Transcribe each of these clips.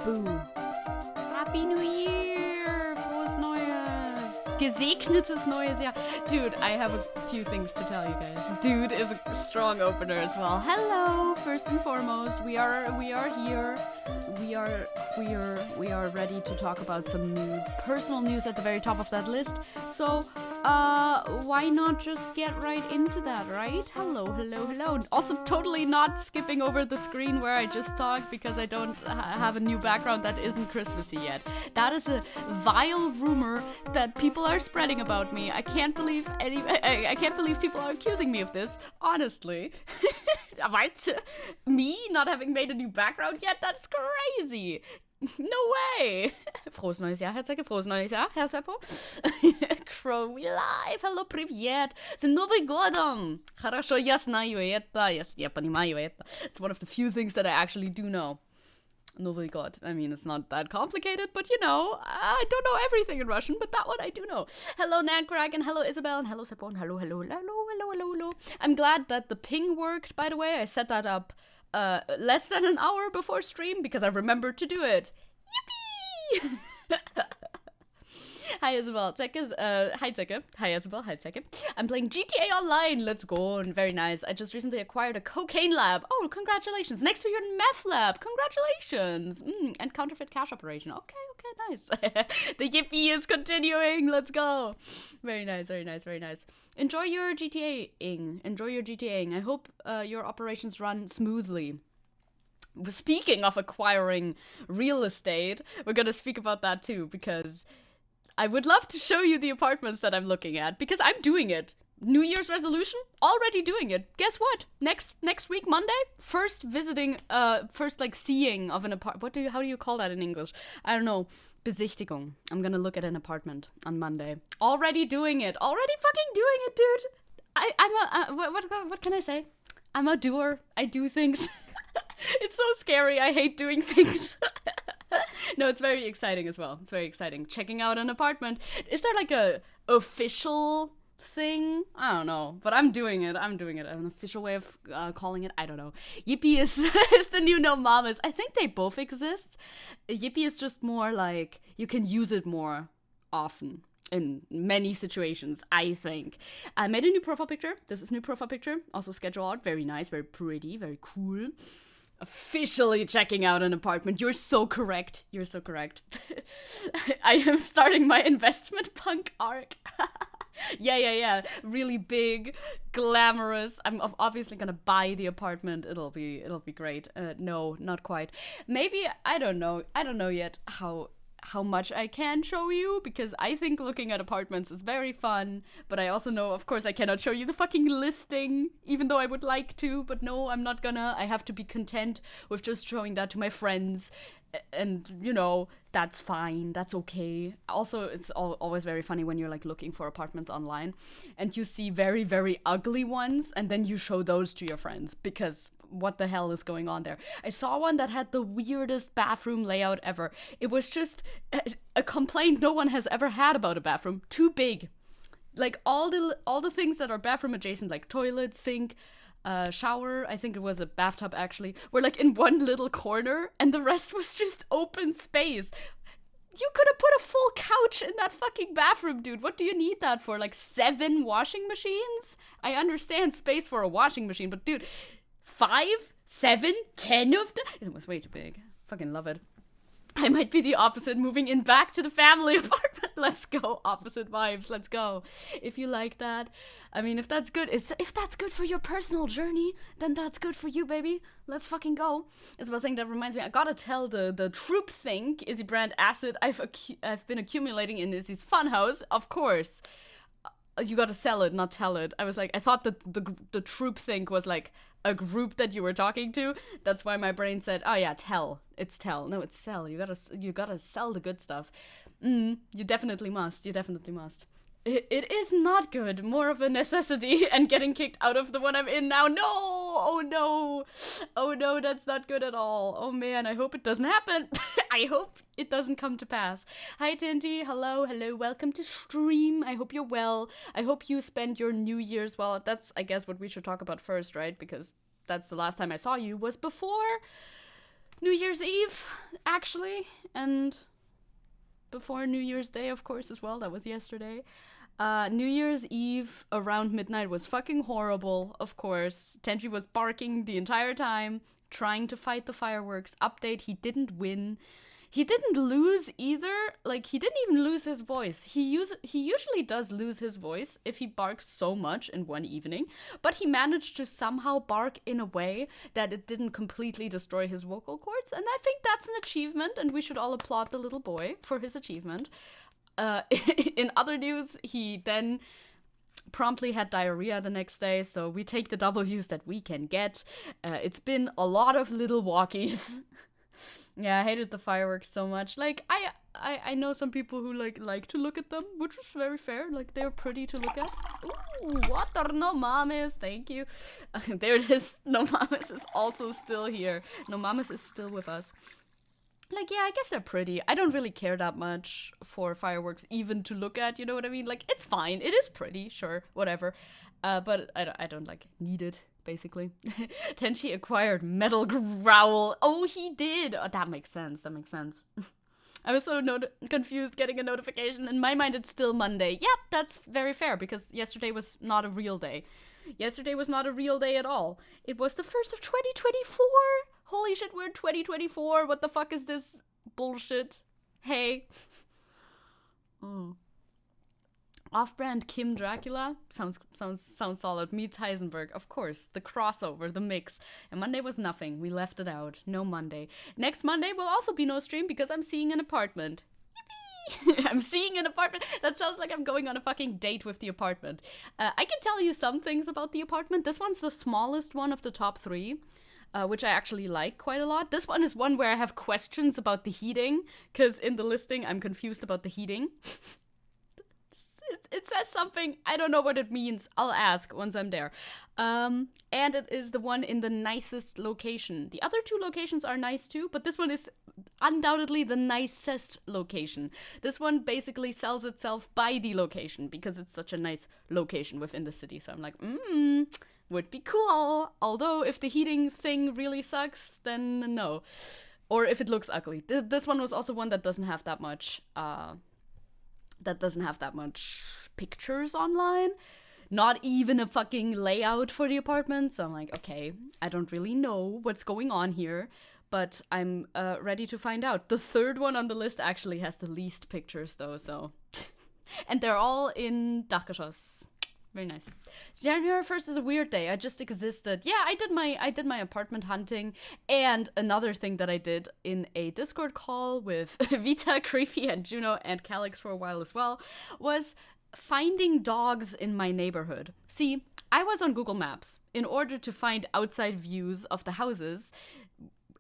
Boo. Happy New Year! Frohes Neues! Gesegnetes neues Jahr. Dude, I have a few things to tell you guys. Dude is a strong opener as well. Hello! First and foremost, we are here. We are queer. We are ready to talk about some news. Personal news at the very top of that list. So, why not just get right into that, right? Hello. Also, totally not skipping over the screen where I just talked because I don't have a new background that isn't Christmassy yet. That is a vile rumor that people are spreading about me. I can't believe I can't believe people are accusing me of this, honestly. What? Me not having made a new background yet? That's crazy. No way! Frohes neues Jahr, Herr Zecke. Frohes neues Jahr, Herr Seppo. Crow, we live. Hello, привет. С Новым годом. Хорошо, я знаю это. Я понимаю это. It's one of the few things that I actually do know. Новый год. I mean, it's not that complicated, but you know, I don't know everything in Russian, but that one I do know. Hello, Nankrag, and hello, Isabel, and hello, Seppo, and hello. I'm glad that the ping worked, by the way. I set that up less than an hour before stream because I remembered to do it. Yippee! Hi Isabel, hi Zecke. Hi Isabel, hi Zecke. I'm playing GTA Online, let's go, and very nice. I just recently acquired a cocaine lab. Oh, congratulations. Next to your meth lab, congratulations. And counterfeit cash operation. Okay, nice. The yippee is continuing, let's go. Very nice. Enjoy your GTAing. I hope your operations run smoothly. Speaking of acquiring real estate, we're gonna speak about that too, because I would love to show you the apartments that I'm looking at, because I'm doing it. New Year's resolution? Already doing it. Guess what? Next week, Monday? First seeing of an apartment. How do you call that in English? I don't know. Besichtigung. I'm gonna look at an apartment on Monday. Already doing it. Already fucking doing it, dude. What can I say? I'm a doer. I do things. It's so scary. I hate doing things. No, it's very exciting as well. It's very exciting. Checking out an apartment. Is there like a official thing? I don't know. But I'm doing it. An official way of calling it. I don't know. Yippee is the new no mamas. I think they both exist. Yippee is just more like you can use it more often in many situations, I think. I made a new profile picture. This is new profile picture. Also schedule art. Very nice. Very pretty. Very cool. Officially checking out an apartment. You're so correct. I am starting my investment punk arc. Yeah. Really big, glamorous. I'm obviously gonna buy the apartment. It'll be great. No, not quite. Maybe, I don't know yet how much I can show you, because I think looking at apartments is very fun, but I also know, of course, I cannot show you the fucking listing, even though I would like to, but no, I'm not gonna. I have to be content with just showing that to my friends, and, you know, that's fine, that's okay. Also, it's always very funny when you're, like, looking for apartments online, and you see very, very ugly ones, and then you show those to your friends, because what the hell is going on there? I saw one that had the weirdest bathroom layout ever. It was just a complaint no one has ever had about a bathroom. Too big. Like, all the things that are bathroom adjacent, like toilet, sink, shower, I think it was a bathtub actually, were like in one little corner, and the rest was just open space. You could have put a full couch in that fucking bathroom, dude. What do you need that for? Like 7 washing machines? I understand space for a washing machine, but dude, 5, 7, 10 of them? It was way too big. Fucking love it. I might be the opposite, moving in back to the family apartment. Let's go. Opposite vibes. Let's go. If you like that. I mean, if that's good for your personal journey, then that's good for you, baby. Let's fucking go. As I was saying, that reminds me, I gotta tell the troop think Izzy brand acid I've been accumulating in Izzy's funhouse. Of course. You gotta sell it, not tell it. I was like, I thought that the troop think was like a group that you were talking to. That's why my brain said, oh yeah, tell. It's tell. No, it's sell. You gotta sell the good stuff. You definitely must. It is not good. More of a necessity, and getting kicked out of the one I'm in now. No! Oh no, that's not good at all. Oh man, I hope it doesn't happen. I hope it doesn't come to pass. Hi Tinty, hello, welcome to stream. I hope you're well. I hope you spend your New Year's well. That's, I guess, what we should talk about first, right? Because that's the last time I saw you was before New Year's Eve, actually, and before New Year's Day, of course, as well. That was yesterday. New Year's Eve around midnight was fucking horrible, of course. Tenji was barking the entire time, trying to fight the fireworks. Update, he didn't win. He didn't lose either. Like, he didn't even lose his voice. He usually does lose his voice if he barks so much in one evening, but he managed to somehow bark in a way that it didn't completely destroy his vocal cords, and I think that's an achievement, and we should all applaud the little boy for his achievement. In other news, he then promptly had diarrhea the next day, so we take the W's that we can get. It's been a lot of little walkies. Yeah, I hated the fireworks so much. Like, I know some people who like to look at them, which is very fair. Like, they're pretty to look at. Ooh, water no mames, thank you. There it is. No mames is also still here. No mames is still with us. Like, yeah, I guess they're pretty. I don't really care that much for fireworks even to look at, you know what I mean? Like, it's fine. It is pretty, sure, whatever. But I don't like, need it. Basically. Tenchi acquired Metal Growl. Oh, he did. Oh, that makes sense. I was so confused getting a notification. In my mind, it's still Monday. Yep, that's very fair, because yesterday was not a real day. Yesterday was not a real day at all. It was the 1st of 2024. Holy shit, we're in 2024. What the fuck is this bullshit? Hey. Off-brand Kim Dracula sounds solid. Meets Heisenberg, of course. The crossover, the mix. And Monday was nothing. We left it out. No Monday. Next Monday will also be no stream because I'm seeing an apartment. Yippee! I'm seeing an apartment. That sounds like I'm going on a fucking date with the apartment. I can tell you some things about the apartment. This one's the smallest one of the top 3. Which I actually like quite a lot. This one is one where I have questions about the heating, because in the listing I'm confused about the heating. It says something, I don't know what it means. I'll ask once I'm there. And it is the one in the nicest location. The other 2 locations are nice too, but this one is undoubtedly the nicest location. This one basically sells itself by the location because it's such a nice location within the city. So I'm like, would be cool. Although if the heating thing really sucks, then no. Or if it looks ugly. This one was also one that doesn't have that much pictures online. Not even a fucking layout for the apartment. So I'm like, okay, I don't really know what's going on here, but I'm ready to find out. The 3rd one on the list actually has the least pictures though, so. And they're all in Dachgeschoss. Very nice. January 1st is a weird day. I just existed. Yeah, I did my apartment hunting, and another thing that I did in a Discord call with Vita, Creepy, and Juno, and Calix for a while as well, was finding dogs in my neighborhood. See, I was on Google Maps in order to find outside views of the houses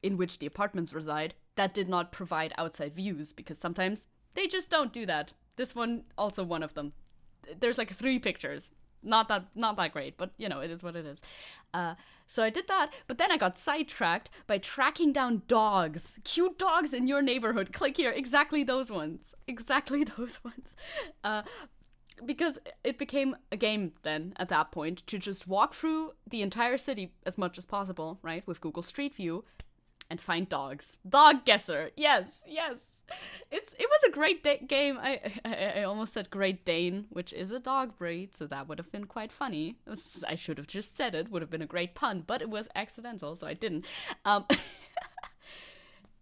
in which the apartments reside that did not provide outside views, because sometimes they just don't do that. This one, also one of them. There's like 3 pictures. Not that great, but you know, it is what it is. So I did that, but then I got sidetracked by tracking down dogs. Cute dogs in your neighborhood. Click here. Exactly those ones. Because it became a game then, at that point, to just walk through the entire city as much as possible, right, with Google Street View, and find dogs. Dog guesser. Yes. It was a great game. I almost said Great Dane, which is a dog breed, so that would have been quite funny. I should have just said it. Would have been a great pun, but it was accidental, so I didn't.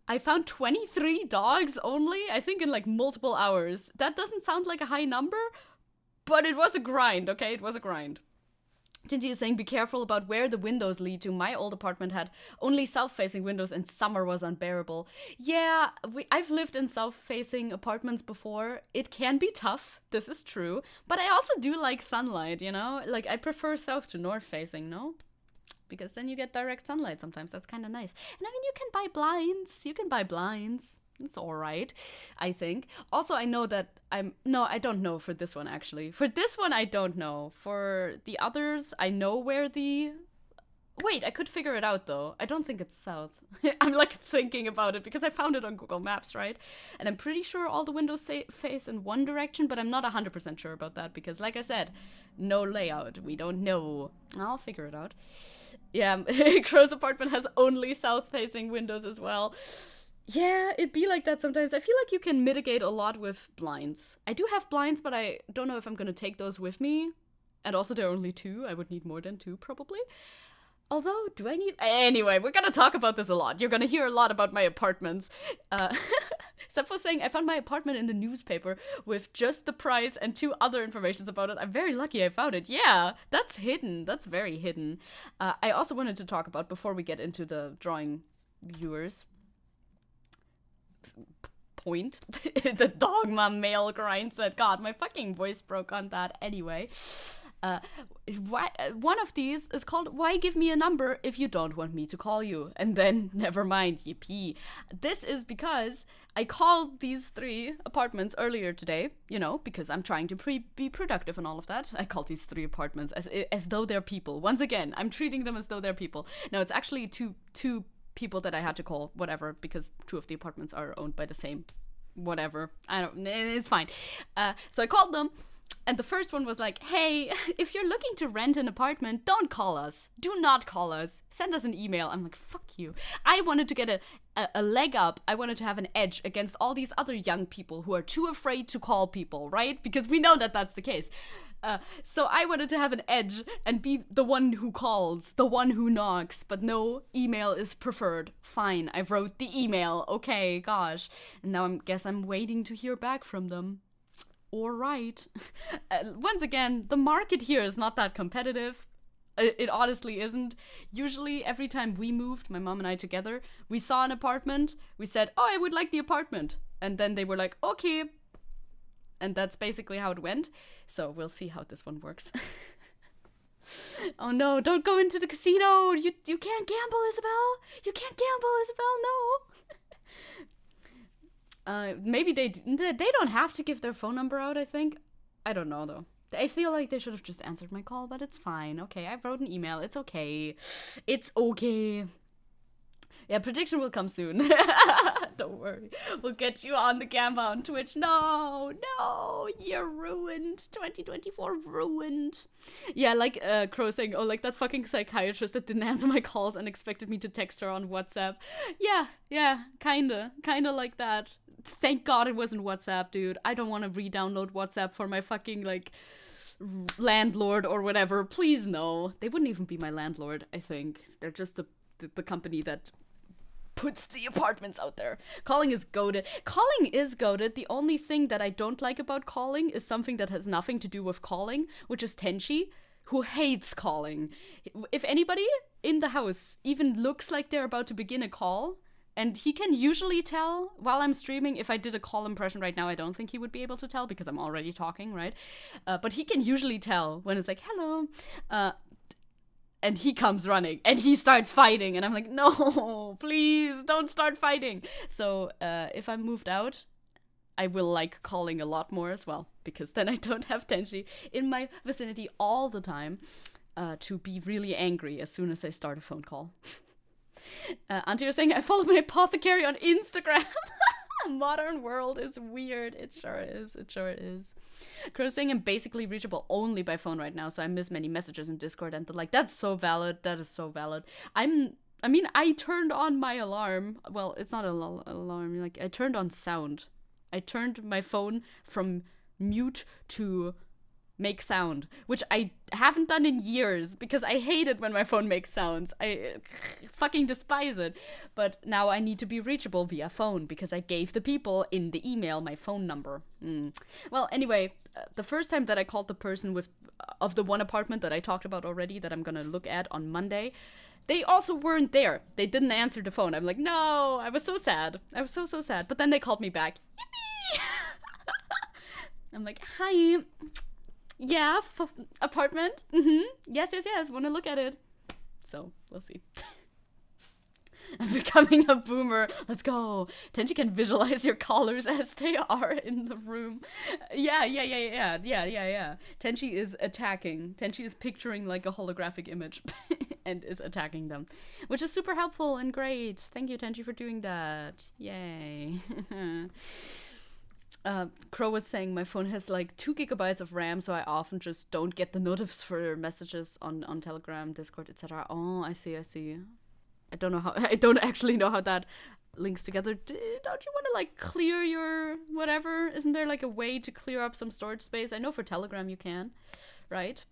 I found 23 dogs only, I think in like multiple hours. That doesn't sound like a high number, but it was a grind, okay? It was a grind. Tinty is saying, be careful about where the windows lead to. My old apartment had only south-facing windows and summer was unbearable. Yeah, I've lived in south-facing apartments before. It can be tough, this is true. But I also do like sunlight, you know? Like, I prefer south to north-facing, no? Because then you get direct sunlight sometimes. That's kind of nice. And I mean, you can buy blinds. It's alright, I think. Also, I know that I don't know for this one, actually. For this one, I don't know. For the others, I know where the Wait, I could figure it out though. I don't think it's south. I'm like thinking about it because I found it on Google Maps, right? And I'm pretty sure all the windows face in one direction, but I'm not 100% sure about that because, like I said, no layout. We don't know. I'll figure it out. Yeah, Crow's apartment has only south-facing windows as well. Yeah, it'd be like that sometimes. I feel like you can mitigate a lot with blinds. I do have blinds, but I don't know if I'm gonna take those with me. And also, there are only 2. I would need more than 2, probably. Although, do I need... Anyway, we're gonna talk about this a lot. You're gonna hear a lot about my apartments. Except for saying I found my apartment in the newspaper with just the price and 2 other informations about it. I'm very lucky I found it. Yeah, that's hidden. That's very hidden. I also wanted to talk about, before we get into the drawing viewers... point. The dogma male grind said, God, my fucking voice broke on that anyway. One of these is called Why Give Me a Number If You Don't Want Me to Call You? And then, never mind, yippee. This is because I called these 3 apartments earlier today, you know, because I'm trying to be productive and all of that. I called these 3 apartments as though they're people. Once again, I'm treating them as though they're people. No, it's actually two people that I had to call, whatever, because 2 of the apartments are owned by the same whatever. It's fine. So I called them. And the first one was like, hey, if you're looking to rent an apartment, don't call us. Do not call us. Send us an email. I'm like, fuck you. I wanted to get a leg up. I wanted to have an edge against all these other young people who are too afraid to call people, right? Because we know that that's the case. So I wanted to have an edge and be the one who calls, the one who knocks. But no, email is preferred. Fine, I wrote the email. Okay, gosh. And now guess I'm waiting to hear back from them. All right. Once again, the market here is not that competitive. It honestly isn't. Usually, every time we moved, my mom and I together, we saw an apartment. We said, oh, I would like the apartment. And then they were like, okay. And that's basically how it went. So we'll see how this one works. Oh no, don't go into the casino. You can't gamble, Isabel. You can't gamble, Isabel. No. Maybe they don't have to give their phone number out, I think. I don't know, though. I feel like they should have just answered my call, but it's fine. Okay, I wrote an email. It's okay. It's okay. Yeah, prediction will come soon. Don't worry. We'll get you on the Gamba on Twitch. No, you're ruined. 2024 ruined. Yeah, like Crow saying, oh, like that fucking psychiatrist that didn't answer my calls and expected me to text her on WhatsApp. Yeah, kinda like that. Thank God it wasn't WhatsApp, dude. I don't want to re-download WhatsApp for my fucking, like, landlord or whatever. Please, no. They wouldn't even be my landlord, I think. They're just the company that puts the apartments out there. Calling is goated. Calling is goated. The only thing that I don't like about calling is something that has nothing to do with calling, which is Tenchi, who hates calling. If anybody in the house even looks like they're about to begin a call, and he can usually tell while I'm streaming. If I did a call impression right now, I don't think he would be able to tell because I'm already talking, right? But he can usually tell when it's like, hello. And he comes running and he starts fighting. And I'm like, no, please don't start fighting. So if I'm moved out, I will like calling a lot more as well. Because then I don't have Tenchi in my vicinity all the time to be really angry as soon as I start a phone call. Auntie was saying, I follow my apothecary on Instagram. Modern world is weird. It sure is. Crow saying I'm basically reachable only by phone right now, so I miss many messages in Discord and the like. That's so valid. That is so valid. I turned on my alarm. Well, it's not an alarm. Like, I turned on sound. I turned my phone from mute to make sound, which I haven't done in years because I hate it when my phone makes sounds. I fucking despise it. But now I need to be reachable via phone because I gave the people in the email my phone number. Well, anyway, the first time that I called the person of the one apartment that I talked about already that I'm gonna look at on Monday, they also weren't there. They didn't answer the phone. I'm like, no, I was so sad. I was so sad. But then they called me back. Yippee! I'm like, hi. Yeah, apartment. Yes. Want to look at it. So, we'll see. I'm becoming a boomer. Let's go. Tenchi can visualize your callers as they are in the room. Yeah. Tenchi is attacking. Tenchi is picturing like a holographic image. and is attacking them, which is super helpful and great. Thank you, Tenji, for doing that. Yay. Crow was saying my phone has like 2 gigabytes of RAM, so I often just don't get the notifs for messages on Telegram, Discord, etc. Oh, I see. I don't actually know how that links together. Don't you want to like clear your whatever? Isn't there like a way to clear up some storage space? I know for Telegram you can, right?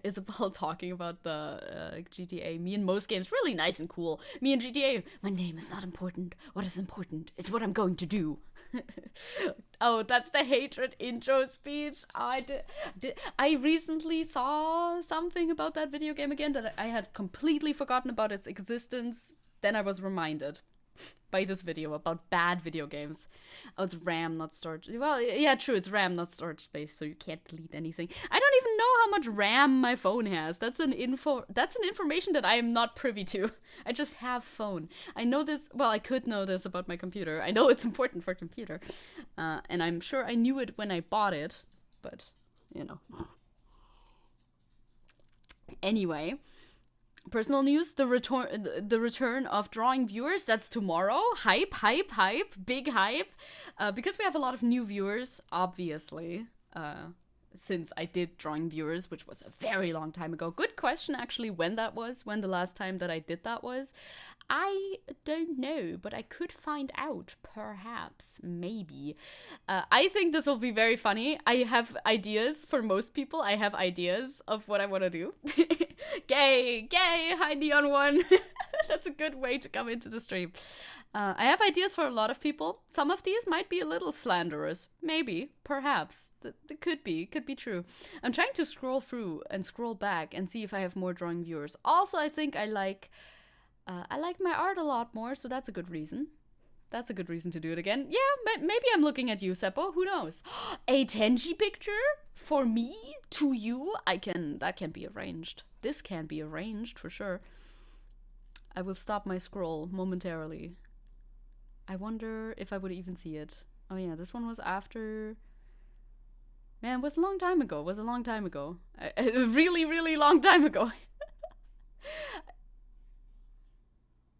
Isabel talking about the GTA. Me and most games, really nice and cool. Me and GTA, my name is not important. What is important is what I'm going to do. Oh, that's the hatred intro speech. I recently saw something about that video game again that I had completely forgotten about its existence. Then I was reminded by this video about bad video games. Oh, it's RAM, not storage. Well, yeah, true, it's RAM, not storage space, so you can't delete anything. I don't even know how much RAM my phone has. That's an information that I am not privy to. I just have phone. I know this, well, I could know this about my computer. I know it's important for computer. And I'm sure I knew it when I bought it, but, you know. Anyway. Personal news, the return of drawing viewers, that's tomorrow. Hype, big hype. Because we have a lot of new viewers, obviously, since I did drawing viewers, which was a very long time ago. Good question, actually, when that was, when the last time that I did that was. I don't know, but I could find out, perhaps, maybe. I think this will be very funny. I have ideas for most people. I have ideas of what I want to do. Gay, hi Neon One. That's a good way to come into the stream. I have ideas for a lot of people. Some of these might be a little slanderous. Maybe, perhaps. That could be true. I'm trying to scroll through and scroll back and see if I have more drawing viewers. Also, I think I like my art a lot more, so that's a good reason. That's a good reason to do it again. Yeah, maybe I'm looking at you, Seppo. Who knows? A Tenji picture for me to you. That can be arranged. This can be arranged for sure. I will stop my scroll momentarily. I wonder if I would even see it. Oh yeah, this one was after. Man, it was a long time ago. A really, really long time ago.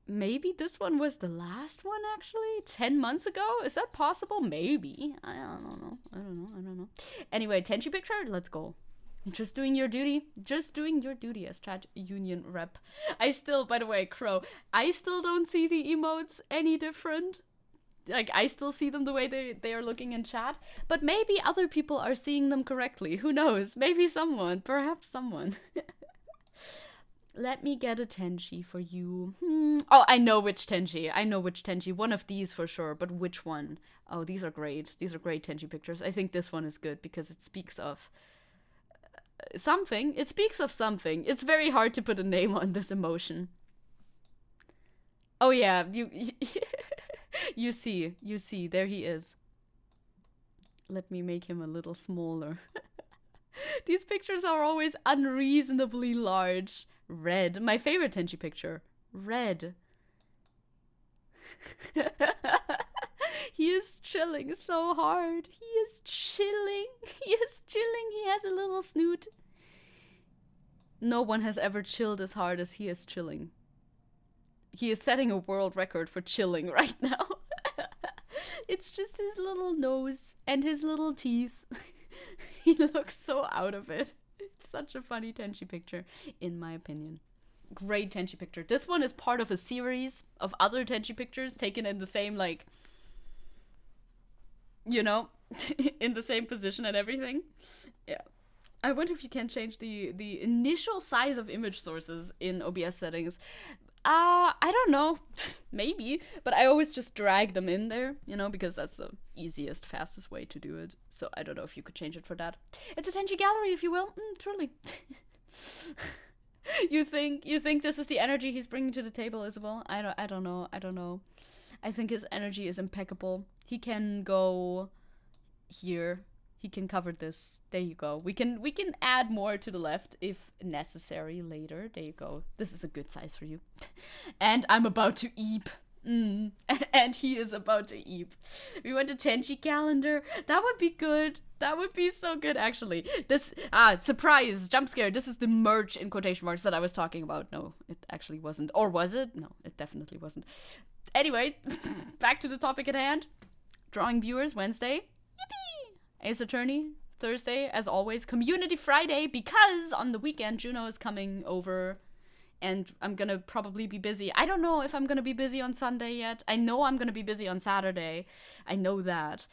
Maybe this one was the last one, actually? 10 months ago? Is that possible? Maybe. I don't know. Anyway, Tenchi picture? Let's go. Just doing your duty. As chat union rep. I still, by the way, Crow, I still don't see the emotes any different. Like, I still see them the way they are looking in chat. But maybe other people are seeing them correctly. Who knows? Maybe someone. Perhaps someone. Let me get a Tenchi for you. Oh, I know which Tenchi. One of these for sure, but which one? Oh, these are great. These are great Tenchi pictures. I think this one is good because it speaks of something. It speaks of something. It's very hard to put a name on this emotion. Oh yeah, you see, there he is. Let me make him a little smaller. These pictures are always unreasonably large. Red. My favorite Tenchi picture. Red. He is chilling so hard. He is chilling. He has a little snoot. No one has ever chilled as hard as he is chilling. He is setting a world record for chilling right now. It's just his little nose and his little teeth. He looks so out of it. It's such a funny Tenchi picture, in my opinion. Great Tenchi picture. This one is part of a series of other Tenchi pictures taken in the same, like, you know, in the same position and everything. Yeah. I wonder if you can change the initial size of image sources in OBS settings. I don't know. Maybe. But I always just drag them in there, you know, because that's the easiest, fastest way to do it. So I don't know if you could change it for that. It's a Tenchi gallery, if you will. Truly. You think this is the energy he's bringing to the table, Isabel? I don't know. I think his energy is impeccable. He can go here. He can cover this. There you go. We can add more to the left if necessary later. There you go. This is a good size for you. And I'm about to eep. And he is about to eat. We went to Chenchi calendar. That would be good. That would be so good, actually. This, surprise, jump scare. This is the merch in quotation marks that I was talking about. No, it actually wasn't. Or was it? No, it definitely wasn't. Anyway, back to the topic at hand. Drawing viewers Wednesday. Yippee! Ace Attorney Thursday, as always. Community Friday, because on the weekend, Juno is coming over. And I'm gonna probably be busy. I don't know if I'm gonna be busy on Sunday yet. I know I'm gonna be busy on Saturday. I know that.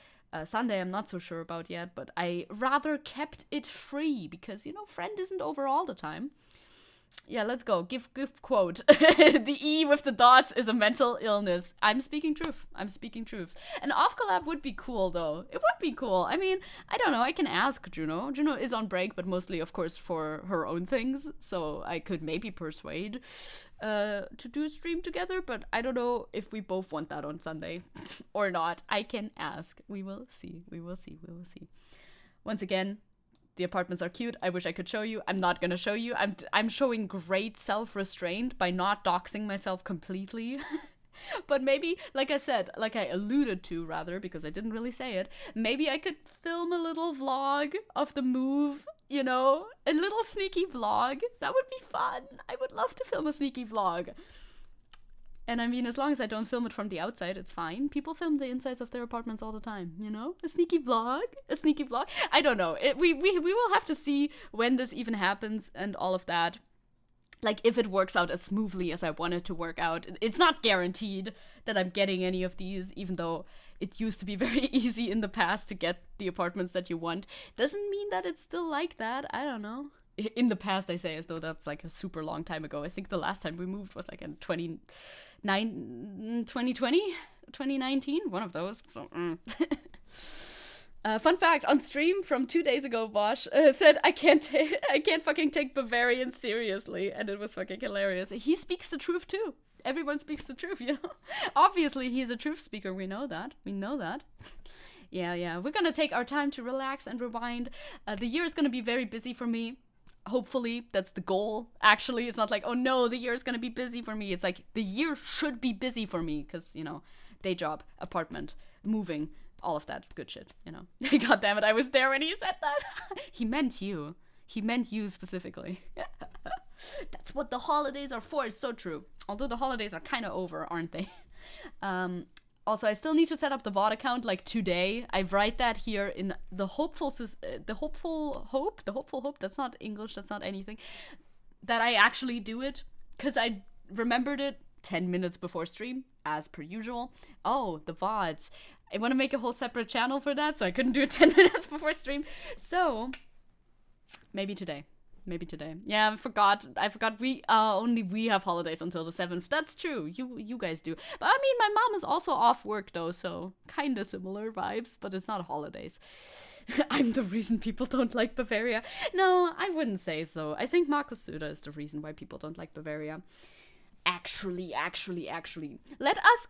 Sunday I'm not so sure about yet, but I rather kept it free because, friend isn't over all the time. Yeah, let's go. Give quote. The E with the dots is a mental illness. I'm speaking truth. I'm speaking truths. An off collab would be cool, though. It would be cool. I mean, I don't know. I can ask Juno. Juno is on break, but mostly, of course, for her own things. So I could maybe persuade to do a stream together, but I don't know if we both want that on Sunday or not. I can ask. We will see. We will see. We will see. Once again, the apartments are cute. I wish I could show you. I'm not gonna show you. I'm showing great self-restraint by not doxing myself completely. But maybe, like I said, like I alluded to rather, because I didn't really say it, maybe I could film a little vlog of the move, a little sneaky vlog. That would be fun. I would love to film a sneaky vlog. And I mean, as long as I don't film it from the outside, it's fine. People film the insides of their apartments all the time, A sneaky vlog? A sneaky vlog? I don't know. We will have to see when this even happens and all of that. Like, if it works out as smoothly as I want it to work out. It's not guaranteed that I'm getting any of these, even though it used to be very easy in the past to get the apartments that you want. Doesn't mean that it's still like that. I don't know. In the past, I say, as though that's like a super long time ago. I think the last time we moved was like in 2020, 2019, one of those. So, fun fact, on stream from 2 days ago, Bosch said, I can't fucking take Bavarians seriously. And it was fucking hilarious. He speaks the truth too. Everyone speaks the truth, Obviously, he's a truth speaker. We know that. Yeah. We're gonna take our time to relax and rewind. The year is gonna be very busy for me. Hopefully, that's the goal. Actually, it's not like, oh no, the year is gonna be busy for me. It's like, the year should be busy for me. Because, day job, apartment, moving, all of that good shit, God damn it, I was there when he said that. He meant you. He meant you specifically. That's what the holidays are for. It's so true. Although the holidays are kind of over, aren't they? Also, I still need to set up the VOD account like today. I write that here in the hopeful hope. That's not English. That's not anything. That I actually do it because I remembered it 10 minutes before stream, as per usual. Oh, the VODs. I want to make a whole separate channel for that, so I couldn't do it 10 minutes before stream. So maybe today. Yeah, I forgot. We have holidays until the 7th. That's true. You guys do. But I mean, my mom is also off work though, so kind of similar vibes, but it's not holidays. I'm the reason people don't like Bavaria. No, I wouldn't say so. I think Markus Söder is the reason why people don't like Bavaria. Actually. Let us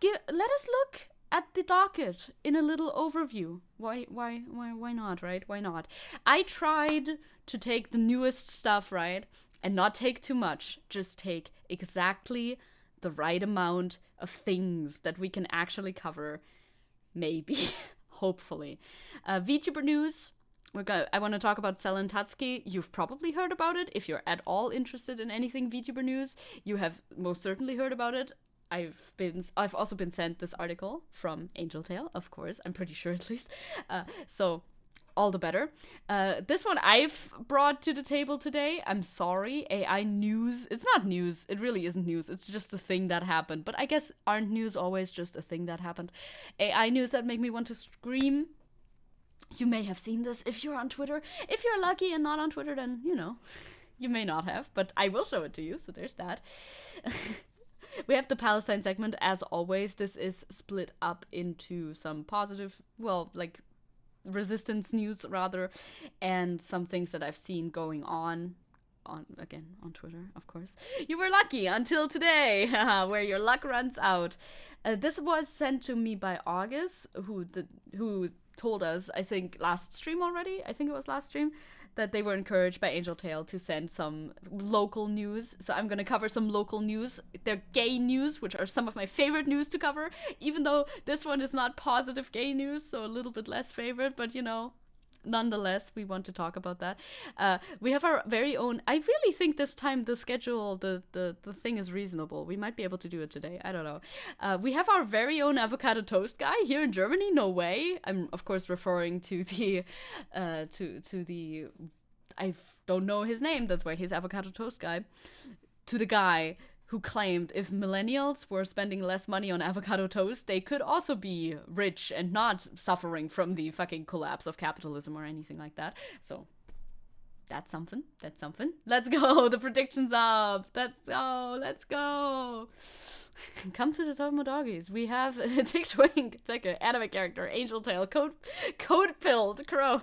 look at the docket in a little overview. Why not, right? Why not? I tried to take the newest stuff, right? And not take too much. Just take exactly the right amount of things that we can actually cover. Maybe. Hopefully. VTuber news. I want to talk about Selen Tatsuki. You've probably heard about it. If you're at all interested in anything VTuber news, you have most certainly heard about it. I've also been sent this article from Angel Tale, of course. I'm pretty sure, at least. So all the better. This one I've brought to the table today. I'm sorry, AI news. It's not news. It really isn't news. It's just a thing that happened. But I guess aren't news always just a thing that happened? AI news that make me want to scream. You may have seen this if you're on Twitter. If you're lucky and not on Twitter, then, you may not have. But I will show it to you, so there's that. We have the Palestine segment, as always. This is split up into some positive, resistance news, rather, and some things that I've seen going on Twitter, of course. You were lucky until today, where your luck runs out. This was sent to me by August, who told us, I think, last stream already. I think it was last stream, that they were encouraged by Angel Tail to send some local news. So I'm going to cover some local news. They're gay news, which are some of my favorite news to cover, even though this one is not positive gay news, so a little bit less favorite, but nonetheless, we want to talk about that. We have our very own. I really think this time the schedule, the thing is reasonable. We might be able to do it today. I don't know. We have our very own avocado toast guy here in Germany. No way. I'm of course referring to the to the. I don't know his name. That's why he's avocado toast guy. To the guy who claimed if millennials were spending less money on avocado toast, they could also be rich and not suffering from the fucking collapse of capitalism or anything like that. So that's something. That's something. Let's go. The prediction's up. Let's go. Come to the Tomo Doggies. We have Tick Twink. It's like an anime character. Angel Tail. Code-pilled Crow.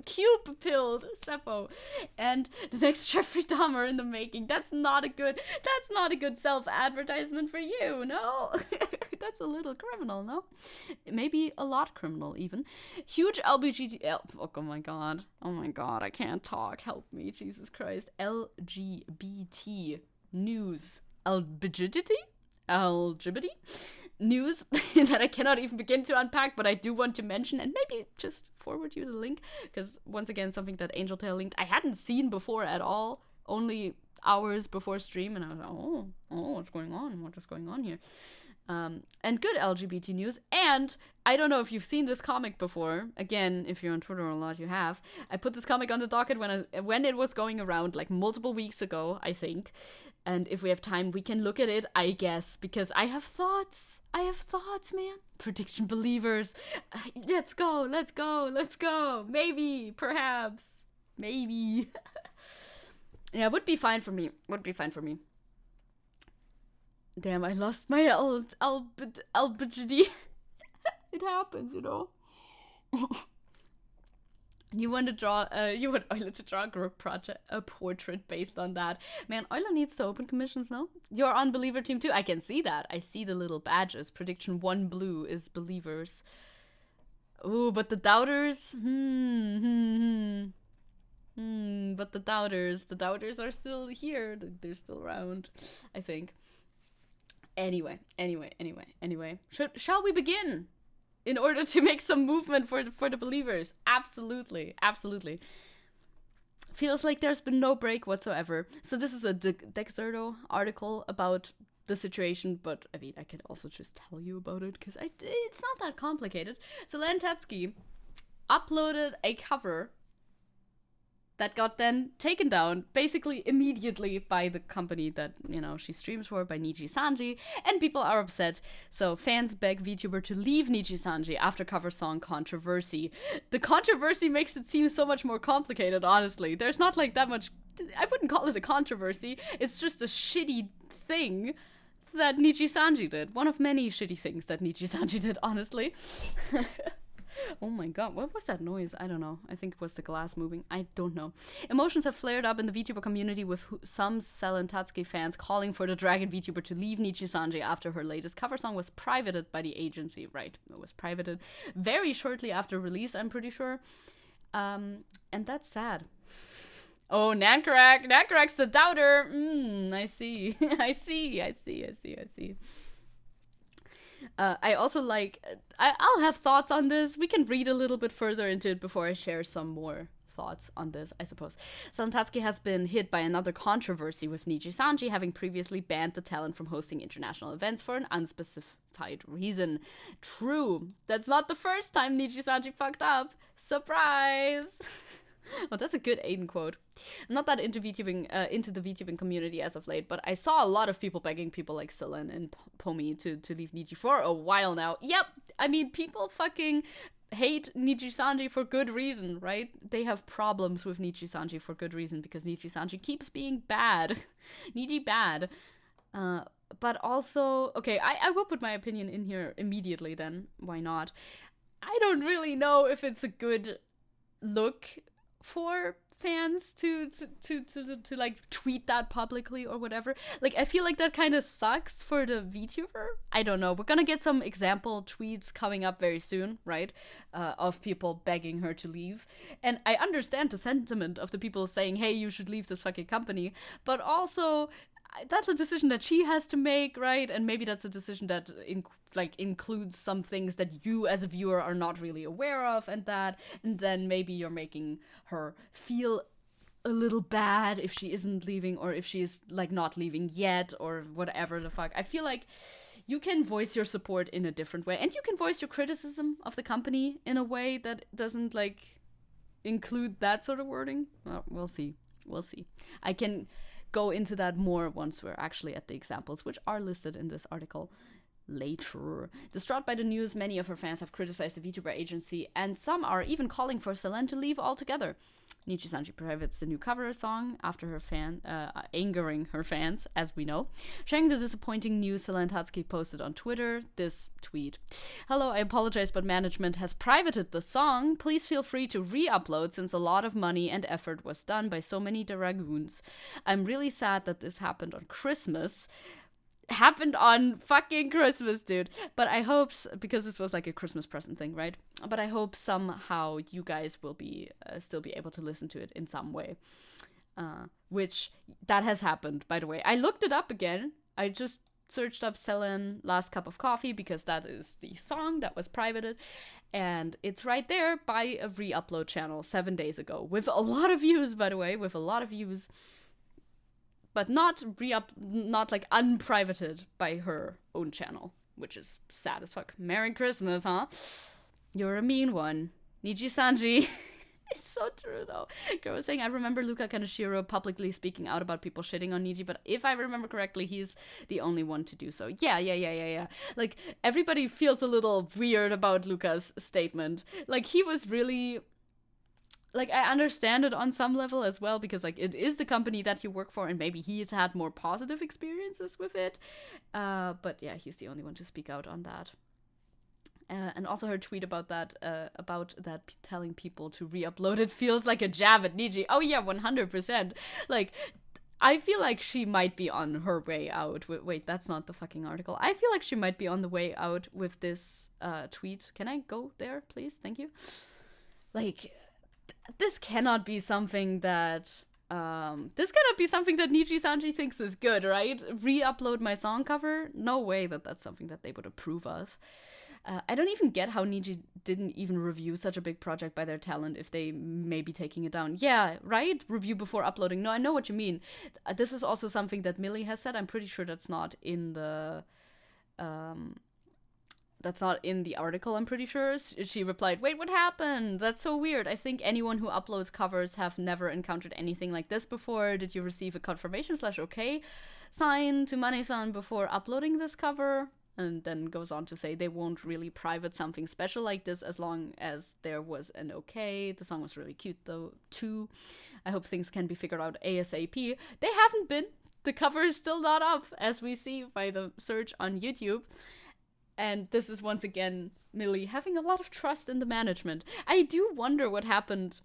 Cube-pilled Seppo. And the next Jeffrey Dahmer in the making. That's not a good self-advertisement for you, no? That's a little criminal, no? Maybe a lot criminal, even. Huge LGBTQ. Oh my god. Oh my god, I can't talk. Help me, Jesus Christ. LGBT news. LGBT news that I cannot even begin to unpack, but I do want to mention and maybe just forward you the link, because once again, something that Angel Tail linked I hadn't seen before at all, only hours before stream, and I was like, oh, what's going on? What is going on here? And good LGBT news. And I don't know if you've seen this comic before. Again, if you're on Twitter a lot, you have. I put this comic on the docket when it was going around like multiple weeks ago, I think. And if we have time, we can look at it, I guess, because I have thoughts. Man. Prediction believers. Let's go. Maybe, perhaps, maybe. Yeah, would be fine for me. Damn, I lost my LGBTQ. It happens, You want Euler to draw a group project, a portrait based on that. Man, Euler needs to open commissions, no? You're on Believer Team 2. I can see that. I see the little badges. Prediction 1 blue is believers. Ooh, but the doubters? But the doubters are still here. They're still around, I think. Anyway. Shall we begin? In order to make some movement for the believers. Absolutely. Feels like there's been no break whatsoever. So this is a Dexerto article about the situation, but I mean, I can also just tell you about it, because it's not that complicated. So Len Tetsky uploaded a cover that got then taken down basically immediately by the company that, she streams for, by Niji Sanji, and people are upset. So fans beg VTuber to leave Niji Sanji after cover song controversy. The controversy makes it seem so much more complicated, honestly. There's not like that much, I wouldn't call it a controversy, it's just a shitty thing that Niji Sanji did. One of many shitty things that Niji Sanji did, honestly. Oh my god, what was that noise? I don't know. I think it was the glass moving. I don't know. Emotions have flared up in the VTuber community, with some Selen Tatsuki fans calling for the Dragon VTuber to leave Nichi Sanji after her latest cover song was privated by the agency. Right, it was privated very shortly after release, I'm pretty sure. And that's sad. Oh, Nankarak's the doubter. I see. I see. I also I'll have thoughts on this. We can read a little bit further into it before I share some more thoughts on this, I suppose. Selen Tatsuki has been hit by another controversy, with Niji Sanji having previously banned the talent from hosting international events for an unspecified reason. True. That's not the first time Niji Sanji fucked up. Surprise! Oh, that's a good Aiden quote. I'm not that into VTubing, into the VTubing community as of late, but I saw a lot of people begging people like Selen and Pomi to leave Niji for a while now. Yep, I mean, people fucking hate Niji Sanji for good reason, right? They have problems with Niji Sanji for good reason, because Niji Sanji keeps being bad. Niji bad. But also, okay, I will put my opinion in here immediately then. Why not? I don't really know if it's a good look for fans to like tweet that publicly or whatever. Like, I feel like that kind of sucks for the VTuber. I don't know. We're gonna get some example tweets coming up very soon, right? Of people begging her to leave. And I understand the sentiment of the people saying, hey, you should leave this fucking company. But also, that's a decision that she has to make, right? And maybe that's a decision that includes some things that you as a viewer are not really aware of, and then maybe you're making her feel a little bad if she isn't leaving, or if she's like not leaving yet, or whatever the fuck. I feel like you can voice your support in a different way, and you can voice your criticism of the company in a way that doesn't like include that sort of wording. Well, we'll see. I can go into that more once we're actually at the examples, which are listed in this article later. Distraught by the news, many of her fans have criticized the VTuber agency, and some are even calling for Selene to leave altogether. Nichi Sanji privates the new cover song after her angering her fans, as we know. Sharing the disappointing news, Selene Tatsuki posted on Twitter this tweet. Hello, I apologize, but management has privated the song. Please feel free to re-upload since a lot of money and effort was done by so many dragoons. I'm really sad that this happened on Christmas. Happened on fucking Christmas, dude. But I hope, because this was like a Christmas present thing, right? But I hope somehow you guys will be still be able to listen to it in some way. Which, that has happened, by the way. I looked it up again. I just searched up Selene Last Cup of Coffee, because that is the song that was privated. And it's right there by a re-upload channel 7 days ago. With a lot of views, by the way. With a lot of views. But not like unprivated by her own channel, which is sad as fuck. Merry Christmas, huh? You're a mean one. Nichi Sanji. It's so true, though. Girl was saying, I remember Luka Kaneshiro publicly speaking out about people shitting on Niji, but if I remember correctly, he's the only one to do so. Yeah. Like, everybody feels a little weird about Luka's statement. Like, he was really... Like, I understand it on some level as well, because, like, it is the company that you work for, and maybe he's had more positive experiences with it. But, yeah, he's the only one to speak out on that. And also her tweet about that telling people to re-upload it feels like a jab at Niji. Oh, yeah, 100%. Like, I feel like she might be on her way out. Wait, that's not the fucking article. I feel like she might be on the way out with this tweet. Can I go there, please? Thank you. Like... This cannot be something that Nichi Sanji thinks is good, right? Re-upload my song cover? No way that that's something that they would approve of. I don't even get how Nichi didn't even review such a big project by their talent if they may be taking it down. Yeah, right? Review before uploading. No, I know what you mean. This is also something that Millie has said. I'm pretty sure that's not in the... That's not in the article, I'm pretty sure. She replied, wait, what happened? That's so weird. I think anyone who uploads covers have never encountered anything like this before. Did you receive a confirmation/okay sign to Mane-san before uploading this cover? And then goes on to say they won't really private something special like this as long as there was an okay. The song was really cute, though, too. I hope things can be figured out ASAP. They haven't been. The cover is still not up, as we see by the search on YouTube. And this is once again Millie having a lot of trust in the management. I do wonder what happened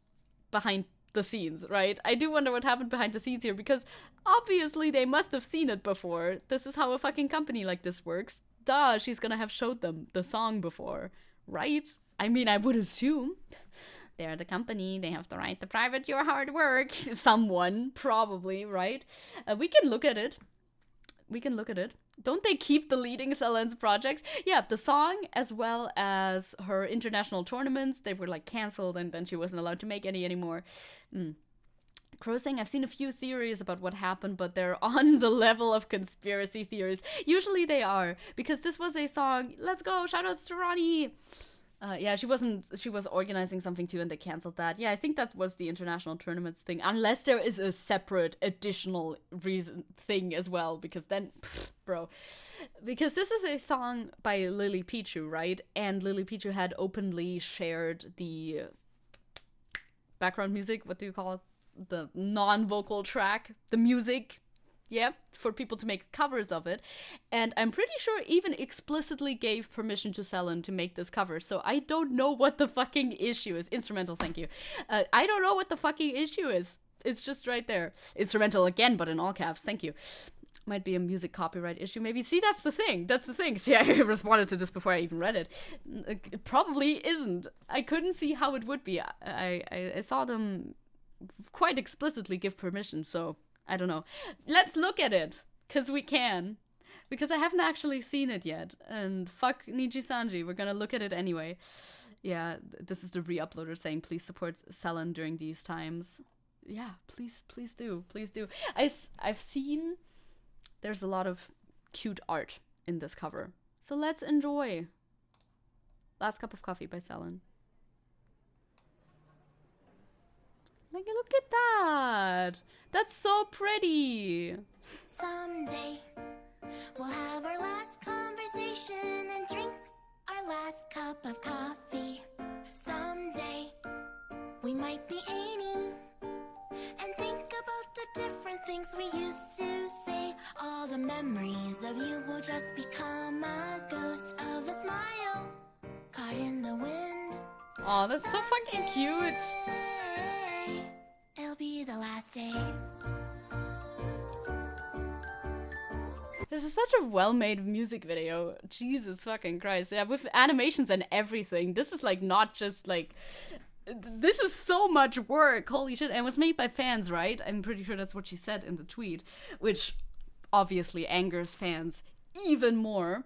behind the scenes, right? I do wonder what happened behind the scenes here, because obviously they must have seen it before. This is how a fucking company like this works. Duh, she's gonna have showed them the song before, right? I mean, I would assume. They're the company, they have the right to private your hard work. Someone, probably, right? We can look at it. Don't they keep deleting Selene's projects? Yeah, the song, as well as her international tournaments, they were like cancelled, and then she wasn't allowed to make any anymore. Crow saying, I've seen a few theories about what happened, but they're on the level of conspiracy theories. Usually they are, because this was a song, let's go, shoutouts to Ronnie! Yeah, she was organizing something too, and they canceled that. Yeah, I think that was the international tournaments thing, unless there is a separate additional reason thing as well, because then, bro. Because this is a song by Lily Pichu, right? And Lily Pichu had openly shared the background music, what do you call it? The non-vocal track, the music Yeah, for people to make covers of it. And I'm pretty sure even explicitly gave permission to Selen to make this cover. So I don't know what the fucking issue is. Instrumental, thank you. I don't know what the fucking issue is. It's just right there. Instrumental again, but in all caps. Thank you. Might be a music copyright issue, maybe. See, that's the thing. That's the thing. See, I responded to this before I even read it. It probably isn't. I couldn't see how it would be. I saw them quite explicitly give permission, so I don't know. Let's look at it, because we can. Because I haven't actually seen it yet. And fuck Niji Sanji, we're gonna look at it anyway. Yeah, this is the re-uploader saying, please support Selen during these times. Yeah, please do. I've seen there's a lot of cute art in this cover. So let's enjoy Last Cup of Coffee by Selen. Like, look at that. That's so pretty. Someday we'll have our last conversation and drink our last cup of coffee. Someday we might be 80 and think about the different things we used to say. All the memories of you will just become a ghost of a smile caught in the wind. Oh, that's so fucking cute. It'll be the last day. This is such a well-made music video. Jesus fucking Christ. Yeah, with animations and everything. This is like not just like... This is so much work. Holy shit. And it was made by fans, right? I'm pretty sure that's what she said in the tweet. Which obviously angers fans even more.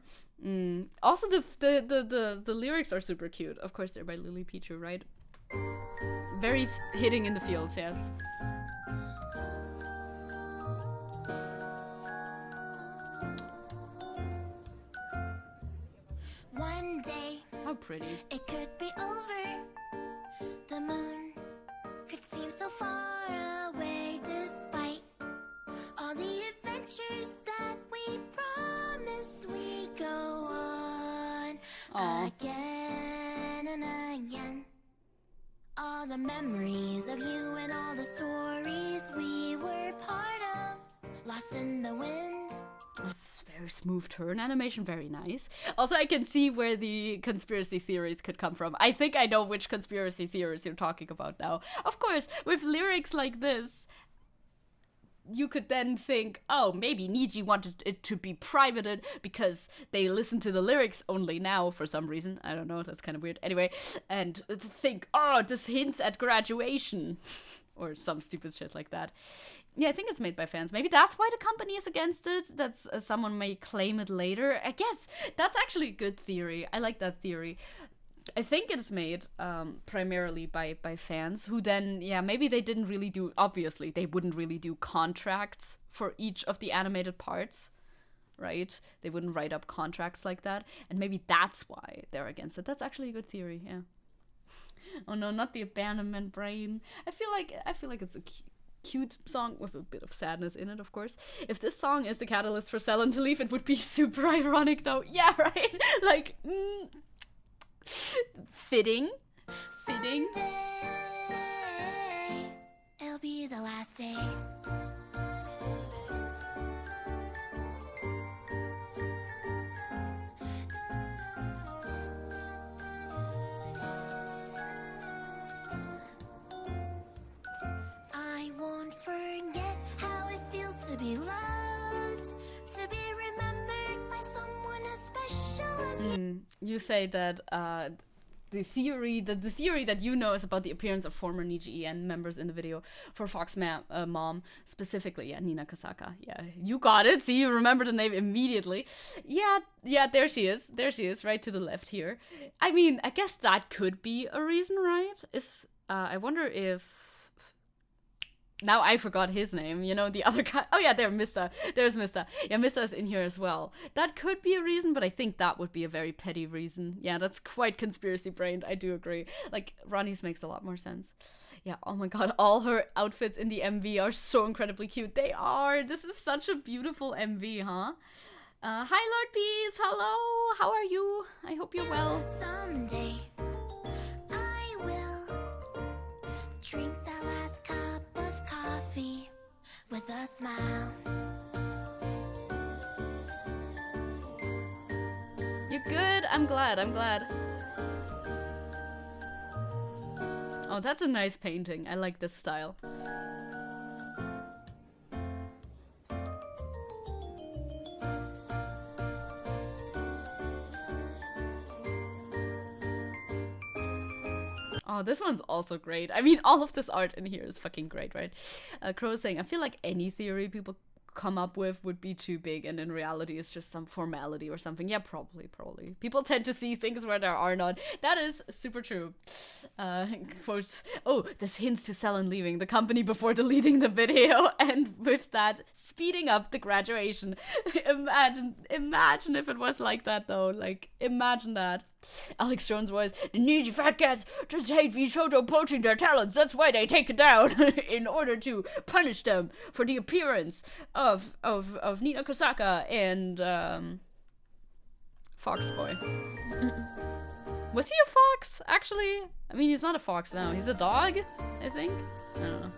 Also, the lyrics are super cute. Of course, they're by Lily Pichu, right? Very hitting in the feels, yes. One day, how pretty. It could be over. The moon could seem so far away, despite all the adventures that we promised we go on. Aww. Again and again. All the memories of you and all the stories we were part of, lost in the wind. It's very smooth turn animation, very nice. Also, I can see where the conspiracy theories could come from. I think I know which conspiracy theories you're talking about now. Of course, with lyrics like this, you could then think, oh, maybe Niji wanted it to be privated because they listen to the lyrics only now for some reason. I don't know, that's kind of weird. Anyway, and to think, oh, this hints at graduation. Or some stupid shit like that. Yeah, I think it's made by fans. Maybe that's why the company is against it. That's someone may claim it later. I guess that's actually a good theory. I like that theory. I think it's made primarily by fans who then, yeah, maybe they didn't really do, obviously, they wouldn't really do contracts for each of the animated parts, right? They wouldn't write up contracts like that. And maybe that's why they're against it. That's actually a good theory, yeah. Oh no, not the abandonment brain. I feel like it's a cute song with a bit of sadness in it, of course. If this song is the catalyst for Selen to leave, it would be super ironic though. Yeah, right? Like, fitting. Someday, it'll be the last day. I won't forget how it feels to be loved, to be remembered by someone as special as you. You say that the theory that you know is about the appearance of former Niji EN members in the video for Fox Mom, specifically, yeah, Nina Kasaka. Yeah, you got it. See, you remember the name immediately. Yeah, there she is, right to the left here. I mean, I guess that could be a reason, right? I wonder if... Now I forgot his name, you know, the other guy. Oh yeah, there's Mr. Yeah, Mr. is in here as well. That could be a reason, but I think that would be a very petty reason. Yeah, that's quite conspiracy brained, I do agree. Like, Ronnie's makes a lot more sense. Yeah, oh my god, all her outfits in the MV are so incredibly cute. They are! This is such a beautiful MV, huh? Hi Lord Peace, hello! How are you? I hope you're well. Someday, I will drink that last cup of coffee with a smile. You're good? I'm glad. Oh, that's a nice painting. I like this style. Oh, this one's also great. I mean, all of this art in here is fucking great, right? Crow saying, I feel like any theory people come up with would be too big, and in reality it's just some formality or something. Yeah, probably. People tend to see things where there are none. That is super true. Quotes, oh, this hints to Selen leaving the company before deleting the video, and with that, speeding up the graduation. Imagine if it was like that, though. Like, imagine that. Alex Jones' voice, the needy fat cats just hate Vtuber poaching their talents. That's why they take it down in order to punish them for the appearance of Nina Kosaka and Fox Boy. Was he a fox, actually? I mean, he's not a fox now. He's a dog, I think. I don't know.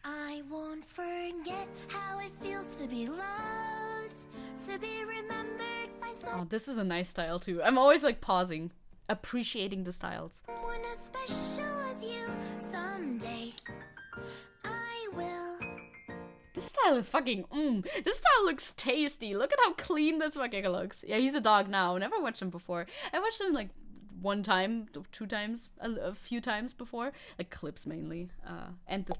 I won't forget how it feels to be loved, to be remembered by Oh, this is a nice style too. I'm always like pausing, appreciating the styles. someone as special as you. Someday I will. This style is fucking This style looks tasty. Look at how clean this fucking looks. Yeah, he's a dog now. Never watched him before. I watched him like one time, 2 times, a few times before, like clips mainly. And the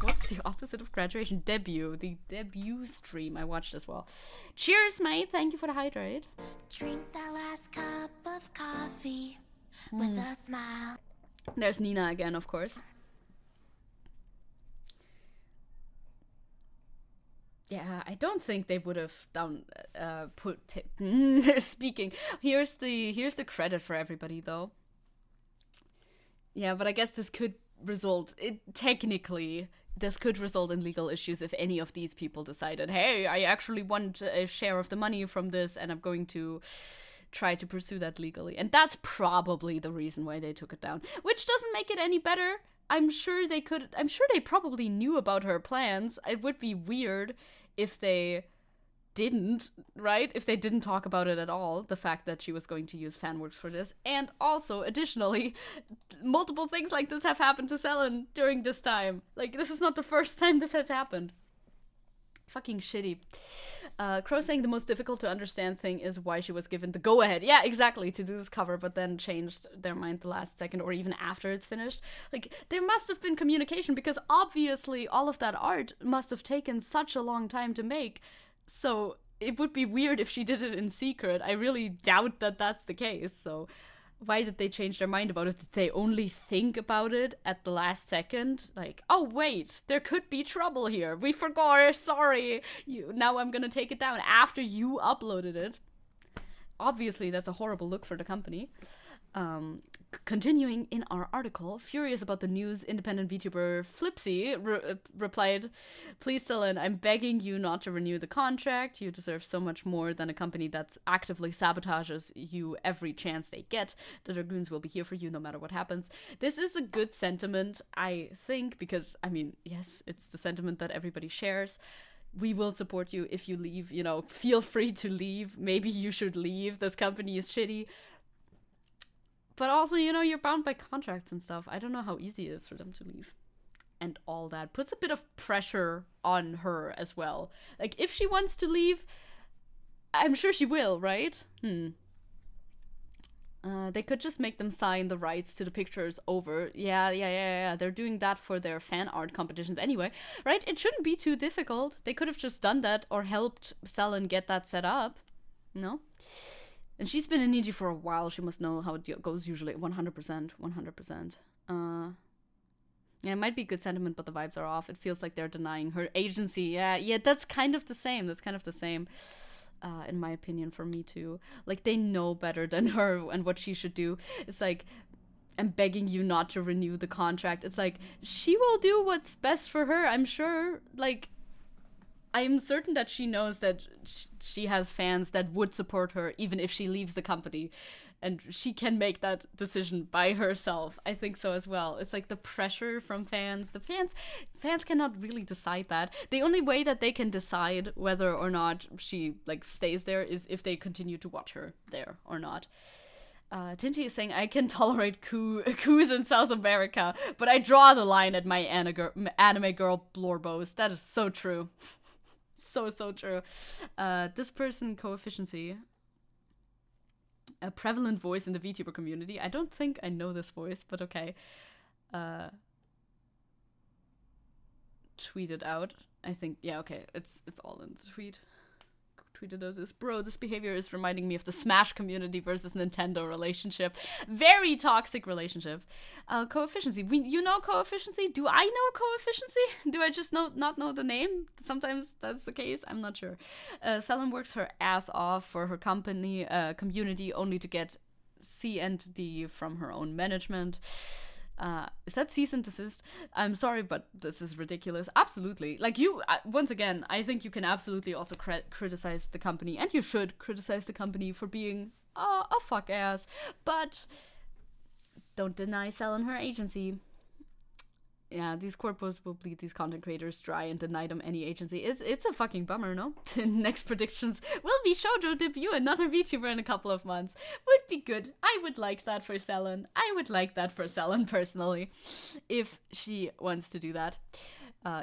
what's the opposite of graduation? Debut. The debut stream I watched as well. Cheers, mate. Thank you for the hydrate. Drink that last cup of coffee with a smile. There's Nina again, of course. Yeah, I don't think they would have speaking. Here's the credit for everybody, though. Yeah, but I guess this could result in legal issues if any of these people decided, hey, I actually want a share of the money from this, and I'm going to try to pursue that legally. And that's probably the reason why they took it down, which doesn't make it any better. I'm sure they probably knew about her plans. It would be weird if they didn't, right? If they didn't talk about it at all, the fact that she was going to use fanworks for this. And also, additionally, multiple things like this have happened to Selen during this time. Like, this is not the first time this has happened. Fucking shitty. Crow saying the most difficult to understand thing is why she was given the go-ahead. Yeah, exactly, to do this cover, but then changed their mind the last second or even after it's finished. Like, there must have been communication, because obviously all of that art must have taken such a long time to make. So it would be weird if she did it in secret. I really doubt that that's the case. So why did they change their mind about it? Did they only think about it at the last second? Like, oh wait, there could be trouble here. We forgot, sorry. Now I'm gonna take it down after you uploaded it. Obviously, that's a horrible look for the company. Continuing in our article, furious about the news, independent VTuber Flipsy replied, please, Selen, I'm begging you not to renew the contract. You deserve so much more than a company that's actively sabotages you every chance they get. The Dragoons will be here for you no matter what happens. This is a good sentiment, I think, because, I mean, yes, it's the sentiment that everybody shares. We will support you if you leave, you know, feel free to leave. Maybe you should leave. This company is shitty. But also, you know, you're bound by contracts and stuff. I don't know how easy it is for them to leave. And all that puts a bit of pressure on her as well. Like, if she wants to leave, I'm sure she will, right? They could just make them sign the rights to the pictures over. Yeah. They're doing that for their fan art competitions anyway, right? It shouldn't be too difficult. They could have just done that or helped Selen get that set up. No? And she's been in Niji for a while. She must know how it goes usually. 100%. Yeah, it might be good sentiment, but the vibes are off. It feels like they're denying her agency. Yeah, that's kind of the same. In my opinion, for me too. Like, they know better than her and what she should do. It's like, I'm begging you not to renew the contract. It's like, she will do what's best for her, I'm sure. Like, I'm certain that she knows that she has fans that would support her even if she leaves the company. and she can make that decision by herself. I think so as well. It's like the pressure from fans. The fans cannot really decide that. The only way that they can decide whether or not she like stays there is if they continue to watch her there or not. Tinty is saying, I can tolerate coups in South America, but I draw the line at my anime girl blorbos. That is so true. So true. This person, Coefficiency, a prevalent voice in the VTuber community. I don't think I know this voice, but okay. Tweeted out. I think, yeah, okay. It's all in the tweet. Tweeted out this, bro, this behavior is reminding me of the Smash community versus Nintendo relationship. Very toxic relationship. Coefficiency. You know Coefficiency? Do I know Coefficiency? Do I just not know the name? Sometimes that's the case. I'm not sure. Selen works her ass off for her community only to get C and D from her own management. Is that cease and desist? I'm sorry, but this is ridiculous. Absolutely. Like, you, once again, I think you can absolutely also criticize the company, and you should criticize the company for being a fuck ass, but don't deny Selen her agency. Yeah, these corpos will bleed these content creators dry and deny them any agency. It's a fucking bummer, no? Next predictions will be shoujo debut another VTuber in a couple of months. Would be good. I would like that for Selen. I would like that for Selen personally, if she wants to do that.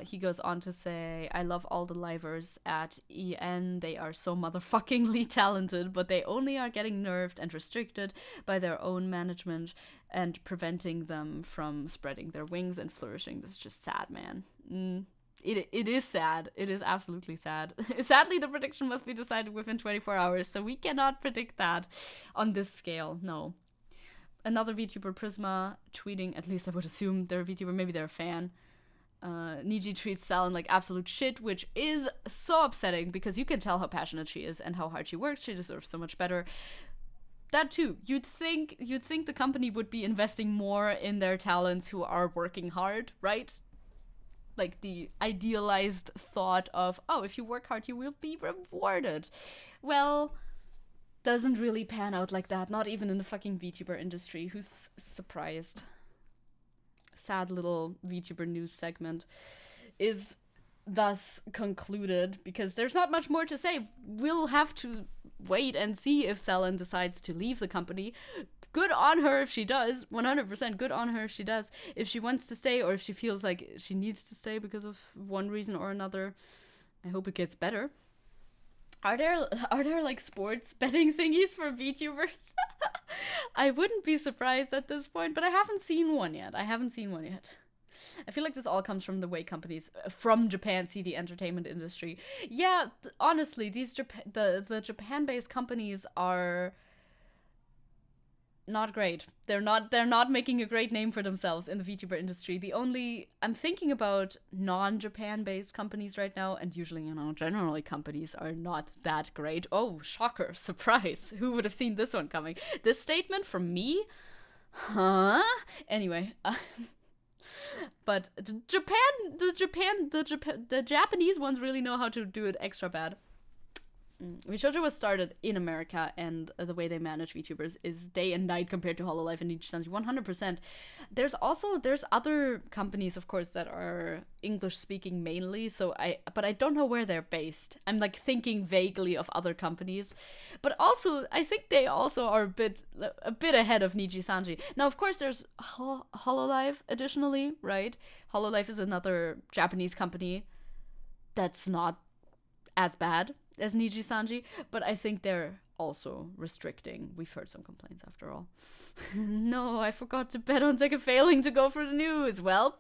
He goes on to say, I love all the livers at EN. They are so motherfuckingly talented, but they only are getting nerfed and restricted by their own management and preventing them from spreading their wings and flourishing. This is just sad, man. It is sad. It is absolutely sad. Sadly, the prediction must be decided within 24 hours, so we cannot predict that on this scale. No. Another VTuber, Prisma, tweeting, at least I would assume they're a VTuber, maybe they're a fan. Niji treats Selen like absolute shit, which is so upsetting because you can tell how passionate she is and how hard she works. She deserves so much better. That too, you'd think the company would be investing more in their talents who are working hard, right? Like the idealized thought of, oh, if you work hard, you will be rewarded. Well, doesn't really pan out like that, not even in the fucking VTuber industry. Who's surprised? Sad little VTuber news segment is thus concluded because there's not much more to say. We'll have to wait and see if Selen decides to leave the company. Good on her if she does. 100% good on her if she does. If she wants to stay or if she feels like she needs to stay because of one reason or another, I hope it gets better. Are there like sports betting thingies for VTubers? I wouldn't be surprised at this point, but I haven't seen one yet. I feel like this all comes from the way companies from Japan see the entertainment industry. Yeah, honestly, the Japan-based companies are not great. They're not making a great name for themselves in the VTuber industry. I'm thinking about non-Japan-based companies right now, and usually, generally companies are not that great. Oh, shocker, surprise. Who would have seen this one coming? This statement from me? Huh? Anyway, but the Japanese ones really know how to do it extra bad. Shoujo was started in America, and the way they manage VTubers is day and night compared to Hololive and Nijisanji, 100%. There's other companies, of course, that are English-speaking mainly, but I don't know where they're based. I'm like thinking vaguely of other companies, but also I think they also are a bit ahead of Nijisanji. Now, of course, there's Hololive additionally, right? Hololive is another Japanese company that's not as bad as Nijisanji, but I think they're also restricting. We've heard some complaints after all. No, I forgot to bet on Sega failing to go for the news. Well,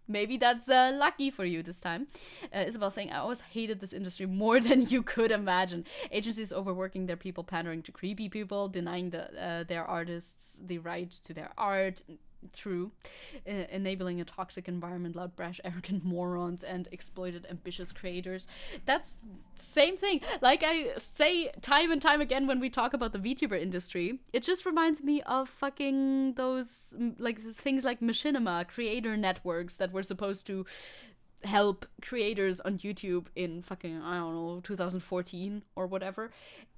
maybe that's lucky for you this time. Isabel saying, I always hated this industry more than you could imagine. Agencies overworking their people, pandering to creepy people, denying their artists the right to their art. True. Enabling a toxic environment, loud, brash, arrogant morons, and exploited ambitious creators. That's same thing. Like I say time and time again when we talk about the VTuber industry, it just reminds me of fucking those like things like machinima creator networks that were supposed to help creators on YouTube in fucking, I don't know, 2014 or whatever,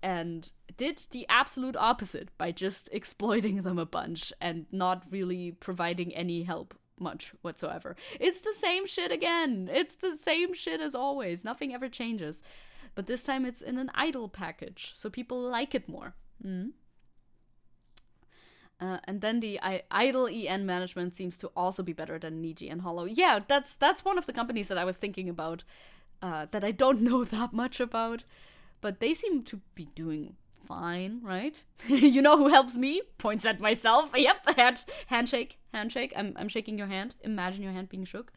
and did the absolute opposite by just exploiting them a bunch and not really providing any help much whatsoever. It's the same shit again. It's the same shit as always. Nothing ever changes. But this time it's in an idle package, so people like it more. And then the idle EN management seems to also be better than Niji and Hollow. Yeah, that's one of the companies that I was thinking about, that I don't know that much about, but they seem to be doing fine, right? You know who helps me? Points at myself. Yep, handshake. I'm shaking your hand. Imagine your hand being shook.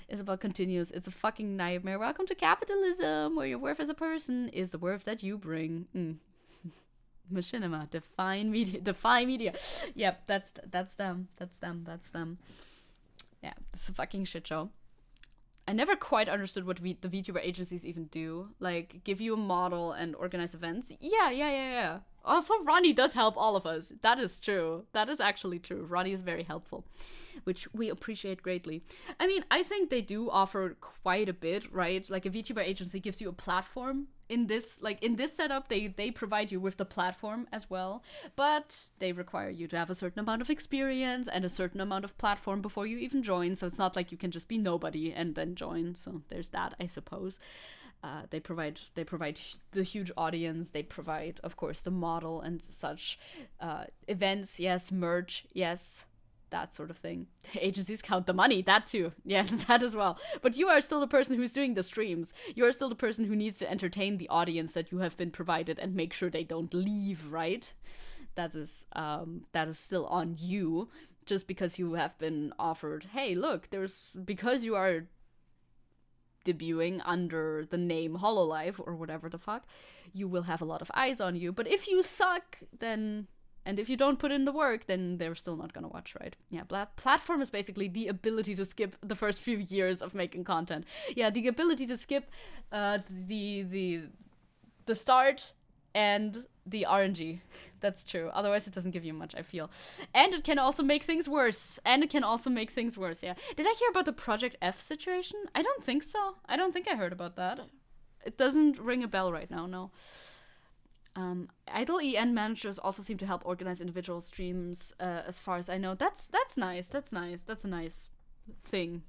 Isabel continues, it's a fucking nightmare. Welcome to capitalism, where your worth as a person is the worth that you bring. Machinima, define media. Yep, that's them. Yeah, it's a fucking shit show. I never quite understood what the VTuber agencies even do. Like, give you a model and organize events. Yeah. Also, Ronnie does help all of us. That is true. That is actually true. Ronnie is very helpful, which we appreciate greatly. I mean, I think they do offer quite a bit, right? Like, a VTuber agency gives you a platform. In this setup, they provide you with the platform as well, but they require you to have a certain amount of experience and a certain amount of platform before you even join. So it's not like you can just be nobody and then join. So there's that, I suppose. They provide the huge audience. They provide, of course, the model and such. Events, yes. Merch, yes. That sort of thing. Agencies count the money, that too. Yeah, that as well. But you are still the person who's doing the streams. You are still the person who needs to entertain the audience that you have been provided and make sure they don't leave, right? That is still on you. Just because you have been offered, hey, look, because you are debuting under the name Hololive or whatever the fuck, you will have a lot of eyes on you. But if you suck, then... And if you don't put in the work, then they're still not gonna watch, right? Yeah, platform is basically the ability to skip the first few years of making content. Yeah, the ability to skip the start and the RNG. That's true. Otherwise, it doesn't give you much, I feel. And it can also make things worse. Yeah. Did I hear about the Project F situation? I don't think so. I don't think I heard about that. It doesn't ring a bell right now, no. Idle EN managers also seem to help organize individual streams, as far as I know. That's nice. That's a nice thing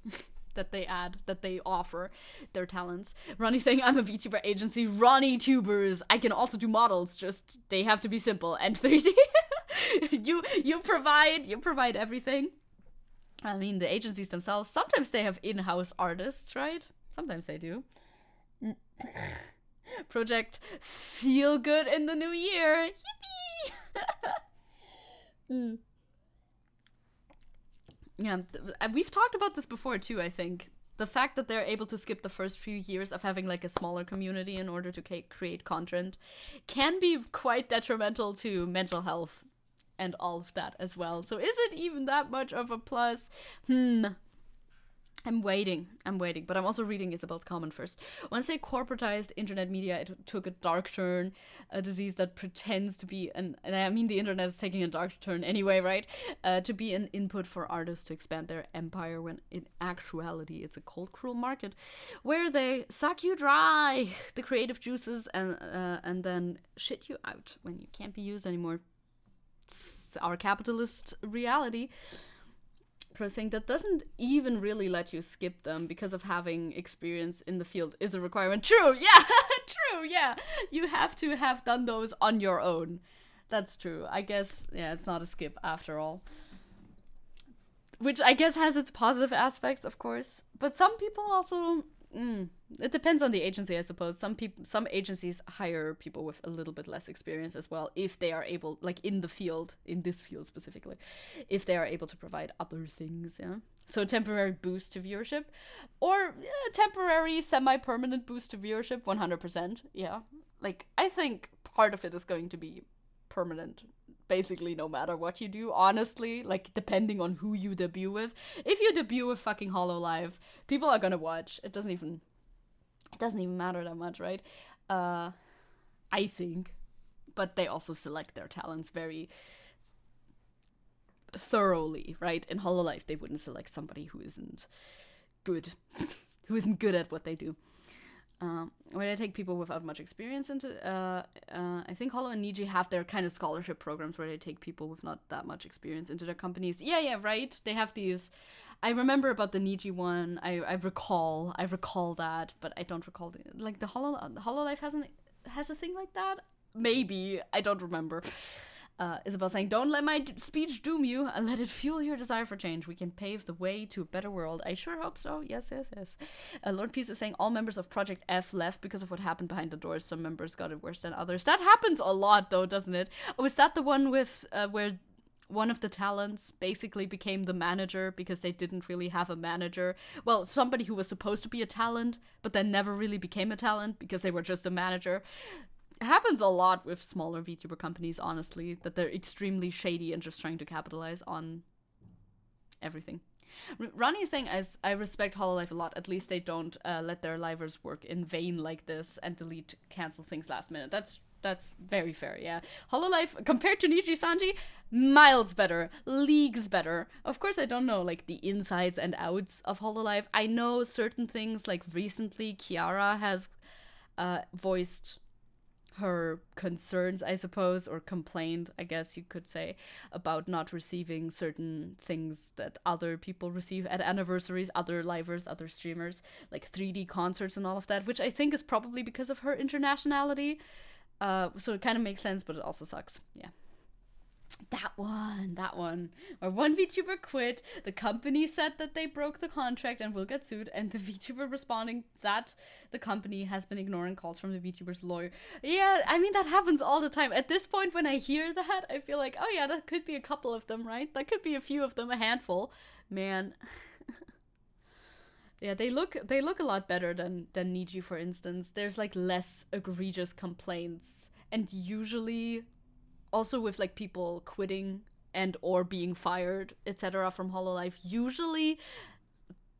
that they offer their talents. Ronnie saying, I'm a VTuber agency. Ronnie tubers. I can also do models, just they have to be simple and 3D. you provide everything. I mean, the agencies themselves, sometimes they have in-house artists, right? Sometimes they do. Project Feel Good in the new year. Yippee! Yeah, we've talked about this before too, I think. The fact that they're able to skip the first few years of having like a smaller community in order to create content can be quite detrimental to mental health and all of that as well. So is it even that much of a plus? I'm waiting, but I'm also reading Isabel's comment first. Once they corporatized internet media, it took a dark turn, a disease that pretends to be and I mean the internet is taking a dark turn anyway, right? To be an input for artists to expand their empire, when in actuality it's a cold, cruel market where they suck you dry, the creative juices, and then shit you out when you can't be used anymore. It's our capitalist reality. Saying that doesn't even really let you skip them because of having experience in the field is a requirement. True, yeah. You have to have done those on your own. That's true. I guess, yeah, it's not a skip after all. Which I guess has its positive aspects, of course. But some people also... it depends on the agency, I suppose. Some agencies hire people with a little bit less experience as well, if they are able, like in this field specifically, if they are able to provide other things, yeah. So temporary boost to viewership, or temporary semi-permanent boost to viewership, 100%, yeah. Like, I think part of it is going to be permanent, basically no matter what you do, honestly, like depending on who you debut with. If you debut with fucking Hololive, people are gonna watch. It doesn't even matter that much, right? I think. But they also select their talents very thoroughly, right? In Hololive, they wouldn't select somebody who isn't good. who isn't good at what they do. Where they take people without much experience into, I think Hollow and Niji have their kind of scholarship programs where they take people with not that much experience into their companies. Yeah, right. They have these. I remember about the Niji one. I recall that, but I don't recall the Hololive has a thing like that. Maybe I don't remember. Isabel saying, "Don't let my speech doom you, and let it fuel your desire for change. We can pave the way to a better world." I sure hope so. Yes. Lord Peace is saying, "All members of Project F left because of what happened behind the doors. Some members got it worse than others." That happens a lot, though, doesn't it? Oh, is that the one with where one of the talents basically became the manager because they didn't really have a manager? Well, somebody who was supposed to be a talent, but then never really became a talent because they were just a manager. It happens a lot with smaller VTuber companies, honestly, that they're extremely shady and just trying to capitalize on everything. Ronnie is saying, I respect Hololive a lot. At least they don't let their livers work in vain like this and cancel things last minute. That's very fair, yeah. Hololive, compared to Niji Sanji, miles better, leagues better. Of course, I don't know, like, the insides and outs of Hololive. I know certain things, like, recently Kiara has voiced her concerns, I suppose, or complained, I guess you could say, about not receiving certain things that other people receive at anniversaries, other livers, other streamers, like 3D concerts and all of that, which I think is probably because of her internationality. So it kind of makes sense, but it also sucks. Yeah. That one. Where one VTuber quit, the company said that they broke the contract and will get sued, and the VTuber responding that the company has been ignoring calls from the VTuber's lawyer. Yeah, I mean, that happens all the time. At this point, when I hear that, I feel like, oh yeah, that could be a couple of them, right? That could be a few of them, a handful. Man. Yeah, they look a lot better than Niji, for instance. There's like less egregious complaints, and usually also with like people quitting and or being fired, etc. from Hololive, usually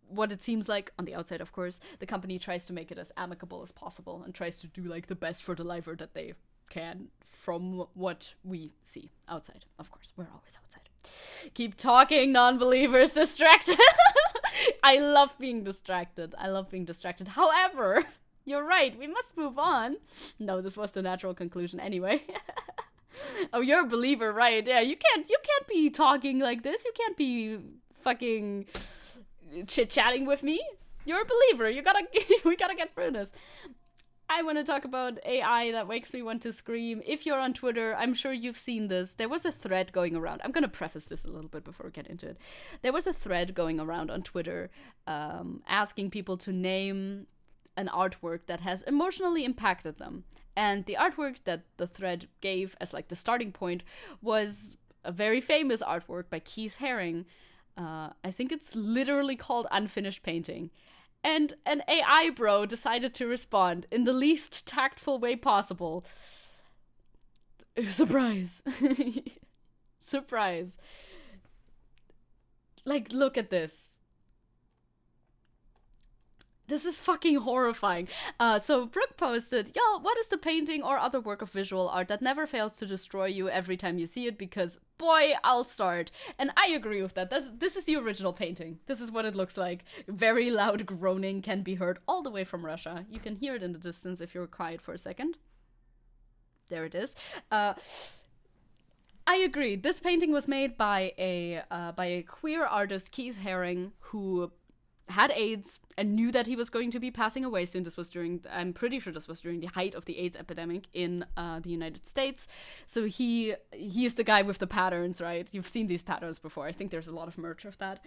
what it seems like, on the outside of course, the company tries to make it as amicable as possible and tries to do like the best for the liver that they can from what we see outside. Of course, we're always outside. Keep talking, non-believers. Distracted. I love being distracted. However, you're right, we must move on. No, this was the natural conclusion anyway. Oh, you're a believer, right? Yeah, you can't be talking like this. You can't be fucking chit-chatting with me. You're a believer. We gotta get through this. I want to talk about AI that makes me want to scream. If you're on Twitter, I'm sure you've seen this. There was a thread going around. I'm going to preface this a little bit before we get into it. There was a thread going around on Twitter asking people to name an artwork that has emotionally impacted them. And the artwork that the thread gave as like the starting point was a very famous artwork by Keith Haring. I think it's literally called Unfinished Painting. And an AI bro decided to respond in the least tactful way possible. Surprise. Surprise. Like, look at this. This is fucking horrifying. So Brooke posted, "Yo, what is the painting or other work of visual art that never fails to destroy you every time you see it? Because, boy, I'll start." And I agree with that. This is the original painting. This is what it looks like. Very loud groaning can be heard all the way from Russia. You can hear it in the distance if you're quiet for a second. There it is. I agree. This painting was made by a queer artist, Keith Haring, who had AIDS and knew that he was going to be passing away soon. I'm pretty sure this was during the height of the AIDS epidemic in the United States. So he is the guy with the patterns, right? You've seen these patterns before. I think there's a lot of merch of that.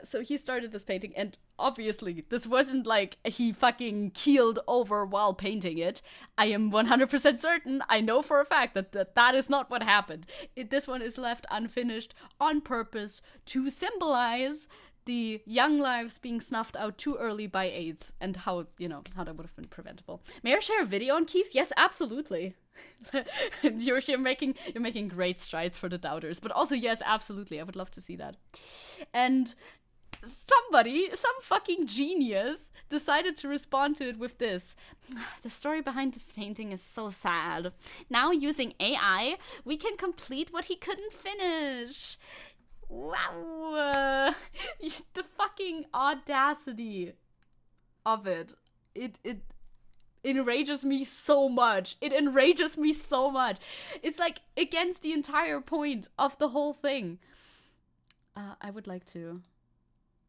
So he started this painting, and obviously this wasn't like he fucking keeled over while painting it. I am 100% certain, I know for a fact that is not what happened. This one is left unfinished on purpose to symbolize the young lives being snuffed out too early by AIDS, and how that would have been preventable. May I share a video on Keith? Yes, absolutely. You're making great strides for the doubters, but also yes, absolutely. I would love to see that. And some fucking genius decided to respond to it with this. "The story behind this painting is so sad. Now using AI, we can complete what he couldn't finish." Wow. The fucking audacity of it, it enrages me so much. It enrages me so much. It's like against the entire point of the whole thing. I would like to...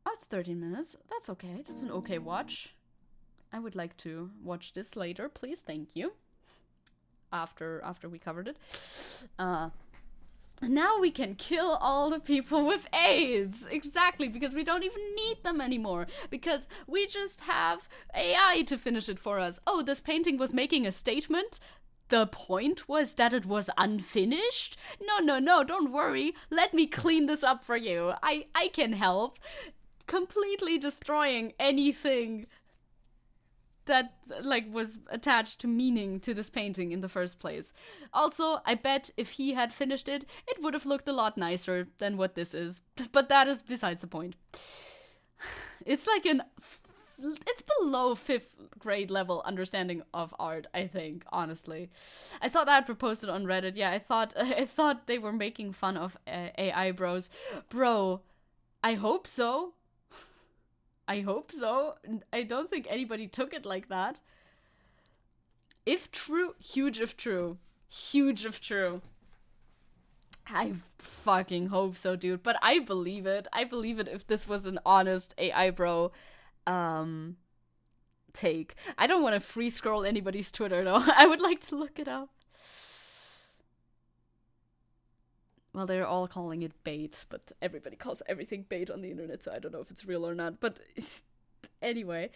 Oh, it's 13 minutes. That's okay. That's an okay watch. I would like to watch this later, please. Thank you. After we covered it. Now we can kill all the people with AIDS. Exactly, because we don't even need them anymore. Because we just have AI to finish it for us. Oh, this painting was making a statement? The point was that it was unfinished? No, don't worry. Let me clean this up for you. I can help. Completely destroying anything that like was attached to meaning to this painting in the first place. Also, I bet if he had finished it, it would have looked a lot nicer than what this is. But that is besides the point. It's like it's below 5th grade level understanding of art, I think, honestly. I saw that proposed on Reddit. Yeah, I thought they were making fun of AI bros. Bro, I hope so. I hope so. I don't think anybody took it like that. If true, huge if true. Huge if true. I fucking hope so, dude. But I believe it. I believe it if this was an honest AI bro take. I don't want to free scroll anybody's Twitter though. I would like to look it up. Well, they're all calling it bait, but everybody calls everything bait on the internet, so I don't know if it's real or not. But anyway,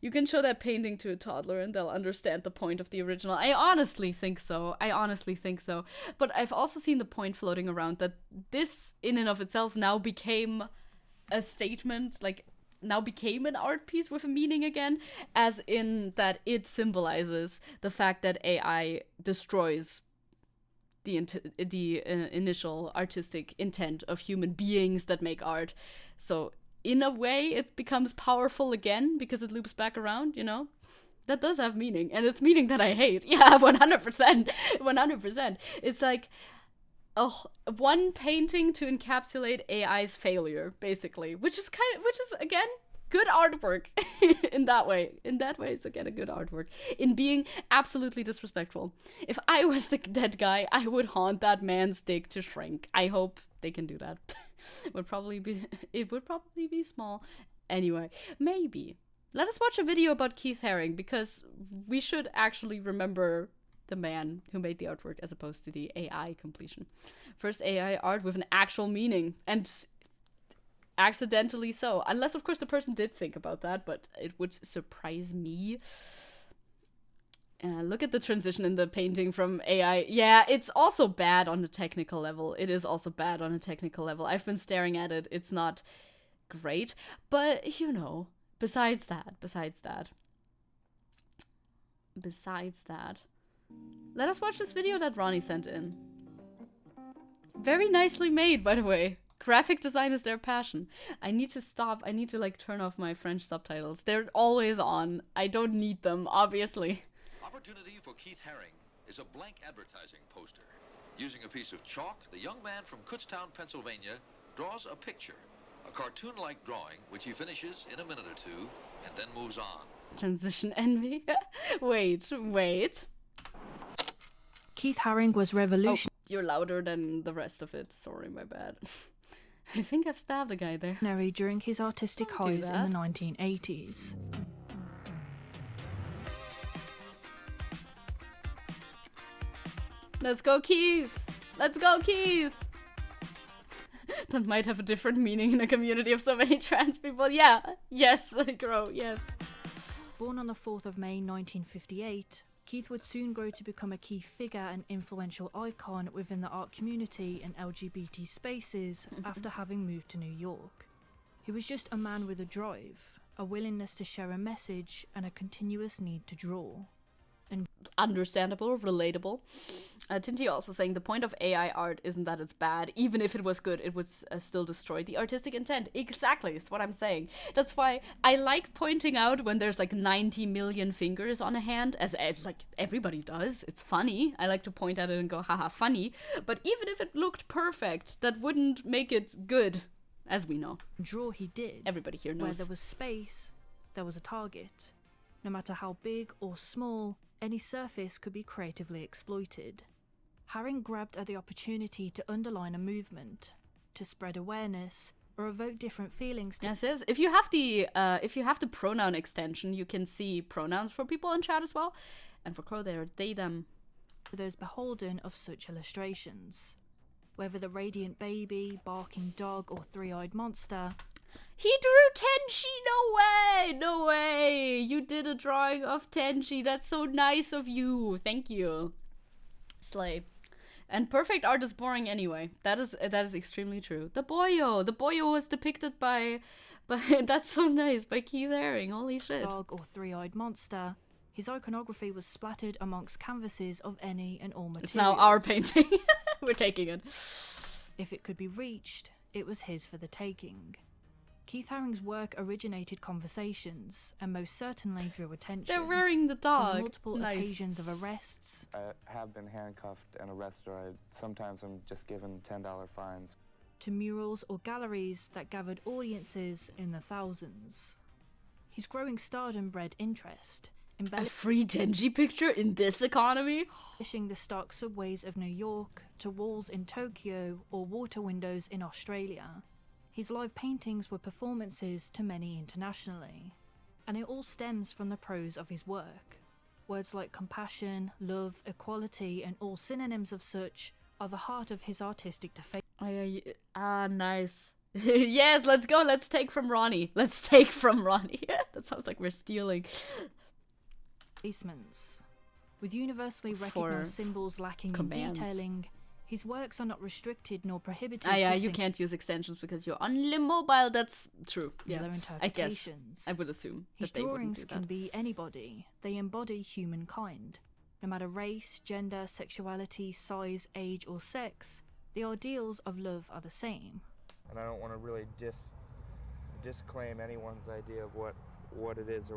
you can show that painting to a toddler and they'll understand the point of the original. I honestly think so. But I've also seen the point floating around that this, in and of itself, now became a statement, like, now became an art piece with a meaning again, as in that it symbolizes the fact that AI destroys the initial artistic intent of human beings that make art. So in a way it becomes powerful again because it loops back around, you know? That does have meaning, and it's meaning that I hate. Yeah, 100%. It's like one painting to encapsulate AI's failure, basically, which is again good artwork. In that way, it's again a good artwork in being absolutely disrespectful. If I was the dead guy, I would haunt that man's dick to shrink. I hope they can do that. It would probably be small. Anyway, maybe let us watch a video about Keith Haring, because we should actually remember the man who made the artwork as opposed to the AI completion. First AI art with an actual meaning, and accidentally so. Unless, of course, the person did think about that, but it would surprise me. Look at the transition in the painting from AI. Yeah, it's also bad on a technical level. I've been staring at it. It's not great. But, you know, besides that, let us watch this video that Ronnie sent in. Very nicely made, by the way. Graphic design is their passion. I need to stop. I need to, like, turn off my French subtitles. They're always on. I don't need them, obviously. Opportunity for Keith Haring is a blank advertising poster. Using a piece of chalk, the young man from Kutztown, Pennsylvania, draws a picture. A cartoon-like drawing, which he finishes in a minute or two, and then moves on. Transition envy? Wait. Keith Haring was revolutionary. Oh, you're louder than the rest of it. Sorry, my bad. I think I've stabbed a guy there. During his artistic highs in the 1980s. Let's go, Keith! That might have a different meaning in a community of so many trans people. Yeah. Yes, grow. Yes. Born on the 4th of May 1958, Keith would soon grow to become a key figure and influential icon within the art community and LGBT spaces after having moved to New York. He was just a man with a drive, a willingness to share a message, and a continuous need to draw. And understandable, relatable. Tinty also saying the point of AI art isn't that it's bad. Even if it was good, it would still destroy the artistic intent. Exactly, is what I'm saying. That's why I like pointing out when there's like 90 million fingers on a hand, as like everybody does. It's funny. I like to point at it and go, haha, funny. But even if it looked perfect, that wouldn't make it good, as we know. Draw he did. Everybody here knows. Where there was space, there was a target. No matter how big or small, any surface could be creatively exploited. Haring grabbed at the opportunity to underline a movement, to spread awareness, or evoke different feelings. Yes, yes. If you have the pronoun extension, you can see pronouns for people in chat as well. And for Crow, they are they, them. For those beholden of such illustrations. Whether the radiant baby, barking dog, or three-eyed monster. He drew Tenchi! No way! No way! You did a drawing of Tenchi. That's so nice of you. Thank you. Slay. And perfect art is boring anyway. That is extremely true. The boyo was depicted by that's so nice, by Keith Haring. Holy shit. Dog or three-eyed monster. His iconography was splattered amongst canvases of any and all materials. It's now our painting. We're taking it. If it could be reached, it was his for the taking. Keith Haring's work originated conversations and most certainly drew attention. They're wearing the dog. From multiple nice. Occasions of arrests. I have been handcuffed and arrested. Sometimes I'm just given $10 fines. To murals or galleries that gathered audiences in the thousands. His growing stardom bred interest. A free Tenchi picture in this economy? Embellishing the stark subways of New York to walls in Tokyo or water windows in Australia. His live paintings were performances to many internationally, and it all stems from the prose of his work. Words like compassion, love, equality, and all synonyms of such are the heart of his artistic defacement. Nice. Yes, let's go. Let's take from Ronnie. That sounds like we're stealing. With universally recognized symbols lacking commands. in detailing, his works are not restricted nor prohibited. You can't use extensions because you're on mobile. That's true. Yeah, I guess. I would assume his that they wouldn't drawings do that. can be anybody. They embody humankind. No matter race, gender, sexuality, size, age, or sex, the ideals of love are the same. And I don't want to really disclaim anyone's idea of what it is or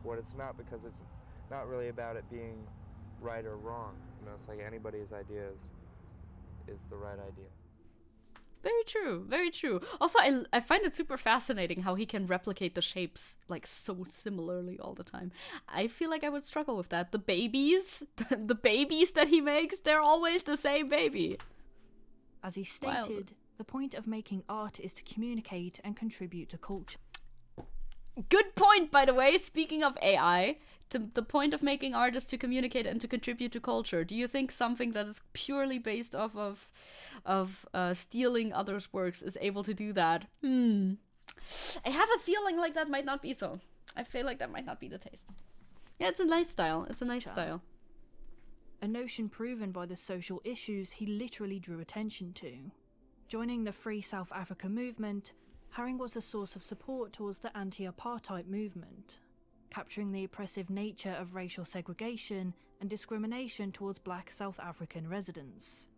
what it's not, because it's not really about it being right or wrong. You know, it's like anybody's idea is the right idea. Very true, very true. Also, I find it super fascinating how he can replicate the shapes like so similarly all the time. I feel like I would struggle with that. The babies that he makes, they're always the same baby. As he stated, the point of making art is to communicate and contribute to culture. Good point, by the way. Speaking of AI, the point of making art is to communicate and to contribute to culture. Do you think something that is purely based off of stealing others' works is able to do that? I have a feeling like that might not be so. I feel like that might not be the taste. Yeah, it's a nice style. Style. A notion proven by the social issues he literally drew attention to. Joining the Free South Africa movement, Haring was a source of support towards the anti-apartheid movement, capturing the oppressive nature of racial segregation and discrimination towards black South African residents.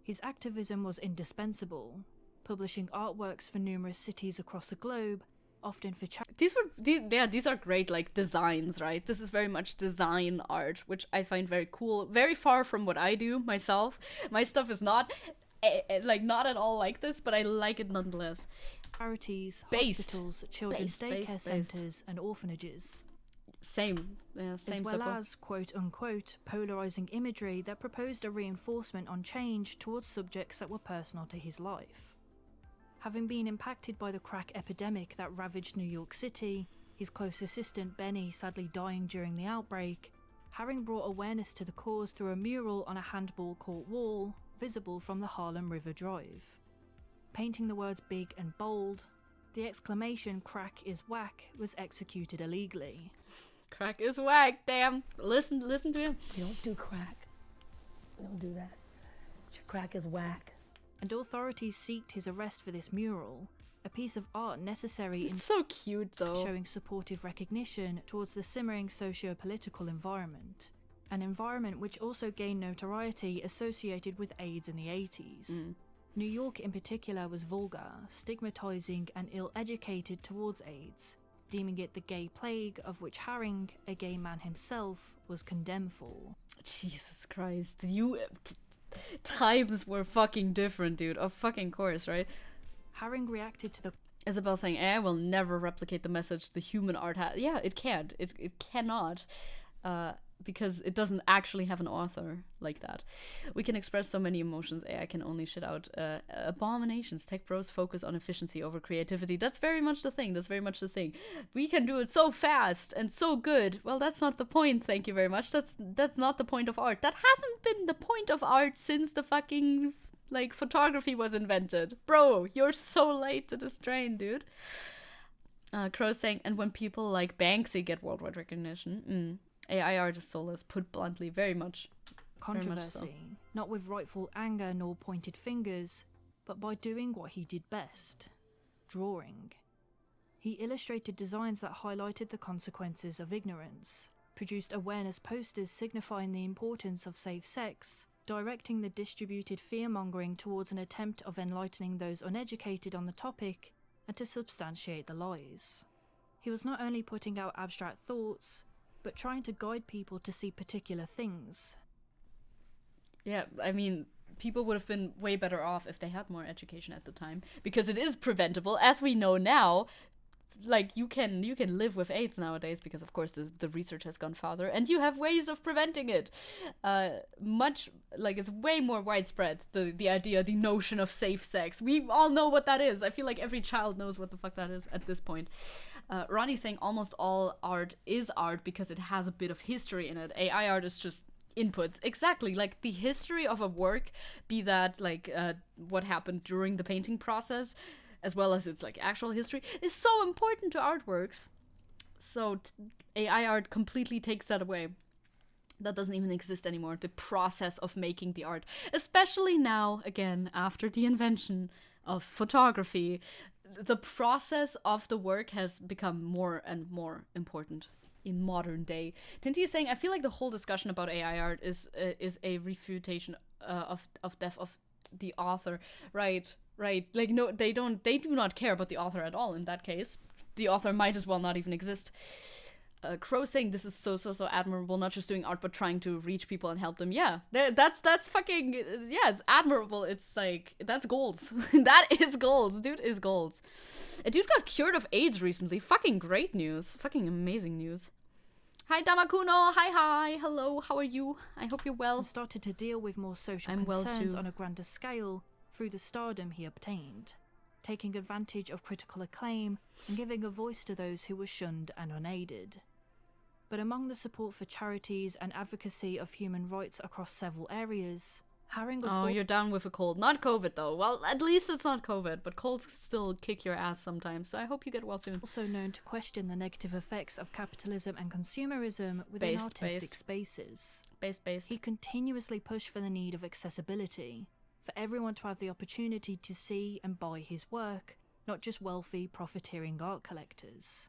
His activism was indispensable, publishing artworks for numerous cities across the globe, often for these are great like designs, right? This is very much design art, which I find very cool. Very far from what I do myself. My stuff is not not at all like this, but I like it nonetheless. Charities, hospitals, children's daycare centres and orphanages. Same as well as quote-unquote polarising imagery that proposed a reinforcement on change towards subjects that were personal to his life. Having been impacted by the crack epidemic that ravaged New York City, his close assistant Benny sadly dying during the outbreak, Haring brought awareness to the cause through a mural on a handball court wall, visible from the Harlem River Drive. Painting the words big and bold, the exclamation "crack is whack" was executed illegally. Crack is whack, damn. Listen to him. We don't do crack. We don't do that. Your crack is whack. And authorities sought his arrest for this mural, a piece of art necessary it's so cute though, showing supportive recognition towards the simmering socio-political environment. An environment which also gained notoriety associated with AIDS in the 80s. New York in particular was vulgar, stigmatizing and ill-educated towards AIDS, deeming it the gay plague of which Haring, a gay man himself, was condemned for. Jesus Christ, times were fucking different, dude. Of fucking course, right? Haring reacted to the... Isabel saying AI will never replicate the message the human art has. Yeah, it can't. It cannot. Because it doesn't actually have an author like that. We can express so many emotions. AI can only shit out abominations. Tech bros focus on efficiency over creativity. That's very much the thing. We can do it so fast and so good. Well, that's not the point. Thank you very much. That's not the point of art. That hasn't been the point of art since the fucking like photography was invented. Bro, you're so late to this train, dude. Crow saying, and when people like Banksy get worldwide recognition, AI art is soulless, put bluntly, very much. Controversy, Very much so. not with rightful anger nor pointed fingers, but by doing what he did best, drawing. He illustrated designs that highlighted the consequences of ignorance, produced awareness posters signifying the importance of safe sex, directing the distributed fear-mongering towards an attempt of enlightening those uneducated on the topic, and to substantiate the lies. He was not only putting out abstract thoughts, but trying to guide people to see particular things. Yeah, I mean, people would have been way better off if they had more education at the time, because it is preventable, as we know now. Like, you can live with AIDS nowadays because, of course, the research has gone farther, and you have ways of preventing it. It's way more widespread, the idea, the notion of safe sex. We all know what that is. I feel like every child knows what the fuck that is at this point. Ronnie saying almost all art is art because it has a bit of history in it. AI art is just inputs. Exactly, like the history of a work, be that like what happened during the painting process, as well as its like actual history, is so important to artworks. So AI art completely takes that away. That doesn't even exist anymore. The process of making the art, especially now, again, after the invention of photography, the process of the work has become more and more important in modern day. Tinty is saying, I feel like the whole discussion about AI art is a refutation of death of the author. Right. Like, no, they do not care about the author at all in that case. The author might as well not even exist. Crow saying this is so admirable, not just doing art but trying to reach people and help them. Yeah, that's fucking, yeah, it's admirable. It's like, that's goals. That is goals. Dude is goals. A dude got cured of AIDS recently. Fucking great news. Fucking amazing news. Hi Damakuno, hi, hello, how are you? I hope you're well. And started to deal with more social I'm well concerns too. on a grander scale through the stardom he obtained, taking advantage of critical acclaim and giving a voice to those who were shunned and unaided. But among the support for charities and advocacy of human rights across several areas, Haring was you're down with a cold. Not COVID though. Well, at least it's not COVID, but colds still kick your ass sometimes, so I hope you get well soon. also known to question the negative effects of capitalism and consumerism within artistic spaces. Based. He continuously pushed for the need of accessibility, for everyone to have the opportunity to see and buy his work, not just wealthy, profiteering art collectors.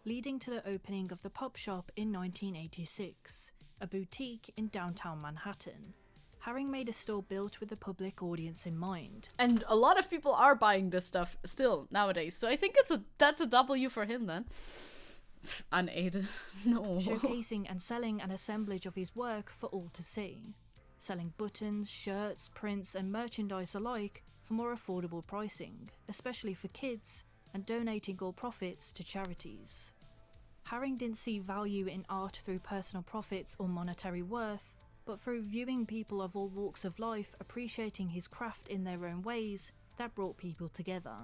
Leading to the opening of the Pop Shop in 1986, a boutique in downtown Manhattan. Haring made a store built with the public audience in mind. And a lot of people are buying this stuff still nowadays, so I think that's a W for him then. Unaided. No. Showcasing and selling an assemblage of his work for all to see. Selling buttons, shirts, prints and merchandise alike for more affordable pricing, especially for kids, and donating all profits to charities. Haring didn't see value in art through personal profits or monetary worth, but through viewing people of all walks of life appreciating his craft in their own ways that brought people together.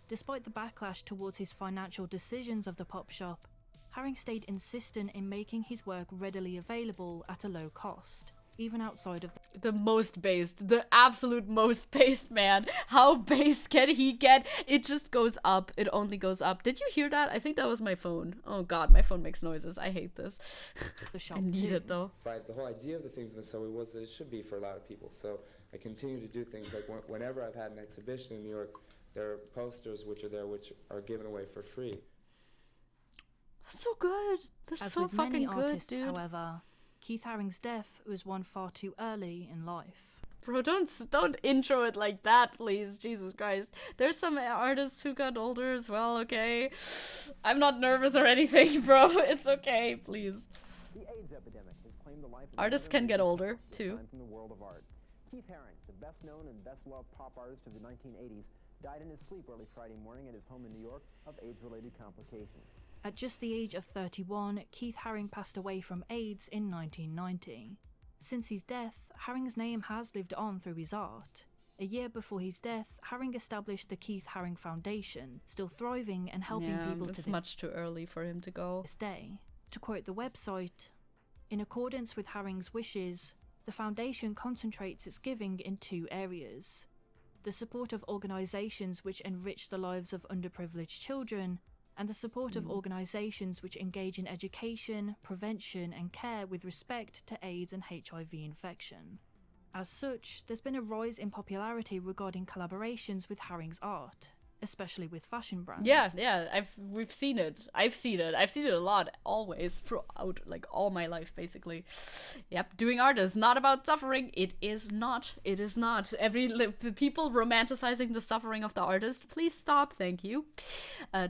Despite the backlash towards his financial decisions of the Pop Shop, Haring stayed insistent in making his work readily available at a low cost, even outside of the most based, the absolute most based, man. How based can he get? It just goes up. It only goes up. Did you hear that? I think that was my phone. Oh god, my phone makes noises. I hate this. the shop I need it though. But the whole idea of the Things in the Subway was that it should be for a lot of people. So I continue to do things like whenever I've had an exhibition in New York, there are posters which are given away for free. That's so good. That's As so with fucking many good, artists, dude. however, Keith Haring's death was one far too early in life. Bro, don't intro it like that, please. Jesus Christ. There's some artists who got older as well, okay? I'm not nervous or anything, bro. It's okay, please. The AIDS epidemic has claimed the life of Artists can get older, too. From the world of art. Keith Haring, the best known and best loved pop artist of the 1980s, died in his sleep early Friday morning at his home in New York of AIDS-related complications. At just the age of 31, Keith Haring passed away from AIDS in 1990. Since his death, Haring's name has lived on through his art. A year before his death, Haring established the Keith Haring Foundation, still thriving and helping people to it's much too early for him to go. this day. To quote the website, in accordance with Haring's wishes, the foundation concentrates its giving in 2 areas: the support of organisations which enrich the lives of underprivileged children, and the support of organisations which engage in education, prevention and care with respect to AIDS and HIV infection. As such, there's been a rise in popularity regarding collaborations with Haring's art, especially with fashion brands. Yeah, we've seen it. I've seen it a lot, always, throughout, like, all my life, basically. Yep, doing art is not about suffering. It is not. The people romanticizing the suffering of the artist, please stop, thank you.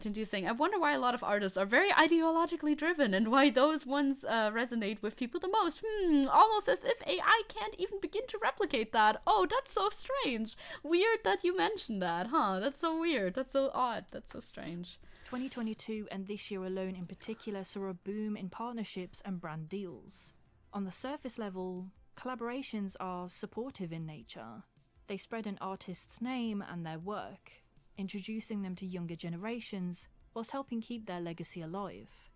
Tinty is saying, I wonder why a lot of artists are very ideologically driven and why those ones resonate with people the most. Almost as if AI can't even begin to replicate that. Oh, that's so strange. Weird that you mentioned that, huh? That's so weird. That's so odd. That's so strange. 2022 and this year alone in particular saw a boom in partnerships and brand deals. On the surface level, collaborations are supportive in nature. They spread an artist's name and their work, introducing them to younger generations whilst helping keep their legacy alive.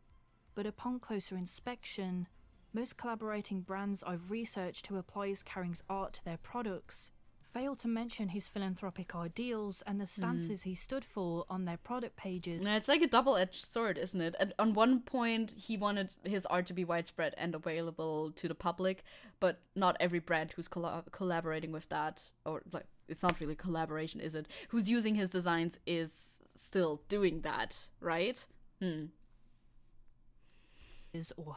But upon closer inspection, most collaborating brands I've researched who applies Haring's art to their products fail to mention his philanthropic ideals and the stances he stood for on their product pages. It's like a double-edged sword, isn't it? And on one point, he wanted his art to be widespread and available to the public, but not every brand who's collaborating with that, or like, it's not really collaboration, is it? Who's using his designs is still doing that, right? Or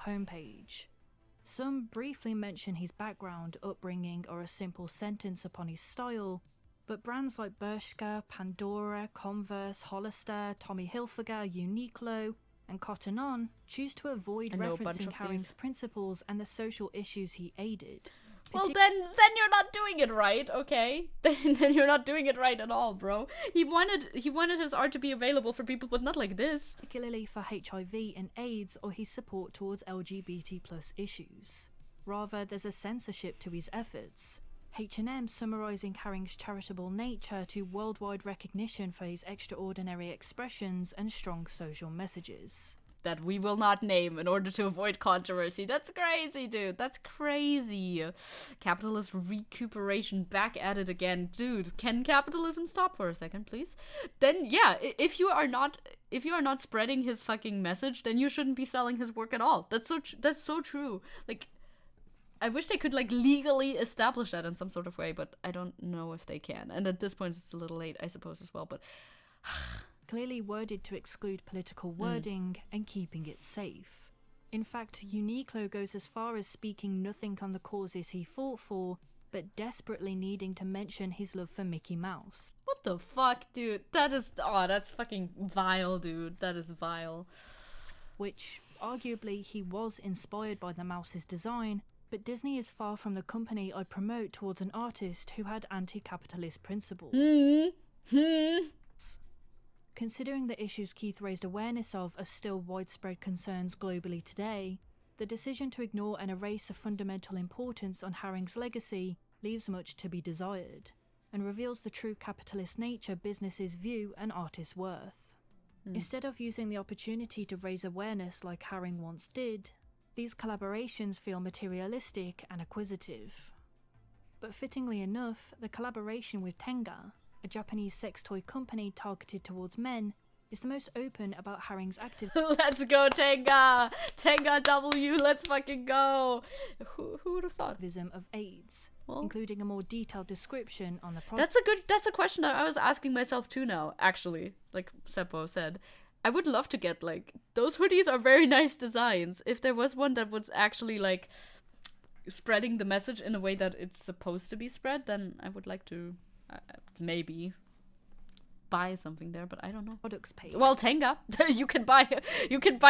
homepage. Some briefly mention his background, upbringing, or a simple sentence upon his style, but brands like Bershka, Pandora, Converse, Hollister, Tommy Hilfiger, Uniqlo, and Cotton On choose to avoid referencing Haring's principles and the social issues he aided. Well, then you're not doing it right, okay? Then you're not doing it right at all, bro. He wanted his art to be available for people, but not like this. Particularly for HIV and AIDS or his support towards LGBT+ issues. Rather, there's a censorship to his efforts. H&M summarising Haring's charitable nature to worldwide recognition for his extraordinary expressions and strong social messages. That we will not name in order to avoid controversy. That's crazy, dude. That's crazy. Capitalist recuperation, back at it again. Dude, can capitalism stop for a second, please? Then, yeah, if you are not spreading his fucking message, then you shouldn't be selling his work at all. That's so true. Like, I wish they could, like, legally establish that in some sort of way, but I don't know if they can. And at this point, it's a little late, I suppose, as well, but... Clearly worded to exclude political wording and keeping it safe. In fact, Uniqlo goes as far as speaking nothing on the causes he fought for, but desperately needing to mention his love for Mickey Mouse. What the fuck, dude? That's fucking vile, dude. That is vile. Which, arguably, he was inspired by the mouse's design, but Disney is far from the company I promote towards an artist who had anti-capitalist principles. Considering the issues Keith raised awareness of are still widespread concerns globally today, the decision to ignore and erase a fundamental importance on Haring's legacy leaves much to be desired, and reveals the true capitalist nature businesses view an artist's worth. Instead of using the opportunity to raise awareness like Haring once did, these collaborations feel materialistic and acquisitive. But fittingly enough, the collaboration with Tenga, a Japanese sex toy company targeted towards men, is the most open about Haring's activism. Let's go, Tenga! Tenga W, let's fucking go! Who would have thought? Of AIDS, including a more detailed description on the product. That's a question that I was asking myself too now, actually. Like Seppo said. I would love to get, like, those hoodies are very nice designs. If there was one that was actually, like, spreading the message in a way that it's supposed to be spread, then I would like to... maybe buy something there, but I don't know. Products page. Well, Tenga. you can buy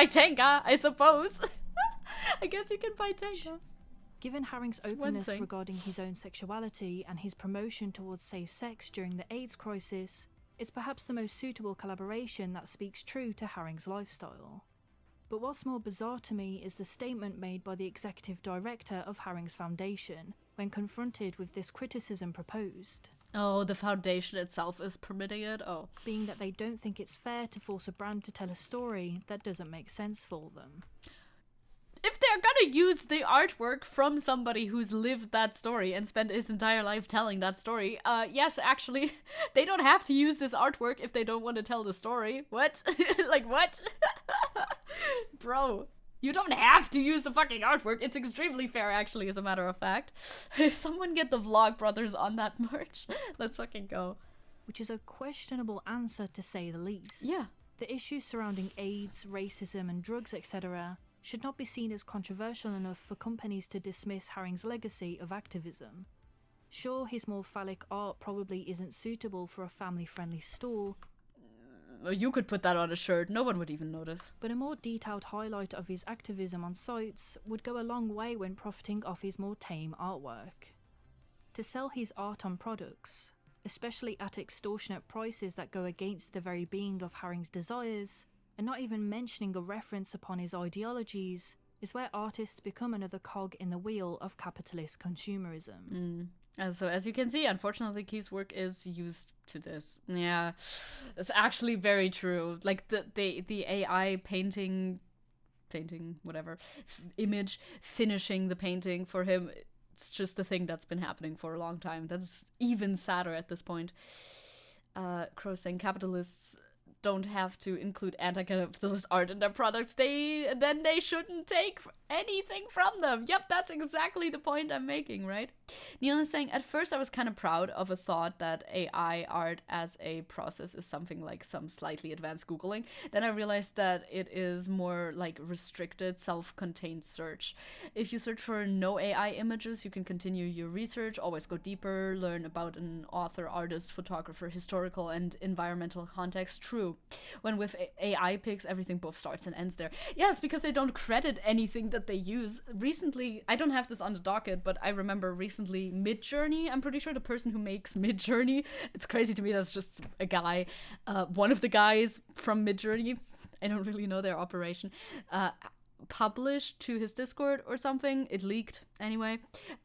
Tenga, I suppose. I guess you can buy Tenga. Given Haring's openness regarding his own sexuality and his promotion towards safe sex during the AIDS crisis, It's perhaps the most suitable collaboration that speaks true to Haring's lifestyle. But what's more bizarre to me is the statement made by the executive director of Haring's foundation when confronted with this criticism proposed. Oh, the foundation itself is permitting it? Oh. Being that they don't think it's fair to force a brand to tell a story that doesn't make sense for them. If they're gonna use the artwork from somebody who's lived that story and spent his entire life telling that story, yes, actually, they don't have to use this artwork if they don't want to tell the story. What? Like, what? Bro, you don't have to use the fucking artwork. It's extremely fair, actually, as a matter of fact. Someone get the Vlog Brothers on that merch. Let's fucking go. Which is a questionable answer, to say the least. Yeah. The issues surrounding AIDS, racism and drugs, etc. should not be seen as controversial enough for companies to dismiss Haring's legacy of activism. Sure, his more phallic art probably isn't suitable for a family-friendly store, You could put that on a shirt, no one would even notice. but a more detailed highlight of his activism on sites would go a long way when profiting off his more tame artwork. To sell his art on products, especially at extortionate prices that go against the very being of Haring's desires, and not even mentioning a reference upon his ideologies, is where artists become another cog in the wheel of capitalist consumerism. And so, as you can see, unfortunately, Keith's work is used to this. Yeah, it's actually very true. Like, the AI painting, whatever, image, finishing the painting for him, it's just a thing that's been happening for a long time. That's even sadder at this point. Crow saying capitalists don't have to include anti-capitalist art in their products, then they shouldn't take anything from them. Yep, that's exactly the point I'm making, right? Neil is saying, at first I was kind of proud of a thought that AI art as a process is something like some slightly advanced Googling. Then I realized that it is more like restricted, self-contained search. If you search for no AI images, you can continue your research, always go deeper, learn about an author, artist, photographer, historical and environmental context. True. When with AI pics, everything both starts and ends there. Yes, because they don't credit anything that they use. Recently, I don't have this on the docket, but I remember recently Midjourney, I'm pretty sure the person who makes Midjourney, it's crazy to me that's just a guy, one of the guys from Midjourney, I don't really know their operation, published to his Discord or something, it leaked anyway,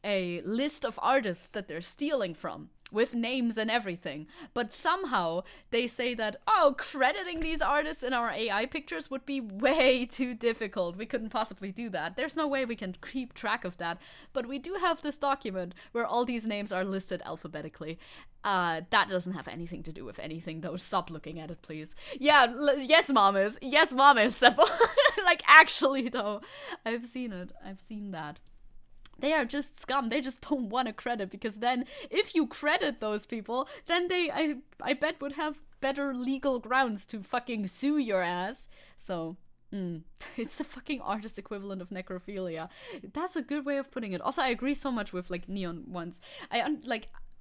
a list of artists that they're stealing from, with names and everything. But somehow they say that, oh, crediting these artists in our AI pictures would be way too difficult. We couldn't possibly do that. There's no way we can keep track of that. But we do have this document where all these names are listed alphabetically. That doesn't have anything to do with anything, though. Stop looking at it, please. Yeah, yes, mamas. Yes, mamas. Like, actually, though. I've seen it. I've seen that. They are just scum. They just don't want to credit, because then if you credit those people, then they, I bet, would have better legal grounds to fucking sue your ass. So, it's the fucking artist equivalent of necrophilia. That's a good way of putting it. Also, I agree so much with, like, Neon ones.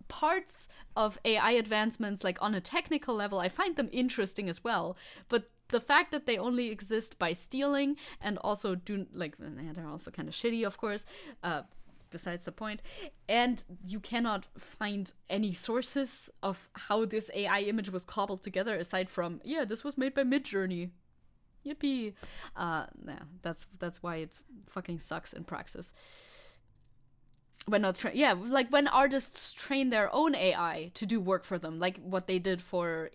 Parts of AI advancements, like, on a technical level, I find them interesting as well. But the fact that they only exist by stealing and also they're also kind of shitty, of course, besides the point. And you cannot find any sources of how this AI image was cobbled together aside from, yeah, this was made by Midjourney. Yippee. Yeah, that's why it fucking sucks in praxis. When artists train their own AI to do work for them, like what they did for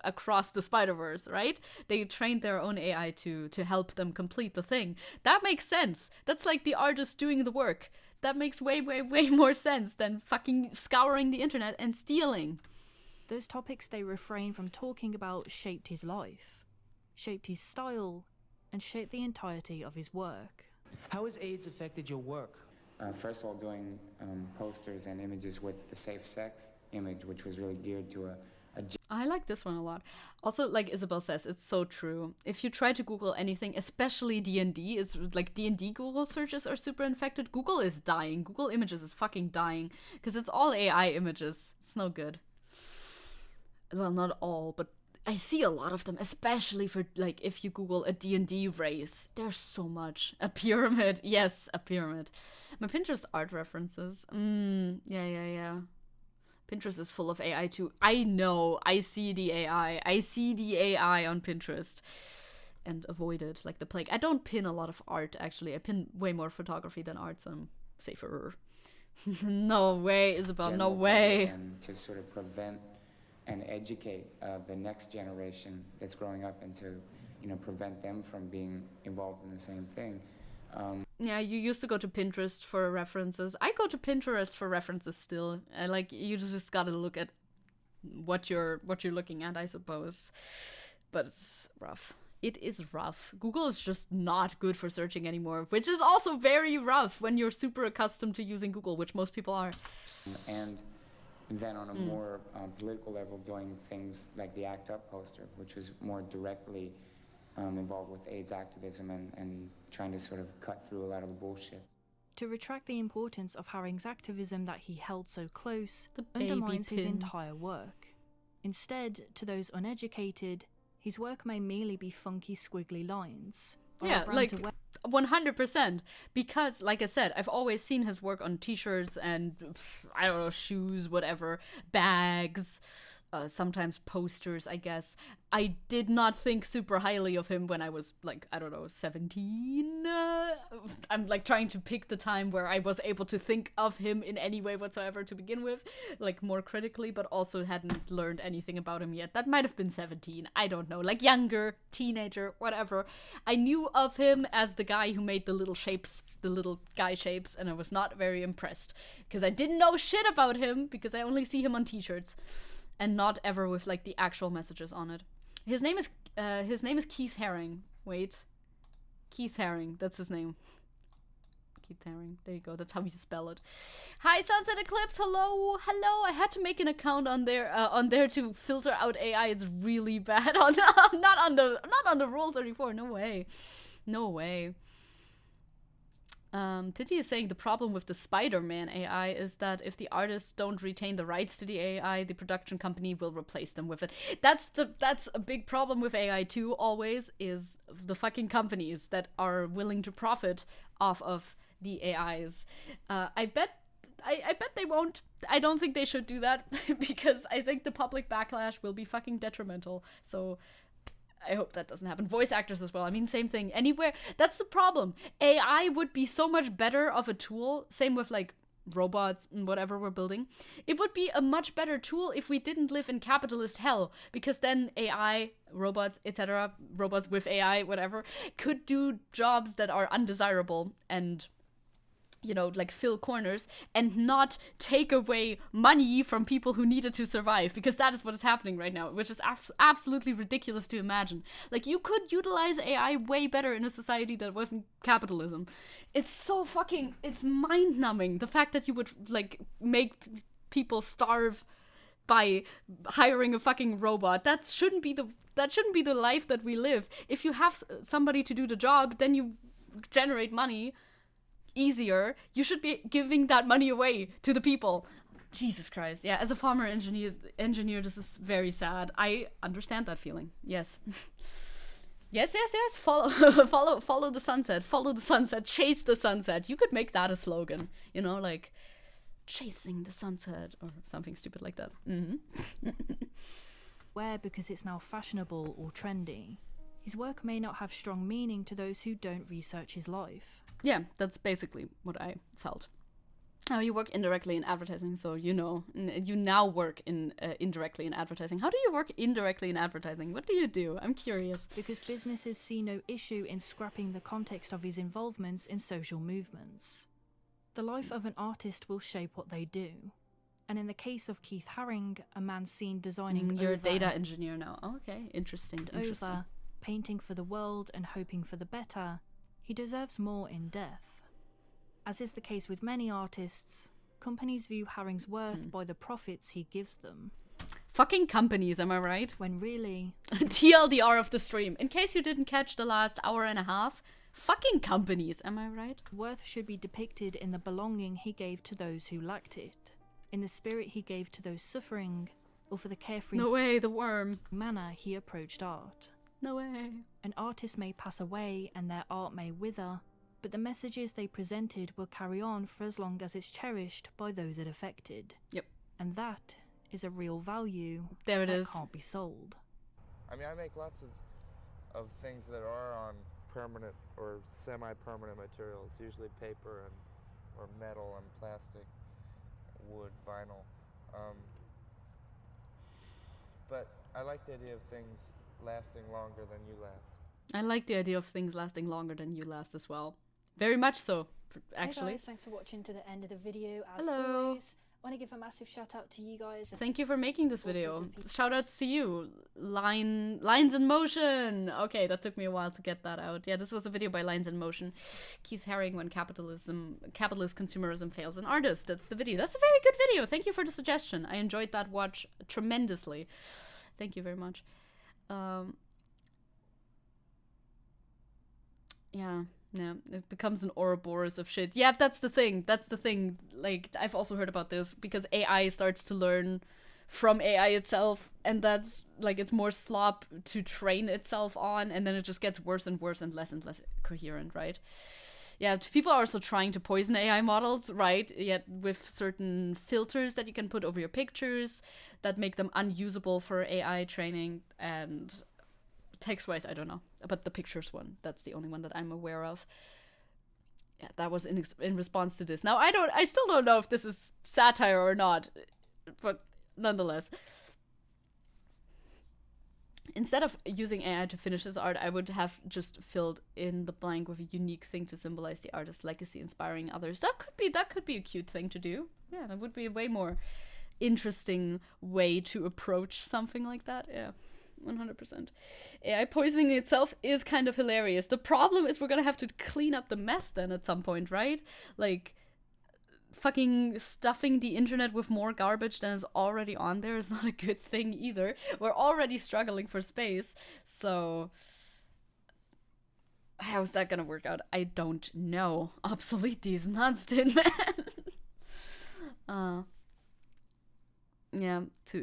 Across the Spider-Verse, right? They trained their own AI to help them complete the thing. That makes sense. That's like the artist doing the work. That makes way, way, way more sense than fucking scouring the internet and stealing. Those topics they refrain from talking about shaped his life, shaped his style, and shaped the entirety of his work. How has AIDS affected your work? First of all, doing posters and images with the safe sex image, which was really geared to a I like this one a lot. Also, like Isabel says, it's so true. If you try to Google anything, especially D&D, is like D&D Google searches are super infected. Google is dying. Google Images is fucking dying because it's all AI images. It's no good. Well, not all, but I see a lot of them, especially for, like, if you Google a D&D race. There's so much. A pyramid. Yes, a pyramid. My Pinterest art references. Yeah. Pinterest is full of AI too. I know. I see the AI. I see the AI on Pinterest. And avoid it like the plague. I don't pin a lot of art, actually. I pin way more photography than art, so I'm safer. No way, Isabel. No way. And to sort of prevent and educate the next generation that's growing up, and to, prevent them from being involved in the same thing. Yeah, you used to go to Pinterest for references. I go to Pinterest for references still. You just gotta look at what you're looking at, I suppose. But it's rough. It is rough. Google is just not good for searching anymore, which is also very rough when you're super accustomed to using Google, which most people are. And then on a more political level, doing things like the ACT UP poster, which was more directly involved with AIDS activism and trying to sort of cut through a lot of the bullshit. To retract the importance of Haring's activism that he held so close The baby undermines his pin. entire work. Instead, to those uneducated, his work may merely be funky, squiggly lines. or a Yeah, brand like to wear. 100%. Because, like I said, I've always seen his work on t-shirts and, I don't know, shoes, whatever, bags, sometimes posters, I guess. I did not think super highly of him when I was, like, I don't know, 17? I'm, like, trying to pick the time where I was able to think of him in any way whatsoever to begin with, like, more critically, but also hadn't learned anything about him yet. That might have been 17. I don't know. Like, younger, teenager, whatever. I knew of him as the guy who made the little shapes, the little guy shapes, and I was not very impressed. Because I didn't know shit about him, because I only see him on t-shirts. And not ever with, like, the actual messages on it. His name is Keith Haring. Wait. Keith Haring. That's his name. Keith Haring. There you go. That's how you spell it. Hi, Sunset Eclipse. Hello. Hello. I had to make an account on there to filter out AI. It's really bad. Not on the Rule 34. No way. No way. Titi is saying the problem with the Spider-Man AI is that if the artists don't retain the rights to the AI, the production company will replace them with it. That's a big problem with AI too, always, is the fucking companies that are willing to profit off of the AIs. I bet they won't. I don't think they should do that because I think the public backlash will be fucking detrimental. So I hope that doesn't happen. Voice actors as well. I mean, same thing. Anywhere. That's the problem. AI would be so much better of a tool. Same with, like, robots and whatever we're building. It would be a much better tool if we didn't live in capitalist hell. Because then AI, robots, etc., robots with AI, whatever, could do jobs that are undesirable and, you know, like, fill corners and not take away money from people who needed to survive, because that is what is happening right now, which is absolutely ridiculous to imagine. Like, you could utilize AI way better in a society that wasn't capitalism. It's so fucking, it's mind-numbing, the fact that you would, like, make people starve by hiring a fucking robot. That shouldn't be the life that we live. If you have somebody to do the job, then you generate money easier. You should be giving that money away to the people. Jesus Christ. Yeah, as a farmer engineer, this is very sad. I understand that feeling. Yes. Yes. Follow the sunset. Follow the sunset. Chase the sunset. You could make that a slogan. You know, like, chasing the sunset or something stupid like that. Mm-hmm. Where because it's now fashionable or trendy. His work may not have strong meaning to those who don't research his life. Yeah, that's basically what I felt. Oh, you work indirectly in advertising, so you know. You now work indirectly in advertising. How do you work indirectly in advertising? What do you do? I'm curious. Because businesses see no issue in scrapping the context of his involvements in social movements. The life of an artist will shape what they do. And in the case of Keith Haring, a man seen designing You're a data engineer now. Okay, interesting. Over, painting for the world and hoping for the better, he deserves more in death. As is the case with many artists, companies view Haring's worth by the profits he gives them. Fucking companies, am I right? When really... TLDR of the stream. In case you didn't catch the last hour and a half, fucking companies, am I right? Worth should be depicted in the belonging he gave to those who lacked it, in the spirit he gave to those suffering, or for the carefree... No way, the worm. ...manner he approached art. No way. An artist may pass away and their art may wither, but the messages they presented will carry on for as long as it's cherished by those it affected. Yep. And that is a real value There it that is. can't be sold. I mean, I make lots of things that are on permanent or semi-permanent materials, usually paper or metal and plastic, wood, vinyl. But I like the idea of things lasting longer than you last. I like the idea of things lasting longer than you last as well. Very much so, actually. Hey guys, thanks for watching to the end of the video. As Hello. always, I want to give a massive shout out to you guys. Thank you for making this All sorts video. of people. Shout outs to you. Lines in Motion. Okay, that took me a while to get that out. Yeah, this was a video by Lines in Motion. Keith Haring, When capitalist consumerism fails an artist. That's the video. That's a very good video. Thank you for the suggestion. I enjoyed that watch tremendously. Thank you very much. Yeah, it becomes an Ouroboros of shit. Yeah, that's the thing. Like, I've also heard about this because AI starts to learn from AI itself, and that's like it's more slop to train itself on, and then it just gets worse and worse and less coherent, right? Yeah, people are also trying to poison AI models, right? Yet with certain filters that you can put over your pictures that make them unusable for AI training, and text-wise, I don't know. But the pictures one, that's the only one that I'm aware of. Yeah, that was in response to this. Now, I still don't know if this is satire or not, but nonetheless. Instead of using AI to finish his art, I would have just filled in the blank with a unique thing to symbolize the artist's legacy, inspiring others. That could be a cute thing to do. Yeah, that would be a way more interesting way to approach something like that. Yeah, 100%. AI poisoning itself is kind of hilarious. The problem is we're gonna have to clean up the mess then at some point, right? Like, fucking stuffing the internet with more garbage than is already on there is not a good thing either. We're already struggling for space, so how's that gonna work out? I don't know. Obsolete these nuts, tin man. Yeah,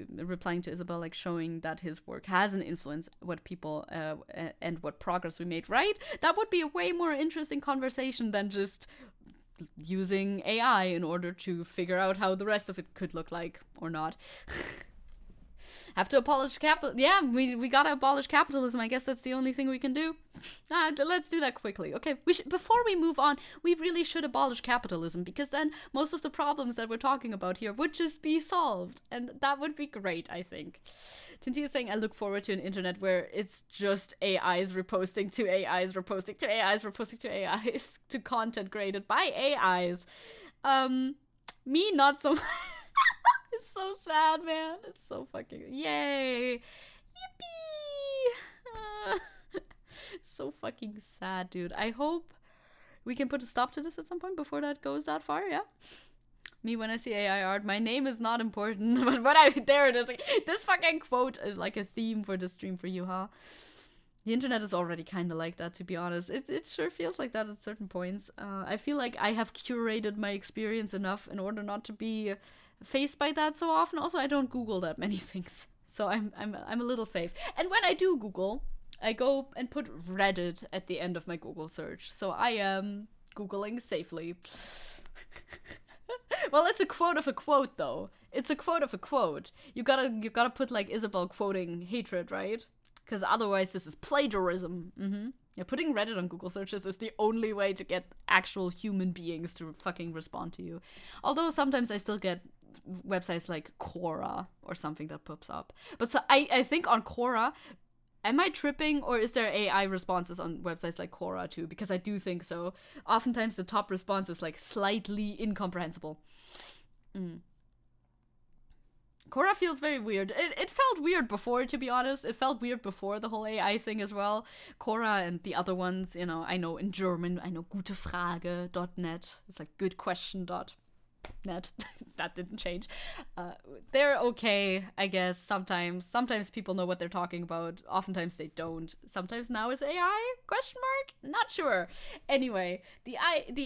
replying to Isabel, like showing that his work has an influence what people and what progress we made, right? That would be a way more interesting conversation than just using AI in order to figure out how the rest of it could look like or not. Have to abolish capital. Yeah, we gotta abolish capitalism. I guess that's the only thing we can do. Let's do that quickly. Okay, before we move on, we really should abolish capitalism, because then most of the problems that we're talking about here would just be solved, and that would be great, I think. Tinti is saying, I look forward to an internet where it's just AIs reposting to AIs, reposting to AIs, reposting to AIs, to content created by AIs. Me, not so much. It's so sad, man. It's so fucking... Yay! Yippee! So fucking sad, dude. I hope we can put a stop to this at some point before that goes that far, yeah? Me, when I see AI art, my name is not important. But there it is. This fucking quote is like a theme for the stream for you, huh? The internet is already kind of like that, to be honest. It sure feels like that at certain points. I feel like I have curated my experience enough in order not to be faced by that so often. Also, I don't Google that many things, so I'm a little safe. And when I do Google, I go and put Reddit at the end of my Google search, so I am Googling safely. Well, it's a quote of a quote, though. It's a quote of a quote. You gotta put like Isabel quoting hatred, right? Because otherwise, this is plagiarism. Yeah, putting Reddit on Google searches is the only way to get actual human beings to fucking respond to you. Although sometimes I still get websites like Quora or something that pops up. But so I think on Quora, am I tripping, or is there AI responses on websites like Quora too? Because I do think so. Oftentimes the top response is like slightly incomprehensible. Quora feels very weird. It felt weird before, to be honest. It felt weird before the whole AI thing as well. Quora and the other ones, you know, I know in German, I know gutefrage.net. It's like goodquestion.net. That didn't change. They're okay, I guess, sometimes. Sometimes people know what they're talking about. Oftentimes they don't. Sometimes now it's AI? Question mark? Not sure. Anyway, the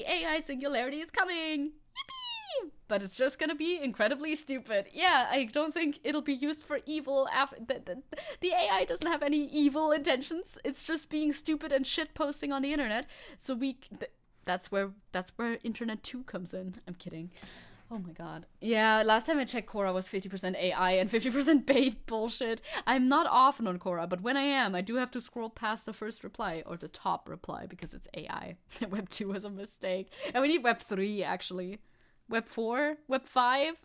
AI singularity is coming. Yippee! But it's just gonna be incredibly stupid. Yeah, I don't think it'll be used for evil. The AI doesn't have any evil intentions. It's just being stupid and shit posting on the internet. So that's where Internet 2 comes in. I'm kidding. Oh my god. Yeah, last time I checked, Quora was 50% AI and 50% bait bullshit. I'm not often on Quora, but when I am, I do have to scroll past the first reply or the top reply because it's AI. Web 2 was a mistake. And we need Web 3, actually. Web 4? Web 5?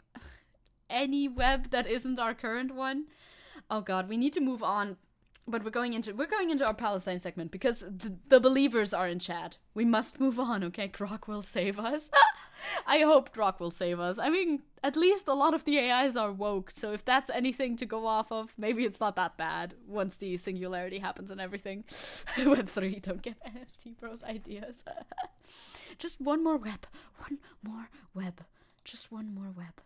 Any web that isn't our current one? Oh god, we need to move on. But we're going into our Palestine segment because the believers are in chat. We must move on, okay? Grok will save us. I hope Grok will save us. I mean, at least a lot of the AIs are woke, so if that's anything to go off of, maybe it's not that bad once the singularity happens and everything. Web 3, don't get NFT bros ideas. Just one more web. One more web. Just one more web.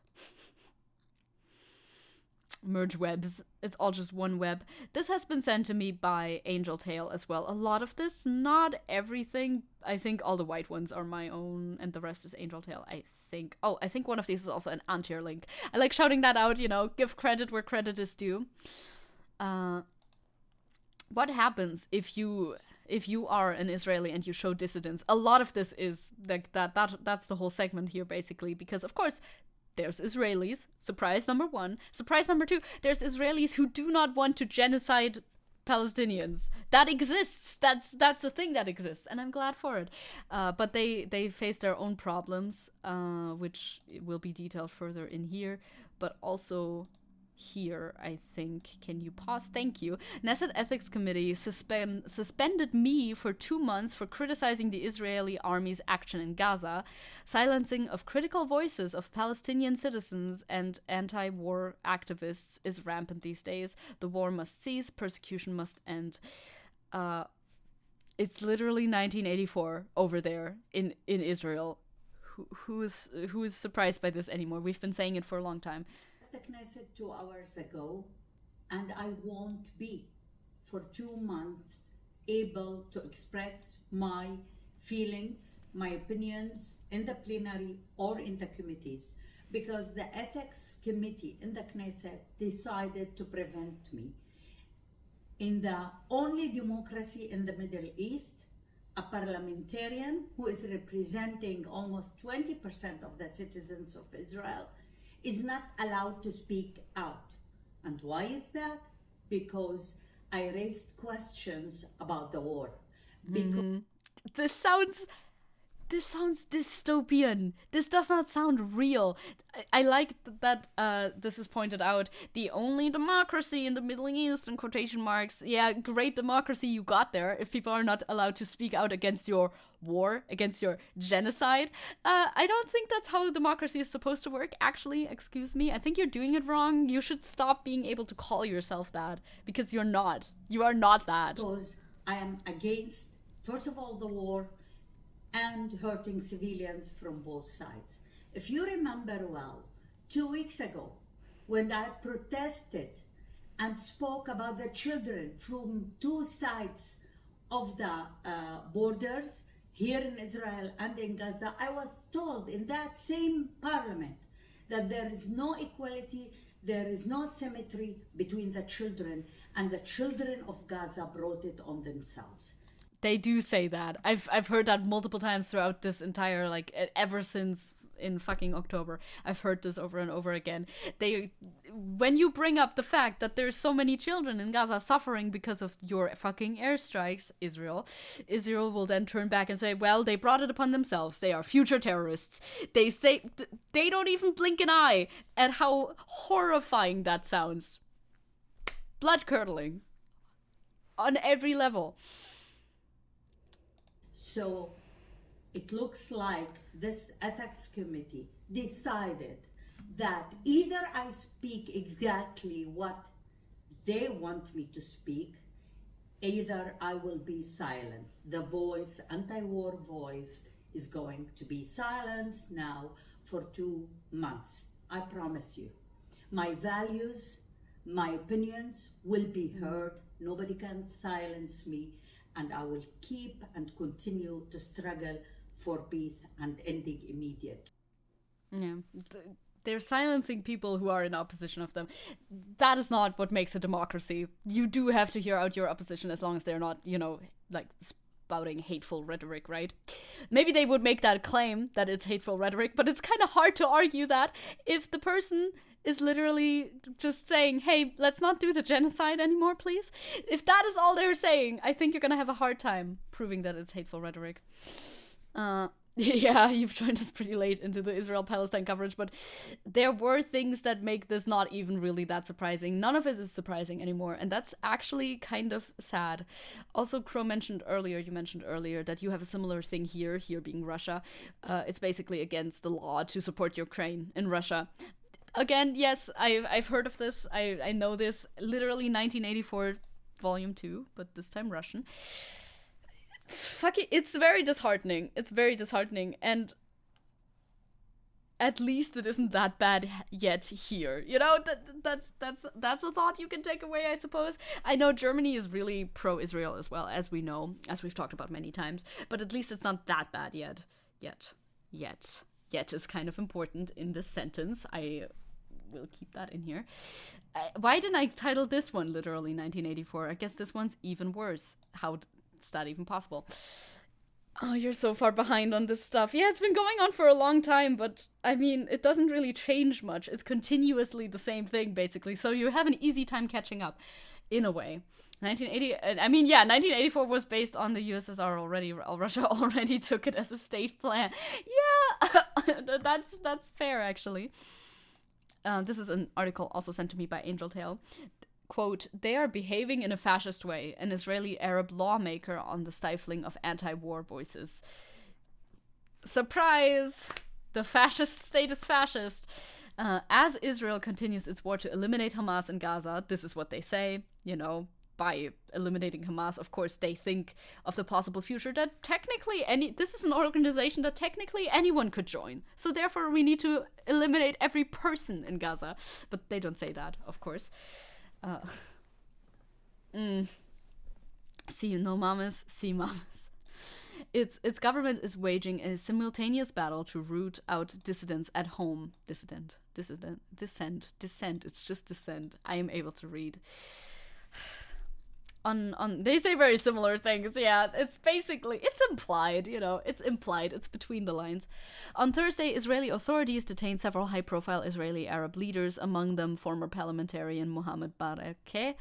Merge webs. It's all just one web. This has been sent to me by Angel Tail as well. A lot of this, not everything. I think all the white ones are my own and the rest is Angel Tail, I think. Oh, I think one of these is also an anti link. I like shouting that out, you know, give credit where credit is due. What happens if you are an Israeli and you show dissidence? A lot of this is like that's the whole segment here basically, because of course there's Israelis, surprise number one. Surprise number two, there's Israelis who do not want to genocide Palestinians. That exists. That's a thing that exists, and I'm glad for it. But they face their own problems, which will be detailed further in here, but also here, I think. Can you pause? Thank you. Knesset Ethics Committee suspended me for 2 months for criticizing the Israeli army's action in Gaza. Silencing of critical voices of Palestinian citizens and anti-war activists is rampant these days. The war must cease. Persecution must end. It's literally 1984 over there in Israel. Who is surprised by this anymore? We've been saying it for a long time. The Knesset 2 hours ago, and I won't be for 2 months able to express my feelings, my opinions in the plenary or in the committees, because the ethics committee in the Knesset decided to prevent me. In the only democracy in the Middle East, a parliamentarian who is representing almost 20% of the citizens of Israel is not allowed to speak out. And why is that? Because I raised questions about the war. This sounds dystopian. This does not sound real. I like that this is pointed out. The only democracy in the Middle East, in quotation marks. Yeah, great democracy you got there if people are not allowed to speak out against your war, against your genocide. I don't think that's how democracy is supposed to work, actually. Excuse me. I think you're doing it wrong. You should stop being able to call yourself that, because you're not. You are not that. Because I am against, first of all, the war and hurting civilians from both sides. If you remember well, 2 weeks ago, when I protested and spoke about the children from 2 sides of the borders, here in Israel and in Gaza, I was told in that same parliament that there is no equality, there is no symmetry between the children, and the children of Gaza brought it on themselves. They do say that. I've heard that multiple times throughout this entire, like, ever since in fucking October. I've heard this over and over again. When you bring up the fact that there's so many children in Gaza suffering because of your fucking airstrikes, Israel will then turn back and say, well, they brought it upon themselves. They are future terrorists. They say, they don't even blink an eye at how horrifying that sounds. Blood-curdling. On every level. So it looks like this ethics committee decided that either I speak exactly what they want me to speak, either I will be silenced. The voice, anti-war voice, is going to be silenced now for 2 months. I promise you. My values, my opinions will be heard. Nobody can silence me. And I will keep and continue to struggle for peace and ending immediate. Yeah, they're silencing people who are in opposition of them. That is not what makes a democracy. You do have to hear out your opposition as long as they're not, like, spouting hateful rhetoric, right? Maybe they would make that claim that it's hateful rhetoric, but it's kind of hard to argue that if the person is literally just saying, hey, let's not do the genocide anymore, please. If that is all they're saying, I think you're gonna have a hard time proving that it's hateful rhetoric. Yeah, you've joined us pretty late into the Israel-Palestine coverage, but there were things that make this not even really that surprising. None of it is surprising anymore, and that's actually kind of sad. Also, Crow you mentioned earlier that you have a similar thing here being Russia. It's basically against the law to support Ukraine in Russia. Again, yes, I've heard of this. I know this. Literally 1984, Volume 2, but this time Russian. It's very disheartening. It's very disheartening, and at least it isn't that bad yet here. You know, that's a thought you can take away, I suppose. I know Germany is really pro-Israel as well, as we know, as we've talked about many times, but at least it's not that bad yet. Yet is kind of important in this sentence. I will keep that in here. Why didn't I title this one literally 1984? I guess this one's even worse. How is that even possible? Oh, you're so far behind on this stuff. Yeah, it's been going on for a long time, but I mean, it doesn't really change much. It's continuously the same thing, basically. So you have an easy time catching up, in a way. 1984 was based on the USSR already. Russia already took it as a state plan. Yeah, that's fair, actually. This is an article also sent to me by Angel Tale. Quote, they are behaving in a fascist way, an Israeli Arab lawmaker on the stifling of anti-war voices. Surprise! The fascist state is fascist. As Israel continues its war to eliminate Hamas in Gaza, this is what they say, you know, by eliminating Hamas, of course, they think of the possible future that technically this is an organization that technically anyone could join. So therefore we need to eliminate every person in Gaza. But they don't say that, of course. See mamas. Its government is waging a simultaneous battle to root out dissidents at home. Dissent. It's just dissent. I am able to read. They say very similar things. Yeah, it's implied, you know, it's implied, it's between the lines. On Thursday, Israeli authorities detained several high-profile Israeli Arab leaders, among them former parliamentarian Mohammed Barakeh,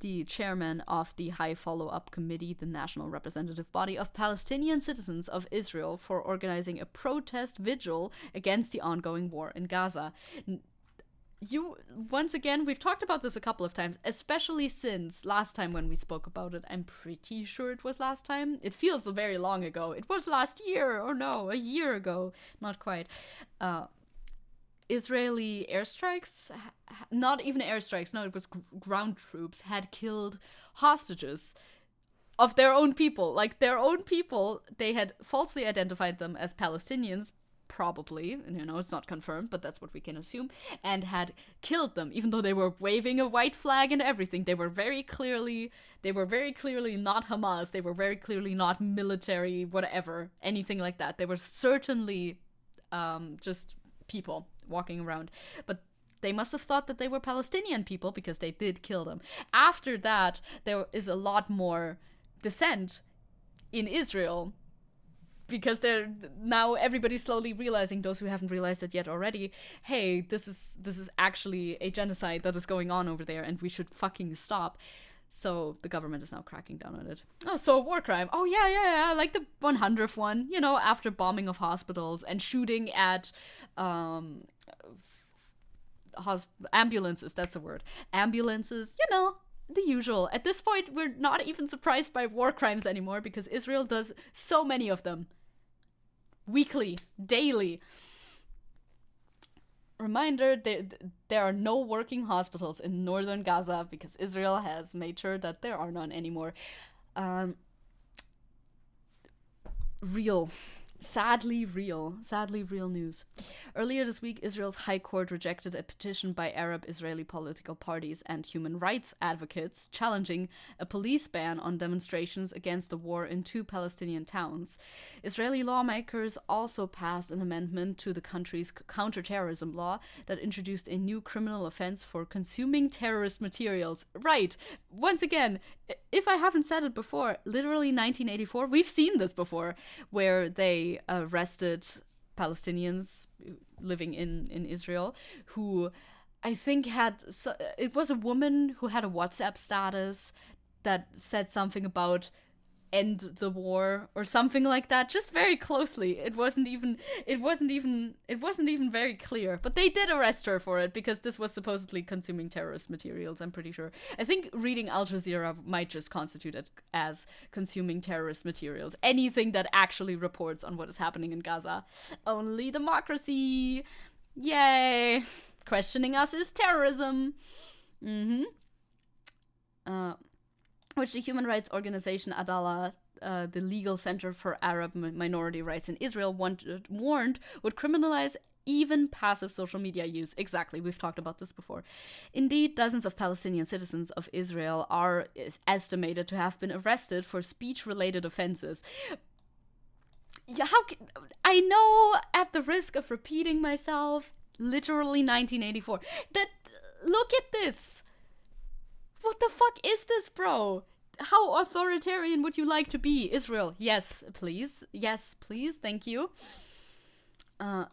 the chairman of the High Follow-Up Committee, the national representative body of Palestinian citizens of Israel, for organizing a protest vigil against the ongoing war in Gaza. Once again, we've talked about this a couple of times, especially since last time when we spoke about it. I'm pretty sure it was last time. It feels very long ago. It was last year, or no, a year ago. Not quite. Israeli airstrikes, not even airstrikes, no, it was ground troops, had killed hostages of their own people. Like, their own people, they had falsely identified them as Palestinians, probably, you know, it's not confirmed, but that's what we can assume, and had killed them, even though they were waving a white flag and everything. They were very clearly not Hamas. They were very clearly not military, whatever, anything like that. They were certainly just people walking around. But they must have thought that they were Palestinian people because they did kill them. After that, there is a lot more dissent in Israel, because they're now everybody's slowly realizing, those who haven't realized it yet already, hey, this is actually a genocide that is going on over there, and we should fucking stop. So the government is now cracking down on it. Oh, so a war crime. Oh yeah, like the 100th one, you know, after bombing of hospitals and shooting at ambulances. That's a word. Ambulances, you know. The usual. At this point, we're not even surprised by war crimes anymore because Israel does so many of them. Weekly, daily. Reminder, there are no working hospitals in northern Gaza because Israel has made sure that there are none anymore. Real Sadly real news. Earlier this week, Israel's High Court rejected a petition by Arab Israeli political parties and human rights advocates challenging a police ban on demonstrations against the war in 2 Palestinian towns. Israeli lawmakers also passed an amendment to the country's counterterrorism law that introduced a new criminal offense for consuming terrorist materials. Right. Once again, if I haven't said it before, literally 1984, we've seen this before, where they arrested Palestinians living in Israel who I think it was a woman who had a WhatsApp status that said something about end the war or something like that, just very closely. It wasn't even very clear, but they did arrest her for it because this was supposedly consuming terrorist materials, I'm pretty sure. I think reading Al Jazeera might just constitute it as consuming terrorist materials, anything that actually reports on what is happening in Gaza. Only democracy, yay. Questioning us is terrorism. Which the human rights organization Adalah, the Legal Center for Arab Minority Rights in Israel, warned would criminalize even passive social media use. Exactly, we've talked about this before. Indeed, dozens of Palestinian citizens of Israel is estimated to have been arrested for speech-related offenses. Yeah, I know, at the risk of repeating myself, literally 1984. Look at this. What the fuck is this, bro? How authoritarian would you like to be? Israel, yes, please. Yes, please. Thank you.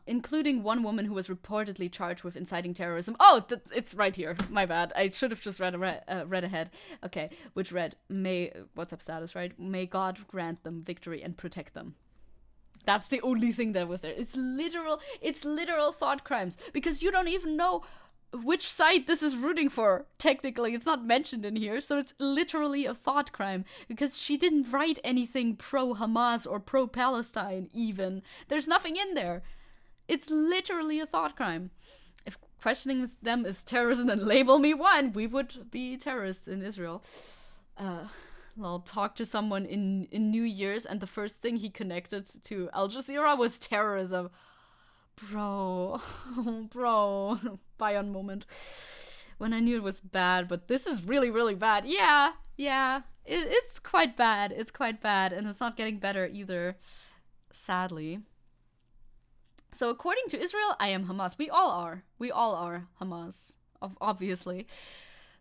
Including one woman who was reportedly charged with inciting terrorism. Oh, it's right here. My bad. I should have just read ahead. Okay, which read, WhatsApp status, right? May God grant them victory and protect them. That's the only thing that was there. It's literal thought crimes. Because you don't even know which side this is rooting for. Technically, it's not mentioned in here, so it's literally a thought crime because she didn't write anything pro-Hamas or pro-Palestine even. There's nothing in there. It's literally a thought crime. If questioning them is terrorism, then label me one. We would be terrorists in Israel. I'll talk to someone in New Year's, and the first thing he connected to Al Jazeera was terrorism. Bro, Bayern moment. When I knew it was bad, but this is really, really bad. Yeah, it's quite bad. It's quite bad, and it's not getting better either, sadly. So according to Israel, I am Hamas. We all are Hamas, obviously.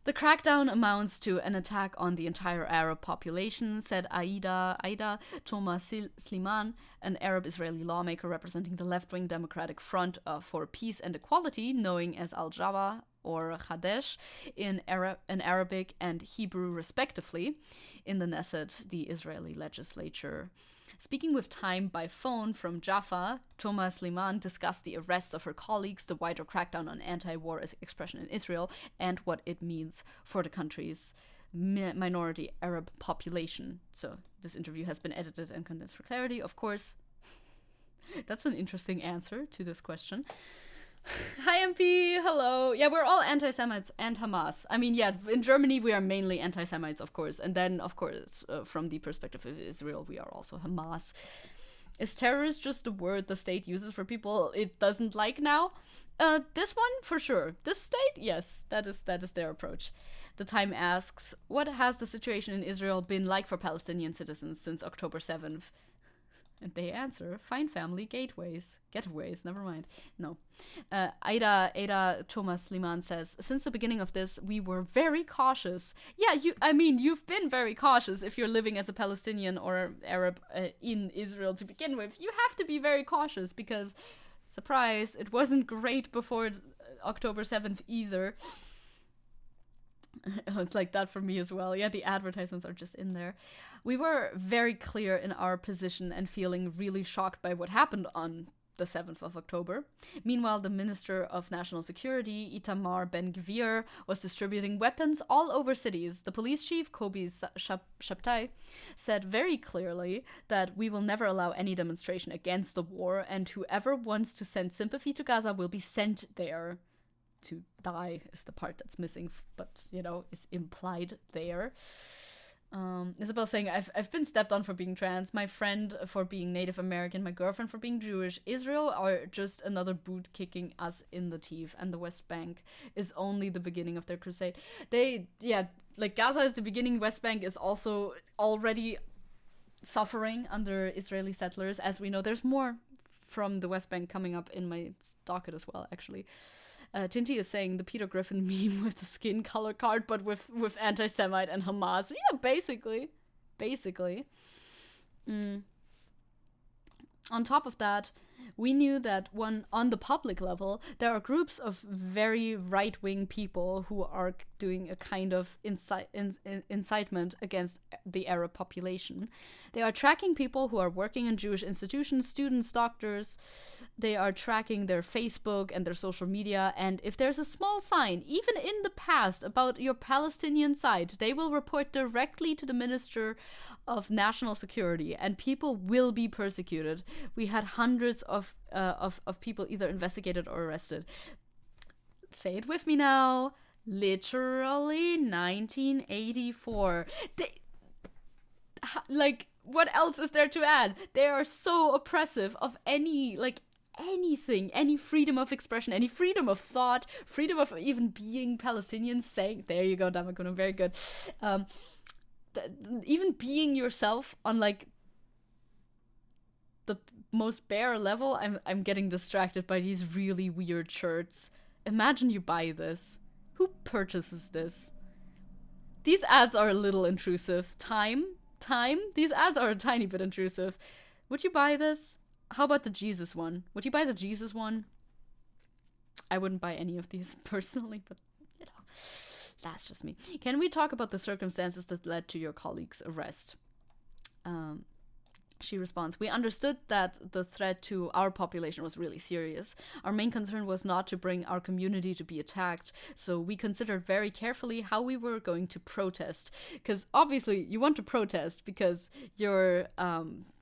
The crackdown amounts to an attack on the entire Arab population, said Aida Thomas Sliman, an Arab Israeli lawmaker representing the left-wing Democratic Front for Peace and Equality, known as Al-Jaba or Hadesh in Arabic and Hebrew respectively, in the Knesset, the Israeli legislature. Speaking with Time by phone from Jaffa, Thomas Sliman discussed the arrest of her colleagues, the wider crackdown on anti-war expression in Israel, and what it means for the country's minority Arab population. So this interview has been edited and condensed for clarity, of course. That's an interesting answer to this question. Hi MP, hello. Yeah, we're all anti-Semites and Hamas. I mean, yeah, in Germany we are mainly anti-Semites, of course. And then, of course, from the perspective of Israel, we are also Hamas. Is terrorist just a word the state uses for people it doesn't like now? This one, for sure. This state, yes, that is their approach. The Time asks, what has the situation in Israel been like for Palestinian citizens since October 7th? And they answer, find family getaways, never mind. No. Ada Thomas Liman says, since the beginning of this, we were very cautious. Yeah, you've been very cautious if you're living as a Palestinian or Arab in Israel to begin with. You have to be very cautious because, surprise, it wasn't great before October 7th either. It's like that for me as well. Yeah, the advertisements are just in there. We were very clear in our position and feeling really shocked by what happened on the 7th of October. Meanwhile, the Minister of National Security, Itamar Ben-Gvir, was distributing weapons all over cities. The police chief, Kobi Shabtai, said very clearly that we will never allow any demonstration against the war, and whoever wants to send sympathy to Gaza will be sent there. To die is the part that's missing, but, is implied there. Isabel saying, I've been stepped on for being trans, my friend for being Native American, my girlfriend for being Jewish. Israel are just another boot kicking us in the teeth, and the West Bank is only the beginning of their crusade. Like Gaza is the beginning, West Bank is also already suffering under Israeli settlers. As we know, there's more from the West Bank coming up in my docket as well, actually. Tinty is saying the Peter Griffin meme with the skin color card, but with anti-Semite and Hamas. Yeah, basically. On top of that, we knew that on the public level, there are groups of very right-wing people who are doing a kind of incitement against the Arab population. They are tracking people who are working in Jewish institutions, students, doctors. They are tracking their Facebook and their social media, and if there's a small sign, even in the past, about your Palestinian side, they will report directly to the Minister of National Security, and people will be persecuted. We had hundreds of people either investigated or arrested. Say it with me now. Literally 1984. What else is there to add? They are so oppressive of anything, any freedom of expression, any freedom of thought, freedom of even being Palestinians, saying, there you go, Damakuna, very good. Even being yourself on the most bare level. I'm getting distracted by these really weird shirts. Imagine you buy this. Who purchases this? These ads are a little intrusive. Time? These ads are a tiny bit intrusive. Would you buy this? How about the Jesus one? Would you buy the Jesus one? I wouldn't buy any of these personally, but that's just me. Can we talk about the circumstances that led to your colleague's arrest? She responds, we understood that the threat to our population was really serious. Our main concern was not to bring our community to be attacked, so we considered very carefully how we were going to protest. Because obviously you want to protest because your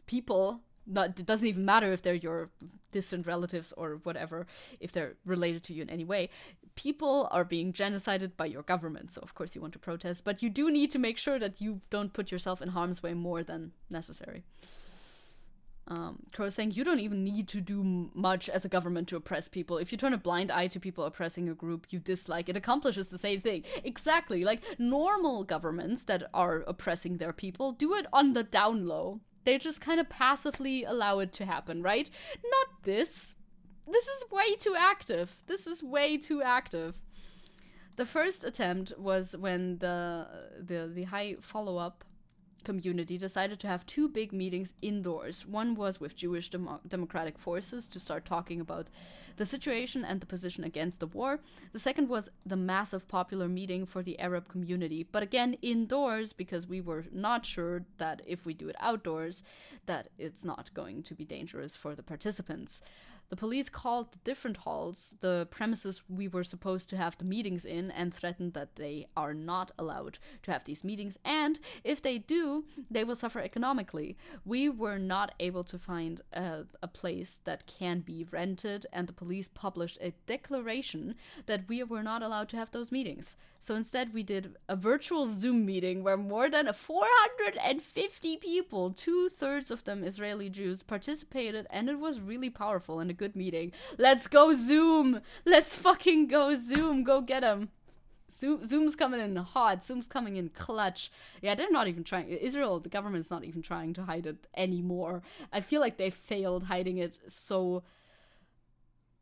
people, it doesn't even matter if they're your distant relatives or whatever, if they're related to you in any way. People are being genocided by your government, so of course you want to protest, but you do need to make sure that you don't put yourself in harm's way more than necessary. Crow saying, you don't even need to do much as a government to oppress people. If you turn a blind eye to people oppressing a group you dislike, it accomplishes the same thing. Exactly, like normal governments that are oppressing their people do it on the down low. They just kind of passively allow it to happen, right? Not this. This is way too active. The first attempt was when the high follow-up community decided to have two big meetings indoors. One was with Jewish democratic forces to start talking about the situation and the position against the war. The second was the massive popular meeting for the Arab community, but again indoors, because we were not sure that if we do it outdoors that it's not going to be dangerous for the participants. The police called the different halls the premises we were supposed to have the meetings in and threatened that they are not allowed to have these meetings, and if they do, they will suffer economically. We were not able to find a place that can be rented, and the police published a declaration that we were not allowed to have those meetings. So instead we did a virtual Zoom meeting where more than 450 people, 2/3 of them Israeli Jews, participated, and it was really powerful and a good meeting. Let's go Zoom! Let's fucking go Zoom! Go get them! Zoom's coming in hot. Zoom's coming in clutch. Yeah, they're not even trying. Israel, the government's not even trying to hide it anymore. I feel like they failed hiding it so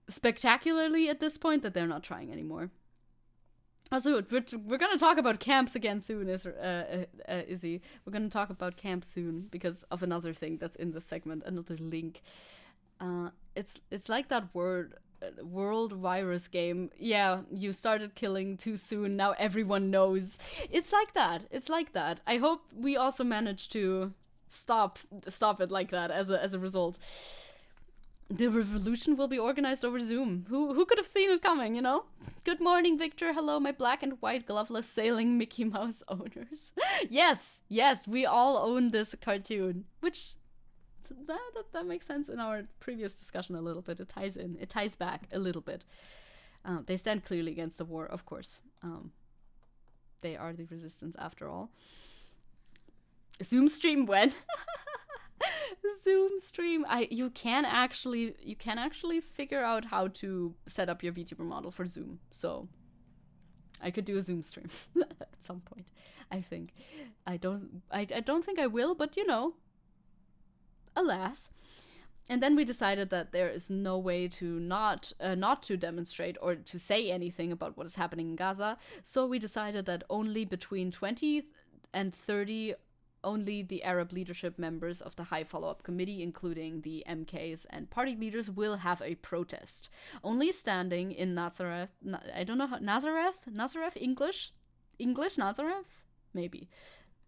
spectacularly at this point that they're not trying anymore. Also, we're going to talk about camps again soon, Izzy. We're going to talk about camps soon because of another thing that's in this segment, another link. It's like that world virus game. Yeah, you started killing too soon. Now everyone knows. It's like that. I hope we also manage to stop it like that as a result. The revolution will be organized over Zoom. Who could have seen it coming, you know? Good morning, Victor. Hello, my black and white gloveless sailing Mickey Mouse owners. Yes, we all own this cartoon, which that makes sense in our previous discussion a little bit. It ties back a little bit. They stand clearly against the war, of course. They are the resistance after all. Zoom stream when? Zoom stream. You can actually figure out how to set up your VTuber model for Zoom. So I could do a Zoom stream at some point. I think. I don't think I will, but you know, alas. And then we decided that there is no way to not to demonstrate or to say anything about what is happening in Gaza. So we decided that only between 20 and 30, only the Arab leadership members of the High Follow-Up Committee, including the MKs and party leaders, will have a protest. Only standing in Nazareth, I don't know how, Nazareth, English, Nazareth? Maybe.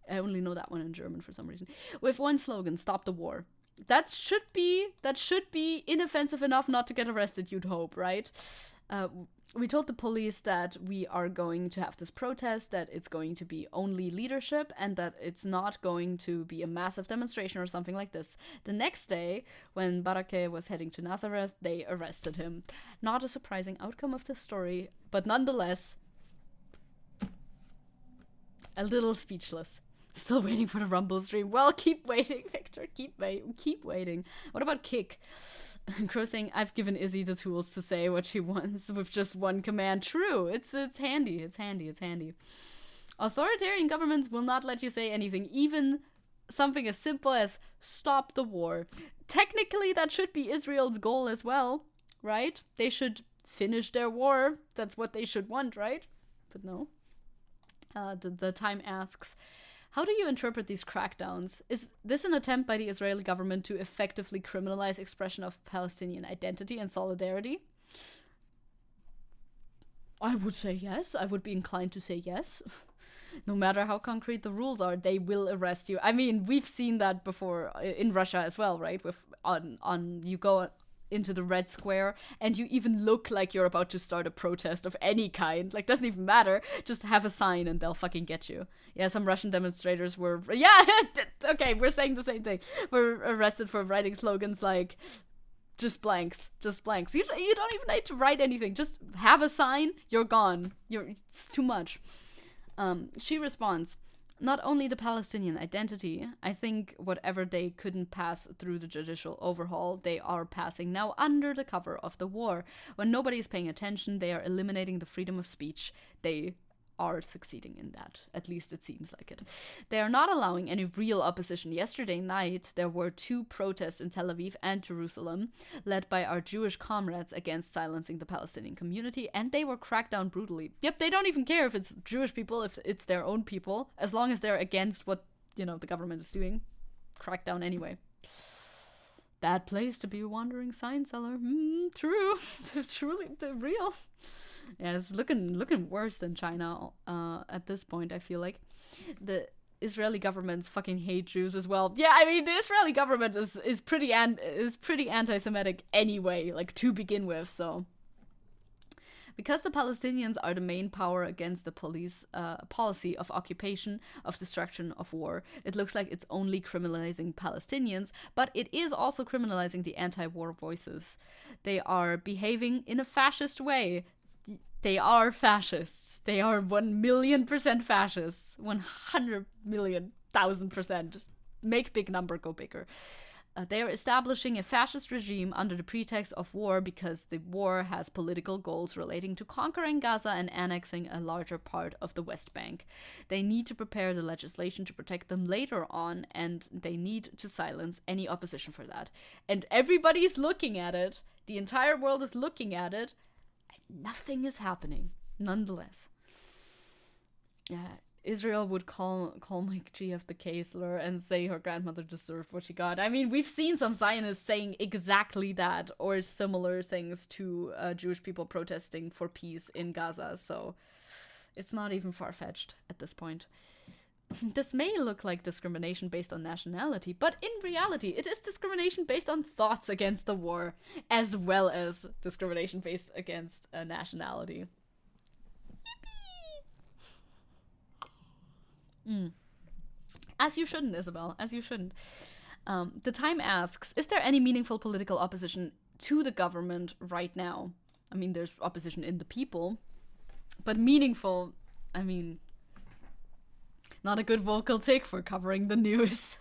I only know that one in German for some reason. With one slogan, stop the war. That should be inoffensive enough not to get arrested, you'd hope, right? We told the police that we are going to have this protest, that it's going to be only leadership, and that it's not going to be a massive demonstration or something like this. The next day, when Barake was heading to Nazareth, they arrested him. Not a surprising outcome of this story, but nonetheless, a little speechless. Still waiting for the Rumble stream. Well, keep waiting, Victor. Keep waiting. What about Kick? Crow saying, I've given Izzy the tools to say what she wants with just one command. True. It's handy. It's handy. Authoritarian governments will not let you say anything, even something as simple as stop the war. Technically, that should be Israel's goal as well, right? They should finish their war. That's what they should want, right? But no. The Time asks, how do you interpret these crackdowns? Is this an attempt by the Israeli government to effectively criminalize expression of Palestinian identity and solidarity? I would say yes. I would be inclined to say yes. No matter how concrete the rules are, they will arrest you. I mean, we've seen that before in Russia as well, right? With you go into the Red Square and you even look like you're about to start a protest of any kind. Like, doesn't even matter. Just have a sign and they'll fucking get you. Yeah, some Russian demonstrators were, okay, we're saying the same thing. Were arrested for writing slogans like, just blanks. You don't even need to write anything. Just have a sign, you're gone. It's too much. She responds, not only the Palestinian identity, I think whatever they couldn't pass through the judicial overhaul, they are passing now under the cover of the war. When nobody is paying attention, they are eliminating the freedom of speech. They are succeeding in that. At least it seems like it. They are not allowing any real opposition. Yesterday night, there were 2 protests in Tel Aviv and Jerusalem, led by our Jewish comrades against silencing the Palestinian community, and they were cracked down brutally. Yep, they don't even care if it's Jewish people, if it's their own people, as long as they're against what, the government is doing. Crack down anyway. Bad place to be a wandering sign seller. True. Truly, real. Yeah, it's looking worse than China at this point, I feel like. The Israeli governments fucking hate Jews as well. Yeah, I mean, the Israeli government is pretty anti-Semitic anyway, like, to begin with, so. Because the Palestinians are the main power against the police policy of occupation, of destruction, of war, it looks like it's only criminalizing Palestinians, but it is also criminalizing the anti-war voices. They are behaving in a fascist way. They are fascists. They are 1,000,000% fascists. 100,000,000,000%. Make big number go bigger. They are establishing a fascist regime under the pretext of war because the war has political goals relating to conquering Gaza and annexing a larger part of the West Bank. They need to prepare the legislation to protect them later on, and they need to silence any opposition for that. And everybody's looking at it. The entire world is looking at it. And nothing is happening, nonetheless. Israel would call Mike GF the Kaisler and say her grandmother deserved what she got. I mean, we've seen some Zionists saying exactly that or similar things to Jewish people protesting for peace in Gaza, so it's not even far-fetched at this point. This may look like discrimination based on nationality, but in reality, it is discrimination based on thoughts against the war, as well as discrimination based against nationality. As you shouldn't, Isabel. As you shouldn't. The Time asks, is there any meaningful political opposition to the government right now? I mean, there's opposition in the people, but meaningful, I mean, Not a good vocal tick for covering the news.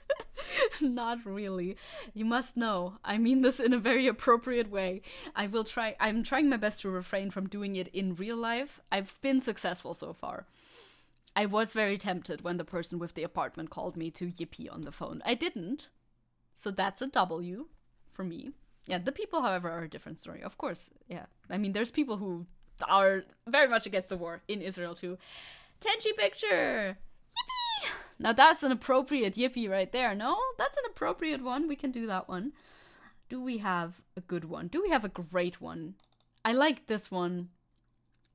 Not really. You must know, I mean this in a very appropriate way. I'm trying my best to refrain from doing it in real life. I've been successful so far. I was very tempted when the person with the apartment called me to yippee on the phone. I didn't. So that's a W for me. Yeah, the people, however, are a different story. Of course, yeah. I mean, there's people who are very much against the war in Israel too. Tenchi picture! Yippee! Now that's an appropriate yippee right there. No? That's an appropriate one. We can do that one. Do we have a good one? Do we have a great one? I like this one.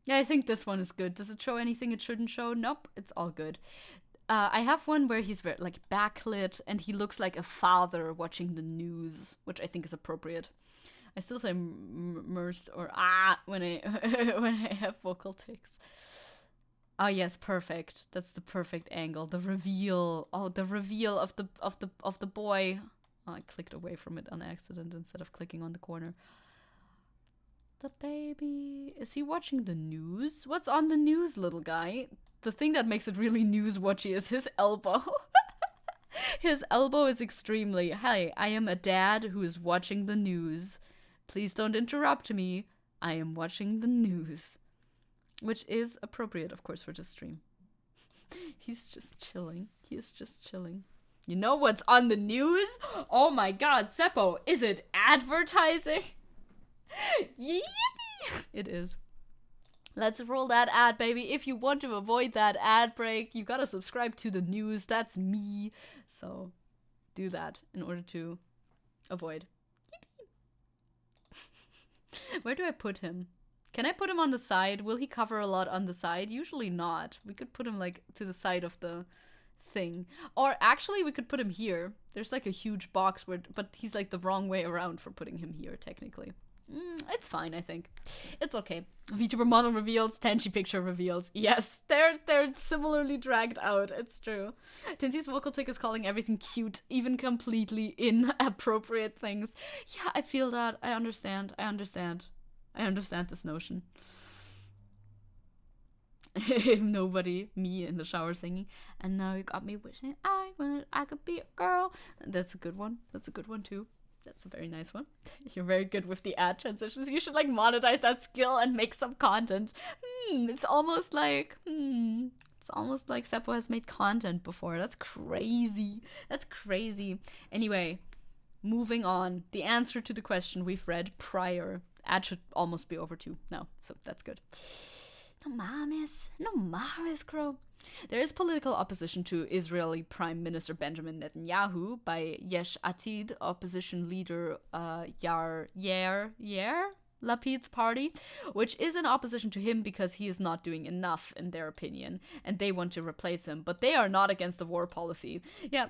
Yeah, I think this one is good. Does it show anything it shouldn't show? Nope, it's all good. I have one where he's very, like, backlit and he looks like a father watching the news, which I think is appropriate. I still say immersed or when I when I have vocal tics. Oh yes, perfect. That's the perfect angle. The reveal. Oh, the reveal of the boy. Oh, I clicked away from it on accident instead of clicking on the corner. The baby. Is he watching the news? What's on the news, little guy? The thing that makes it really newswatchy is his elbow. His elbow is extremely, hey, I am a dad who is watching the news. Please don't interrupt me. I am watching the news. Which is appropriate, of course, for this stream. He's just chilling. He is just chilling. You know what's on the news? Oh my god, Seppo, is it advertising? Yippee! It is. Let's roll that ad, baby. If you want to avoid that ad break, you gotta subscribe to the news. That's me. So, do that in order to avoid. Yippee! Where do I put him? Can I put him on the side? Will he cover a lot on the side? Usually not. We could put him, like, to the side of the thing. Or actually, we could put him here. There's, like, a huge box where... But he's, like, the wrong way around for putting him here, technically. It's fine, I think. It's okay. VTuber model reveals, Tenchi picture reveals. Yes, they're similarly dragged out. It's true. Tenchi's vocal tick is calling everything cute, even completely inappropriate things. Yeah, I feel that. I understand. I understand this notion. Nobody, me in the shower singing. And now you got me wishing I could be a girl. That's a good one. That's a good one too. That's a very nice one. You're very good with the ad transitions. You should, like, monetize that skill and make some content. It's almost like Seppo has made content before. That's crazy. That's crazy. Anyway, moving on. The answer to the question we've read prior. Ad should almost be over too now, so that's good. No mames, Crow. There is political opposition to Israeli Prime Minister Benjamin Netanyahu by Yesh Atid opposition leader Yair Lapid's party, which is in opposition to him because he is not doing enough in their opinion, and they want to replace him, but they are not against the war policy. Yeah,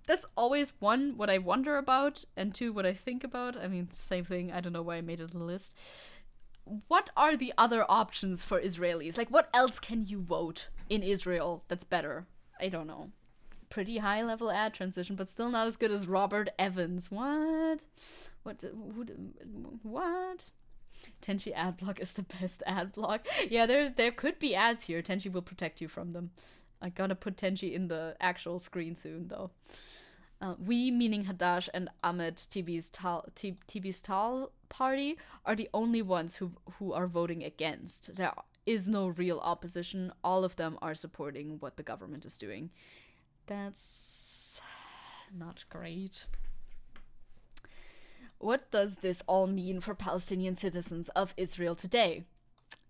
that's always one, what I wonder about, and two, what I think about. I mean, same thing, I don't know why I made it on the list. What are the other options for Israelis? Like, what else can you vote in Israel that's better? I don't know. Pretty high level ad transition, but still not as good as Robert Evans. What? What? Tenchi ad block is the best ad block. Yeah, there could be ads here. Tenchi will protect you from them. I gotta put Tenchi in the actual screen soon, though. We, meaning Hadash and Ahmed TB's Tal party, are the only ones who are voting against. There is no real opposition. All of them are supporting what the government is doing. That's not great. What does this all mean for Palestinian citizens of Israel today?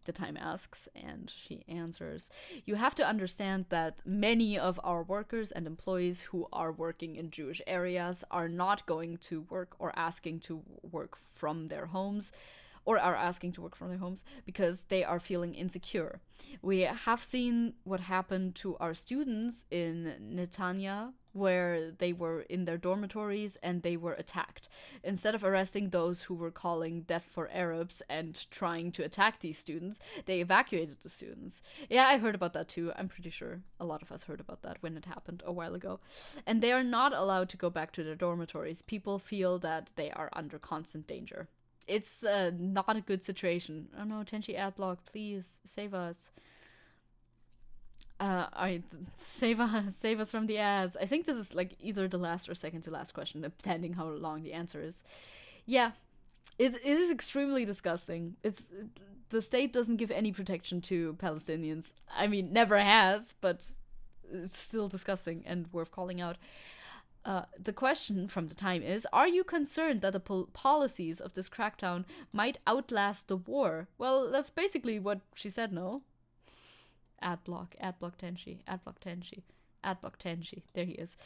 The Time asks, and she answers, you have to understand that many of our workers and employees who are working in Jewish areas are not going to work or asking to work from their homes, because they are feeling insecure. We have seen what happened to our students in Netanya, where they were in their dormitories and they were attacked. Instead of arresting those who were calling death for Arabs and trying to attack these students, they evacuated the students. Yeah, I heard about that too. I'm pretty sure a lot of us heard about that when it happened a while ago. And they are not allowed to go back to their dormitories. People feel that they are under constant danger. It's not a good situation. Oh no, Tenchi Adblock, please save us. Save us from the ads. I think this is like either the last or second to last question, depending how long the answer is. Yeah, it is extremely disgusting. The state doesn't give any protection to Palestinians. I mean, never has, but it's still disgusting and worth calling out. The question from the time is, are you concerned that the policies of this crackdown might outlast the war? Well, that's basically what she said, no? Adblock Tenshi. There he is.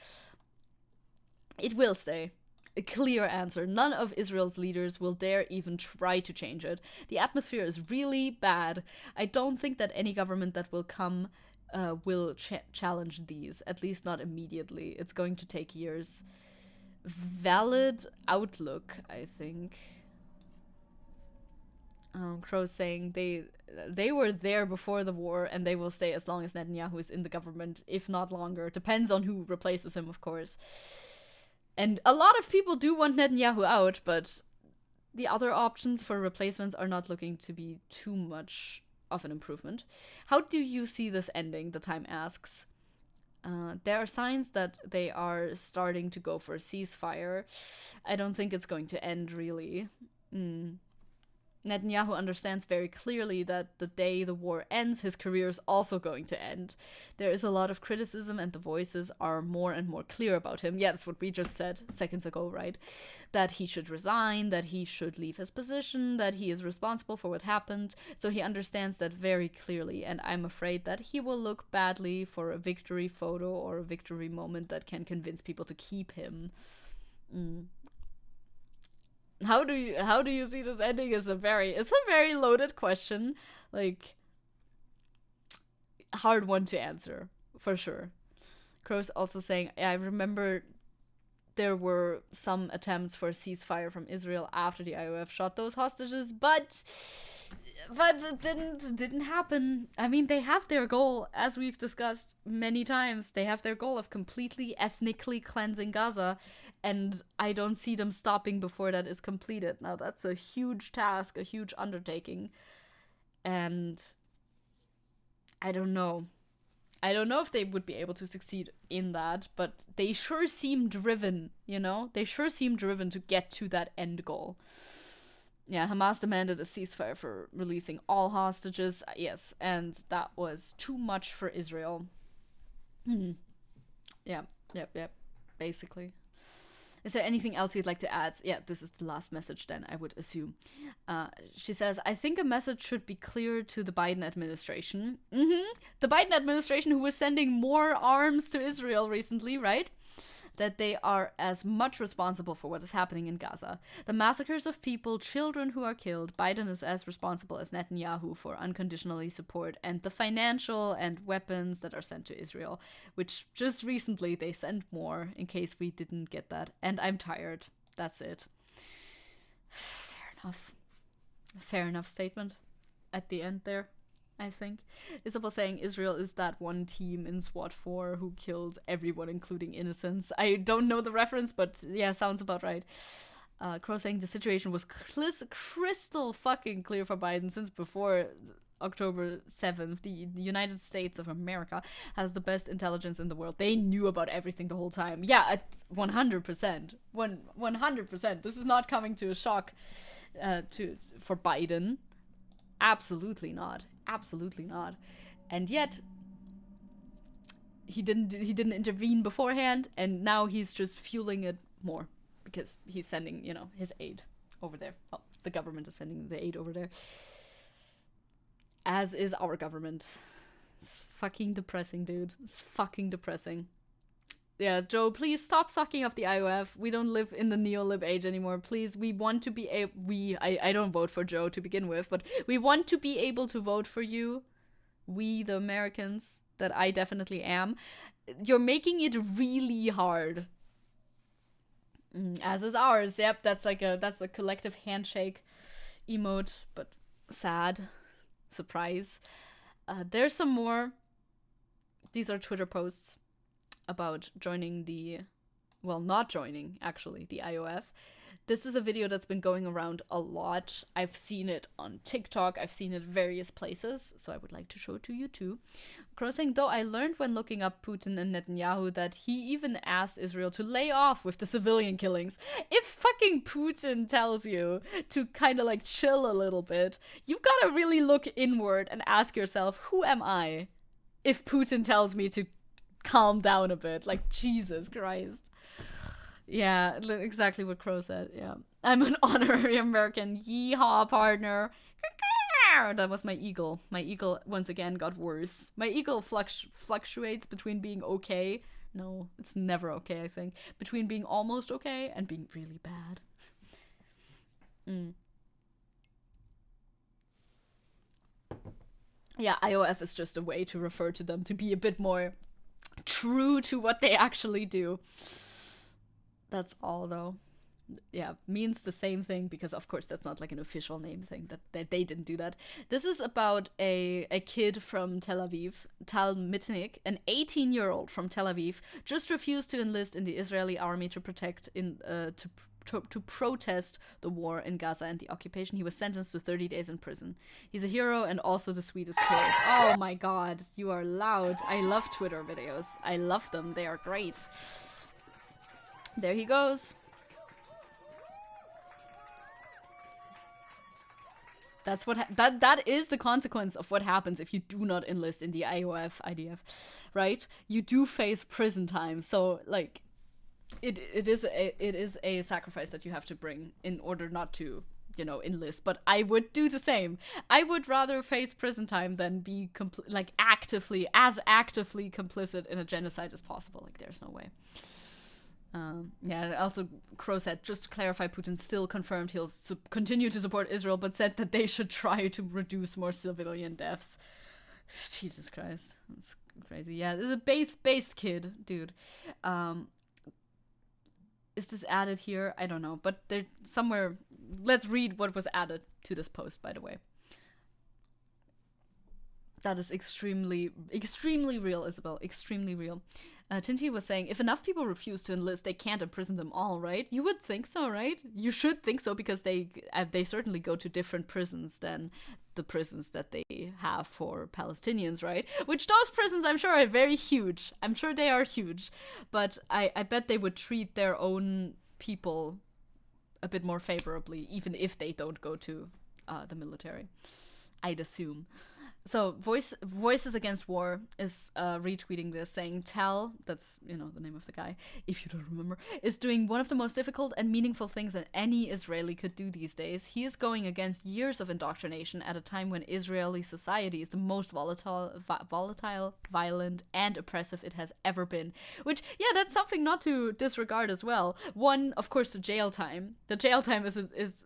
It will stay. A clear answer. None of Israel's leaders will dare even try to change it. The atmosphere is really bad. I don't think that any government that will come will challenge these, at least not immediately. It's going to take years. Valid outlook, I think. Crow's saying they were there before the war and they will stay as long as Netanyahu is in the government, if not longer. Depends on who replaces him, of course. And a lot of people do want Netanyahu out, but the other options for replacements are not looking to be too much of an improvement. How do you see this ending? The Time asks. There are signs that they are starting to go for a ceasefire. I don't think it's going to end, really. Netanyahu understands very clearly that the day the war ends, his career is also going to end. There is a lot of criticism and the voices are more and more clear about him. Yeah, that's what we just said seconds ago, right? That he should resign, that he should leave his position, that he is responsible for what happened. So he understands that very clearly, and I'm afraid that he will look badly for a victory photo or a victory moment that can convince people to keep him. How do you see this ending? It's a very loaded question, like hard one to answer for sure. Crow's also saying, I remember there were some attempts for a ceasefire from Israel after the IOF shot those hostages, but it didn't happen. I mean, they have their goal, as we've discussed many times. They have their goal of completely ethnically cleansing Gaza, and I don't see them stopping before that is completed. Now, that's a huge task, a huge undertaking, and I don't know. I don't know if they would be able to succeed in that, but they sure seem driven, you know? They sure seem driven to get to that end goal. Yeah, Hamas demanded a ceasefire for releasing all hostages, yes, and that was too much for Israel. Yep, basically. Is there anything else you'd like to add? Yeah, this is the last message then, I would assume. She says, I think a message should be clear to the Biden administration. The Biden administration, who was sending more arms to Israel recently, right? That they are as much responsible for what is happening in Gaza. The massacres of people, children who are killed, Biden is as responsible as Netanyahu for unconditionally support and the financial and weapons that are sent to Israel, which just recently they sent more in case we didn't get that. And I'm tired. That's it. Fair enough statement at the end there, I think. Isabel saying Israel is that one team in SWAT 4 who killed everyone, including innocents. I don't know the reference, but yeah, sounds about right. Crow saying the situation was crystal fucking clear for Biden since before October 7th. The United States of America has the best intelligence in the world. They knew about everything the whole time. Yeah, at 100%. 100%. This is not coming to a shock for Biden. Absolutely not. And yet he didn't intervene beforehand, and now he's just fueling it more because he's sending, his aid over there. Well, the government is sending the aid over there, as is our government. It's fucking depressing, dude. It's fucking depressing. Yeah, Joe, please stop sucking off the IOF. We don't live in the neolib age anymore. Please, we want to be I don't vote for Joe to begin with, but we want to be able to vote for you. We, the Americans, that I definitely am. You're making it really hard. As is ours. Yep, that's a collective handshake emote, but sad. Surprise. There's some more. These are Twitter posts about joining not joining, actually, the IOF. This is a video that's been going around a lot. I've seen it on TikTok. I've seen it various places. So I would like to show it to you too. Crow saying, though I learned when looking up Putin and Netanyahu that he even asked Israel to lay off with the civilian killings. If fucking Putin tells you to kind of like chill a little bit, you've got to really look inward and ask yourself, who am I? If Putin tells me to calm down a bit, like, Jesus Christ. Yeah, exactly what Crow said. Yeah, I'm an honorary American. Yeehaw, partner. That was my eagle. My eagle once again got worse. My eagle fluctuates between being okay. No, it's never okay, I think. Between being almost okay and being really bad. Yeah, IOF is just a way to refer to them to be a bit more true to what they actually do. That's all, though. Yeah, means the same thing, because of course that's not like an official name thing, that they didn't do that. This is about a kid from Tel Aviv, Tal Mitnick, an 18-year-old from Tel Aviv, just refused to enlist in the Israeli army to protest the war in Gaza and the occupation. He was sentenced to 30 days in prison. He's a hero and also the sweetest kid. Oh my god, you are loud. I love Twitter videos. I love them. They are great. There he goes. That's what that is the consequence of what happens if you do not enlist in the IDF, right? You do face prison time. So like it is a sacrifice that you have to bring in order not to, you know, enlist. But I would do the same. I would rather face prison time than be actively complicit in a genocide as possible. Like, there's no way. Yeah, also Crow said, just to clarify, Putin still confirmed he'll continue to support Israel, but said that they should try to reduce more civilian deaths. Jesus Christ, that's crazy. Yeah, this is a based kid, dude. Is this added here? I don't know, but there somewhere. Let's read what was added to this post, by the way. That is extremely real, Isabel. Extremely real. Tinty was saying, if enough people refuse to enlist, they can't imprison them all, right? You would think so, right? You should think so, because they certainly go to different prisons than the prisons that they have for Palestinians, right? Which those prisons, I'm sure, are very huge. I'm sure they are huge. But I bet they would treat their own people a bit more favorably, even if they don't go to the military. I'd assume. So Voices Against War is retweeting this, saying Tal, that's, you know, the name of the guy, if you don't remember, is doing one of the most difficult and meaningful things that any Israeli could do these days. He is going against years of indoctrination at a time when Israeli society is the most volatile, violent, and oppressive it has ever been. Which, yeah, that's something not to disregard as well. One, of course, the jail time. The jail time is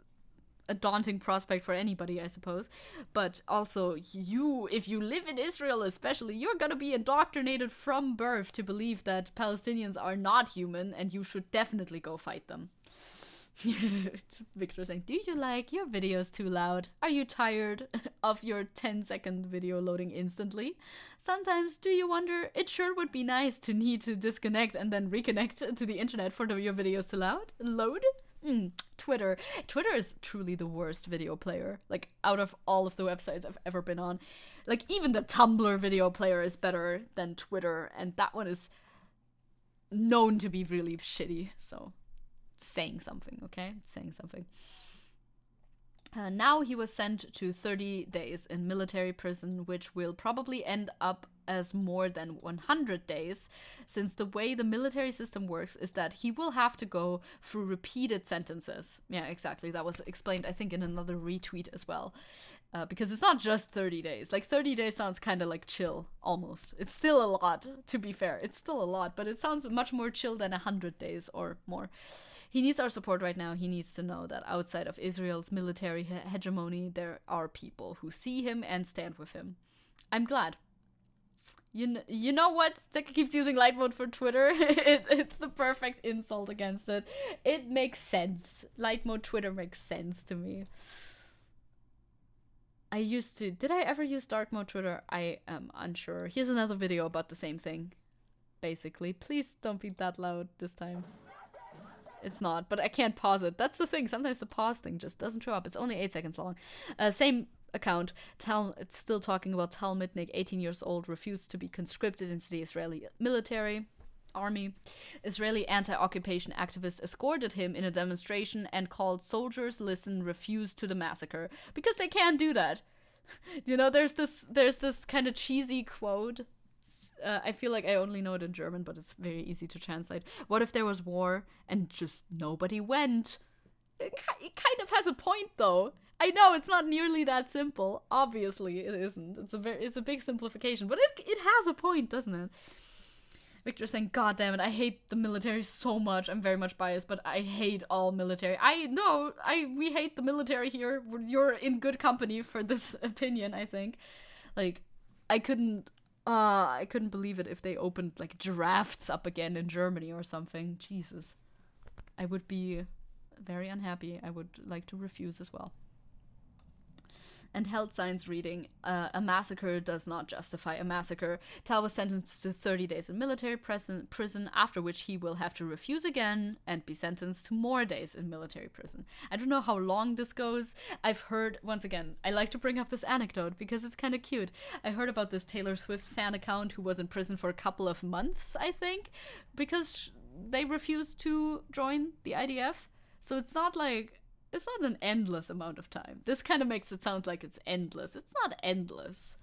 a daunting prospect for anybody, I suppose. But also, if you live in Israel especially, you're gonna be indoctrinated from birth to believe that Palestinians are not human and you should definitely go fight them. Victor saying, do you like your videos too loud? Are you tired of your 10-second video loading instantly? Sometimes do you wonder, it sure would be nice to need to disconnect and then reconnect to the internet for your videos to load? Twitter is truly the worst video player, like, out of all of the websites I've ever been on. Like, even the Tumblr video player is better than Twitter, and that one is known to be really shitty, so it's saying something, okay? It's saying something. Now he was sent to 30 days in military prison, which will probably end up as more than 100 days, since the way the military system works is that he will have to go through repeated sentences. Yeah, exactly. That was explained, I think, in another retweet as well. Because it's not just 30 days. Like, 30 days sounds kind of like chill, almost. It's still a lot, to be fair. It's still a lot, but it sounds much more chill than 100 days or more. He needs our support right now. He needs to know that outside of Israel's military hegemony, there are people who see him and stand with him. I'm glad. You know what? Tekka keeps using light mode for Twitter. It's the perfect insult against it. It makes sense. Light mode Twitter makes sense to me. I used to. Did I ever use dark mode Twitter? I am unsure. Here's another video about the same thing. Basically. Please don't be that loud this time. It's not, but I can't pause it. That's the thing. Sometimes the pause thing just doesn't show up. It's only 8 seconds long. Same account. It's still talking about Tal Mitnick, 18 years old, refused to be conscripted into the Israeli military. Army. Israeli anti-occupation activists escorted him in a demonstration and called "Soldiers Listen, Refuse to the Massacre," because they can't do that. You know, there's this kind of cheesy quote. I feel like I only know it in German, but it's very easy to translate. What if there was war and just nobody went? It kind of has a point, though. I know it's not nearly that simple. Obviously, it isn't. It's a big simplification, but it has a point, doesn't it? Victor saying, "God damn it, I hate the military so much. I'm very much biased, but I hate all military." We hate the military here. You're in good company for this opinion, I think. Like, I couldn't believe it if they opened, like, drafts up again in Germany or something. Jesus. I would be very unhappy. I would like to refuse as well. And Held Signs reading, "A massacre does not justify a massacre. Tal was sentenced to 30 days in military prison, after which he will have to refuse again and be sentenced to more days in military prison." I don't know how long this goes. I've heard, once again, I like to bring up this anecdote because it's kind of cute. I heard about this Taylor Swift fan account who was in prison for a couple of months, I think, because they refused to join the IDF. So it's not an endless amount of time. This kind of makes it sound like it's endless. It's not endless,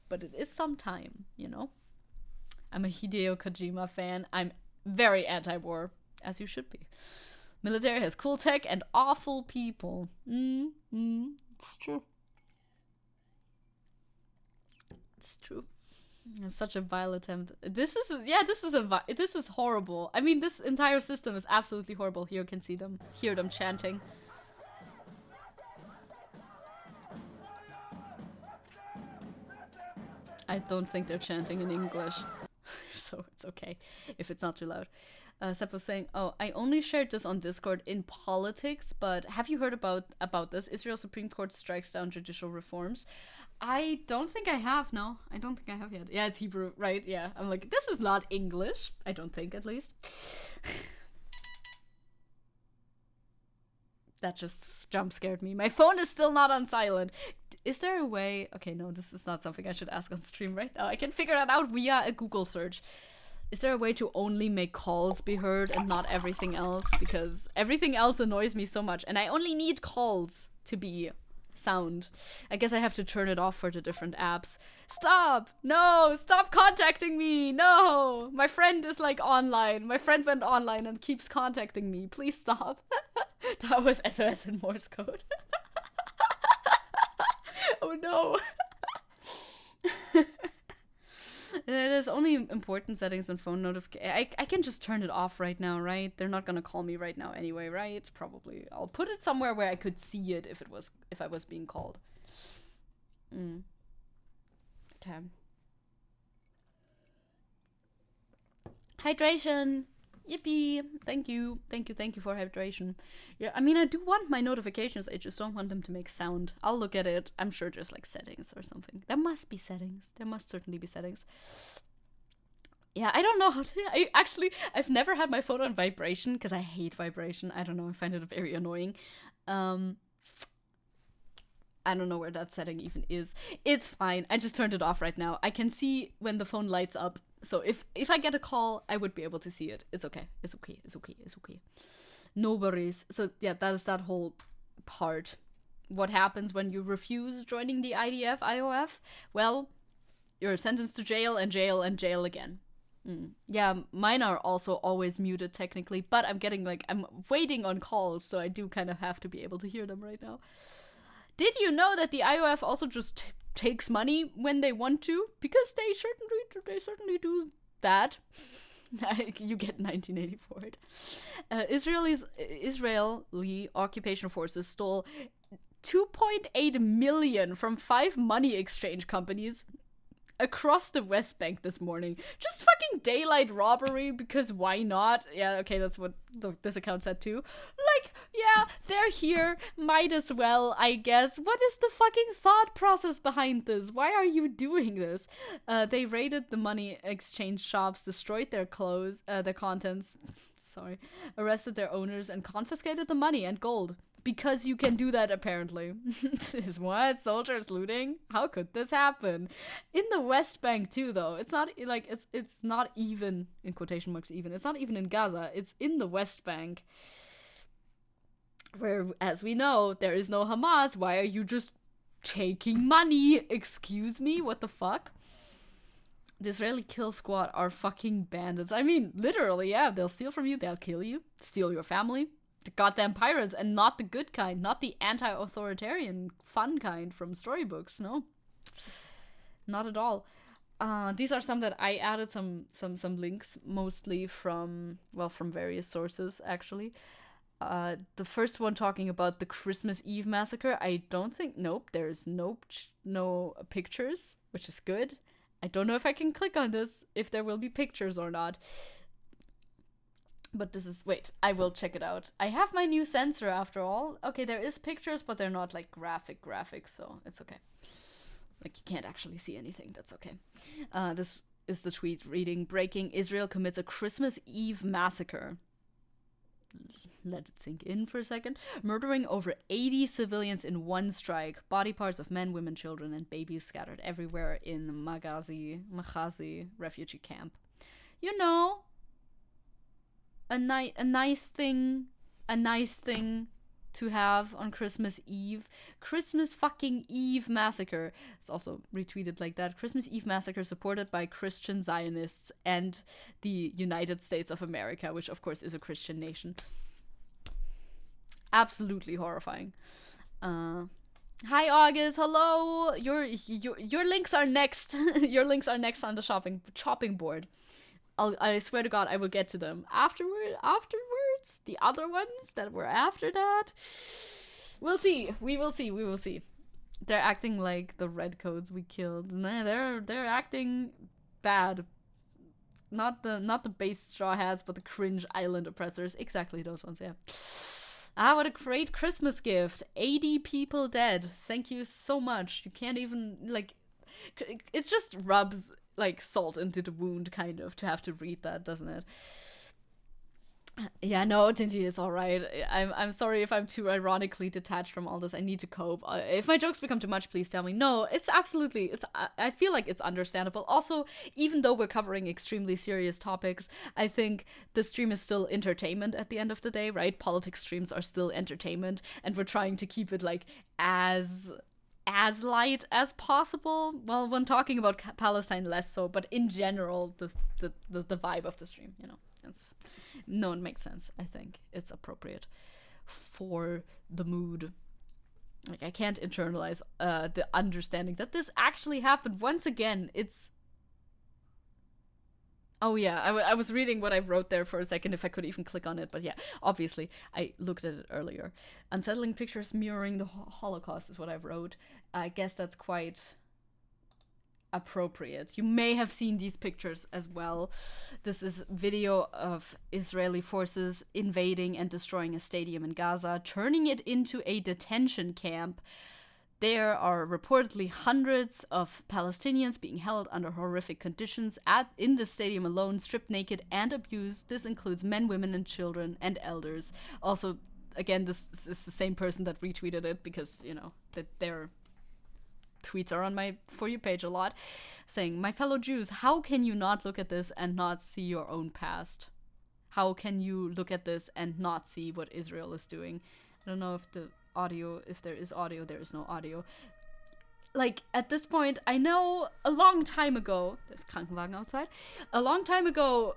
but it is some time, you know? I'm a Hideo Kojima fan. I'm very anti-war, as you should be. Military has cool tech and awful people. It's true. It's true. It's such a vile attempt. This is horrible. I mean, this entire system is absolutely horrible. Here you can hear them chanting. I don't think they're chanting in English, so it's okay if it's not too loud. Sepp was saying, "Oh, I only shared this on Discord in politics, but have you heard about this? Israel Supreme Court strikes down judicial reforms." I don't think I have, no. I don't think I have yet. Yeah, it's Hebrew, right? Yeah, I'm like, this is not English. I don't think, at least. That just jump scared me. My phone is still not on silent. Is there a way... Okay, no, this is not something I should ask on stream right now. I can figure that out via a Google search. Is there a way to only make calls be heard and not everything else? Because everything else annoys me so much. And I only need calls to be sound. I guess I have to turn it off for the different apps. Stop! No! Stop contacting me! No! My friend is like online. My friend went online and keeps contacting me. Please stop. That was SOS in Morse code. Oh no. There's only important settings on phone notification. I can just turn it off right now, right? They're not gonna call me right now anyway, right? Probably. I'll put it somewhere where I could see it if I was being called. Okay. Hydration. Yippee. Thank you for hydration. Yeah, I mean, I do want my notifications. I just don't want them to make sound. I'll look at it. I'm sure there's like settings or something. There must be settings. There must certainly be settings. Yeah, I don't know how to... I've never had my phone on vibration because I hate vibration. I don't know. I find it very annoying. I don't know where that setting even is. It's fine. I just turned it off right now. I can see when the phone lights up. So if I get a call, I would be able to see it. It's okay. It's okay. It's okay. It's okay. No worries. So yeah, that is that whole part. What happens when you refuse joining the IOF? Well, you're sentenced to jail and jail and jail again. Yeah, mine are also always muted technically, but I'm waiting on calls, so I do kind of have to be able to hear them right now. Did you know that the IOF also just takes money when they want to? Because they certainly do that. You get 1980 for it. Israeli occupation forces stole 2.8 million from 5 money exchange companies across the West Bank this morning. Just fucking daylight robbery, because why not? Yeah, okay, that's what this account said too. Like, Yeah, they're here. Might as well, I guess. What is the fucking thought process behind this? Why are you doing this? They raided the money exchange shops, destroyed their clothes, their contents, sorry, arrested their owners, and confiscated the money and gold. Because you can do that, apparently. Is what? Soldiers looting? How could this happen? In the West Bank, too, though. It's not, like, it's not even, in quotation marks even, it's not even in Gaza. It's in the West Bank. Where, as we know, there is no Hamas. Why are you just taking money? Excuse me? What the fuck? The Israeli kill squad are fucking bandits. I mean, literally, yeah. They'll steal from you. They'll kill you. Steal your family. The goddamn pirates, and not the good kind. Not the anti-authoritarian fun kind from storybooks. No. Not at all. These are some that I added some links, mostly from various sources, actually. The first one talking about the Christmas Eve massacre. I don't think, nope, there's no pictures, which is good. I don't know if I can click on this, if there will be pictures or not. But this is, wait, I will check it out. I have my new sensor after all. Okay, there is pictures, but they're not like graphics, so it's okay. Like, you can't actually see anything, that's okay. This is the tweet reading, breaking, Israel commits a Christmas Eve massacre. Let it sink in for a second. Murdering over 80 civilians in one strike. Body parts of men, women, children, and babies scattered everywhere in Maghazi refugee camp. You know, a nice thing to have on Christmas Eve. Christmas fucking Eve massacre. It's also retweeted like that. Christmas Eve massacre supported by Christian Zionists and the United States of America, which of course is a Christian nation. Absolutely horrifying. Hi August, hello. Your links are next. Your links are next on the chopping board. I swear to God, I will get to them afterwards. The other ones that were after that, we'll see. We will see. They're acting like the redcoats we killed. Nah, they're acting bad. Not the base straw hats, but the cringe island oppressors. Exactly those ones. Yeah. What a great Christmas gift. 80 people dead. Thank you so much. You can't even, like, it just rubs, like, salt into the wound, kind of, to have to read that, doesn't it? Yeah, no, Tinty is alright. I'm sorry if I'm too ironically detached from all this. I need to cope. If my jokes become too much, please tell me. No, it's absolutely, I feel like it's understandable. Also, even though we're covering extremely serious topics, I think the stream is still entertainment at the end of the day, right? Politics streams are still entertainment, and we're trying to keep it, like, as light as possible. Well, when talking about Palestine, less so, but in general, the vibe of the stream, you know. It makes sense. I think it's appropriate for the mood. Like, I can't internalize the understanding that this actually happened. Once again, it's... Oh yeah, I was reading what I wrote there for a second, if I could even click on it, but yeah, obviously, I looked at it earlier. Unsettling pictures mirroring the Holocaust is what I wrote. I guess that's quite appropriate. You may have seen these pictures as well. This is video of Israeli forces invading and destroying a stadium in Gaza, turning it into a detention camp. There are reportedly hundreds of Palestinians being held under horrific conditions in the stadium alone, stripped naked and abused. This includes men, women, and children and elders. Also, again, this is the same person that retweeted it because, you know, that their tweets are on my For You page a lot, saying, "My fellow Jews, how can you not look at this and not see your own past? How can you look at this and not see what Israel is doing?" I don't know if there is audio, there is no audio. Like, at this point, I know a long time ago, there's Krankenwagen outside, a long time ago,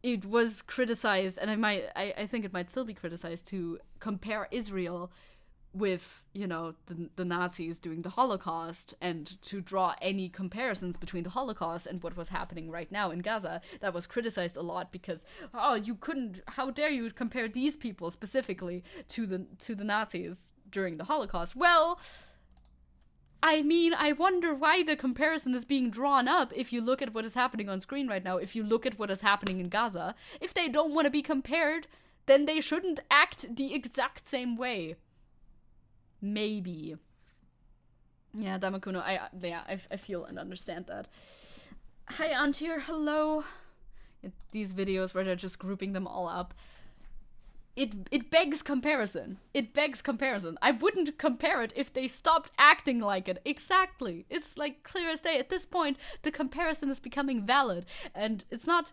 it was criticized, and I think it might still be criticized, to compare Israel with, you know, the Nazis doing the Holocaust, and to draw any comparisons between the Holocaust and what was happening right now in Gaza. That was criticized a lot because, how dare you compare these people specifically to the Nazis during the Holocaust? Well, I mean, I wonder why the comparison is being drawn up if you look at what is happening on screen right now, if you look at what is happening in Gaza. If they don't want to be compared, then they shouldn't act the exact same way. Maybe. Yeah, Damakuno, I feel and understand that. Hi, Antir, hello. These videos where they're just grouping them all up. It begs comparison. It begs comparison. I wouldn't compare it if they stopped acting like it. Exactly. It's like clear as day. At this point, the comparison is becoming valid. And it's not...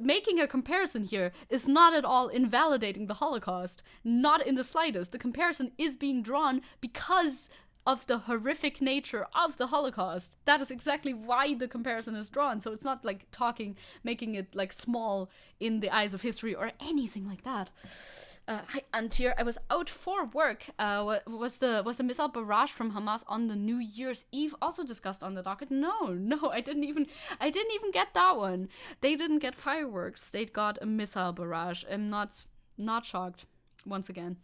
Making a comparison here is not at all invalidating the Holocaust. Not in the slightest. The comparison is being drawn because of the horrific nature of the Holocaust. That is exactly why the comparison is drawn. So it's not like making it like small in the eyes of history or anything like that. Hi, Antir. I was out for work. Was the missile barrage from Hamas on the New Year's Eve also discussed on the docket? No, I didn't even get that one. They didn't get fireworks. They got a missile barrage. I'm not shocked. Once again.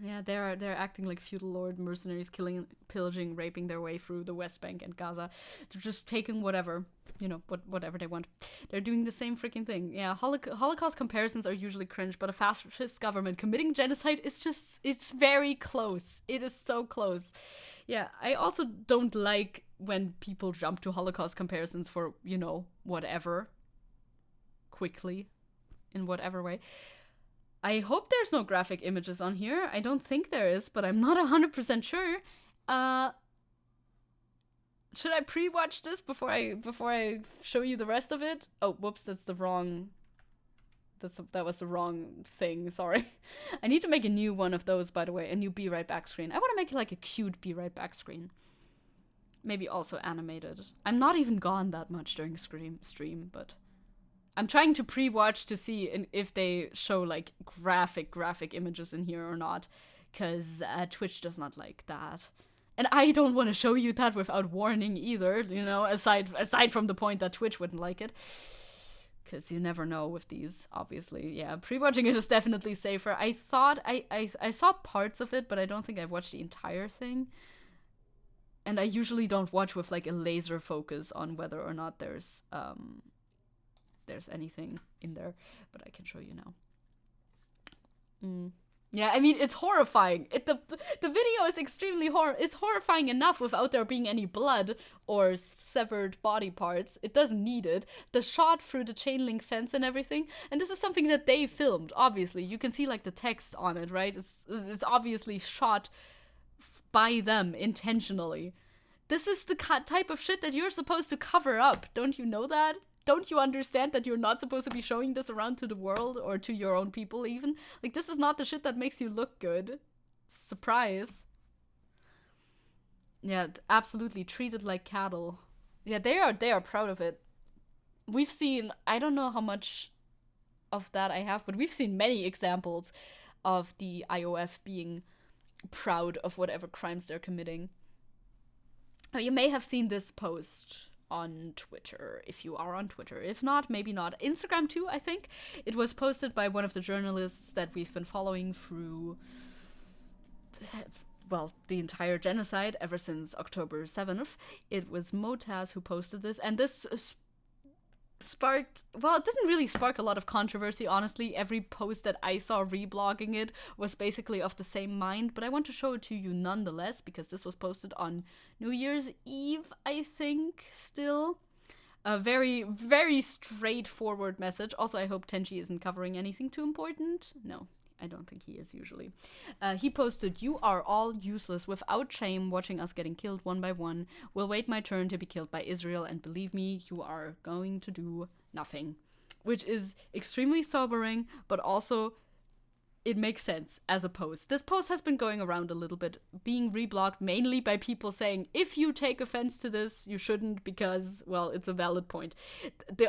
Yeah, they're acting like feudal lord mercenaries, killing, pillaging, raping their way through the West Bank and Gaza. They're just taking whatever, whatever they want. They're doing the same freaking thing. Yeah, Holocaust comparisons are usually cringe, but a fascist government committing genocide is just, it's very close. It is so close. Yeah, I also don't like when people jump to Holocaust comparisons for, whatever. Quickly. In whatever way. I hope there's no graphic images on here. I don't think there is, but I'm not 100% sure. Should I pre-watch this before I show you the rest of it? Oh, whoops, that was the wrong thing, sorry. I need to make a new one of those, by the way, a new Be Right Back screen. I want to make like a cute Be Right Back screen. Maybe also animated. I'm not even gone that much during stream, but... I'm trying to pre-watch to see if they show like graphic images in here or not, because Twitch does not like that, and I don't want to show you that without warning either. Aside from the point that Twitch wouldn't like it, because you never know with these. Obviously, yeah, pre-watching it is definitely safer. I thought I saw parts of it, but I don't think I watched the entire thing. And I usually don't watch with like a laser focus on whether or not there's anything in there, but I can show you now. Yeah, I mean, it's horrifying. The video is extremely it's horrifying enough without there being any blood or severed body parts. It doesn't need it. The shot through the chain link fence and everything, and this is something that they filmed, obviously. You can see like the text on it, right? It's obviously shot by them intentionally. This is the type of shit that you're supposed to cover up. Don't you know that? Don't you understand that you're not supposed to be showing this around to the world or to your own people even? Like, this is not the shit that makes you look good. Surprise. Yeah, absolutely treated like cattle. Yeah, they are proud of it. We've seen, I don't know how much of that I have, but we've seen many examples of the IOF being proud of whatever crimes they're committing. You may have seen this post on Twitter, if you are on Twitter. If not, maybe not. Instagram too, I think. It was posted by one of the journalists that we've been following through, well, the entire genocide ever since October 7th. It was Motaz who posted this, and this sparked, well, it didn't really spark a lot of controversy, honestly. Every post that I saw reblogging it was basically of the same mind, but I want to show it to you nonetheless, because this was posted on New Year's Eve, I think, still. A very, very straightforward message. Also, I hope Tenchi isn't covering anything too important. No, I don't think he is usually. He posted, "You are all useless without shame watching us getting killed one by one. Will wait my turn to be killed by Israel, and believe me, you are going to do nothing." Which is extremely sobering, but also it makes sense as a post. This post has been going around a little bit, being reblogged mainly by people saying, if you take offense to this, you shouldn't, because, well, it's a valid point.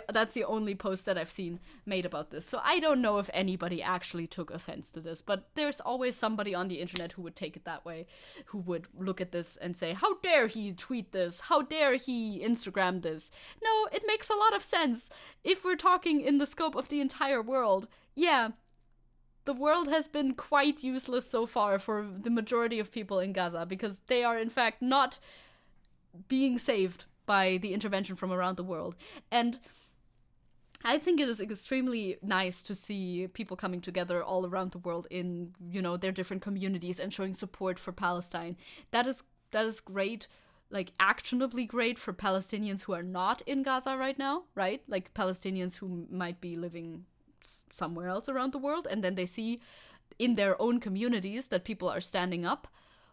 That's the only post that I've seen made about this. So I don't know if anybody actually took offense to this, but there's always somebody on the internet who would take it that way, who would look at this and say, how dare he tweet this? How dare he Instagram this? No, it makes a lot of sense. If we're talking in the scope of the entire world, yeah, the world has been quite useless so far for the majority of people in Gaza, because they are in fact not being saved by the intervention from around the world. And I think it is extremely nice to see people coming together all around the world in, their different communities and showing support for Palestine. That is great, like actionably great for Palestinians who are not in Gaza right now, right? Like Palestinians who might be living somewhere else around the world, and then they see in their own communities that people are standing up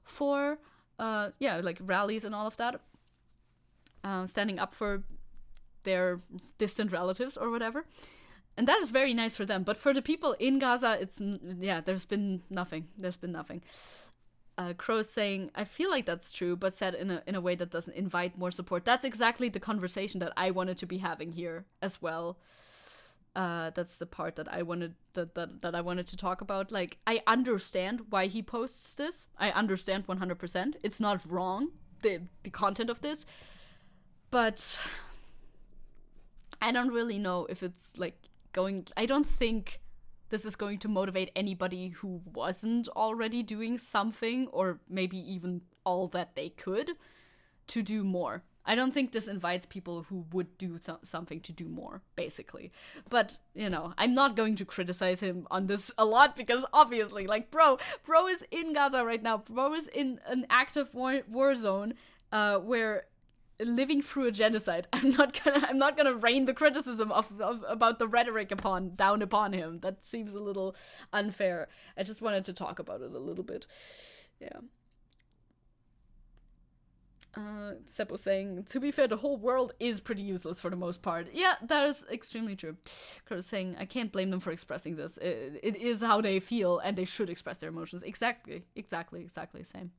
for, like rallies and all of that, standing up for their distant relatives or whatever. And that is very nice for them. But for the people in Gaza, there's been nothing. Crow's saying, I feel like that's true, but said in a way that doesn't invite more support. That's exactly the conversation that I wanted to be having here as well. That's the part that I wanted that I wanted to talk about. Like, I understand why he posts this. I understand 100%. It's not wrong, the content of this. But I don't really know if it's like I don't think this is going to motivate anybody who wasn't already doing something, or maybe even all that they could, to do more. I don't think this invites people who would do something to do more, basically. But, I'm not going to criticize him on this a lot, because obviously, like, bro is in Gaza right now. Bro is in an active war zone where living through a genocide. I'm not gonna rain the criticism about the rhetoric down upon him. That seems a little unfair. I just wanted to talk about it a little bit. Yeah. Seppo saying, to be fair, the whole world is pretty useless for the most part. Yeah, that is extremely true. Curtis saying, I can't blame them for expressing this. It is how they feel, and they should express their emotions. Exactly. Same.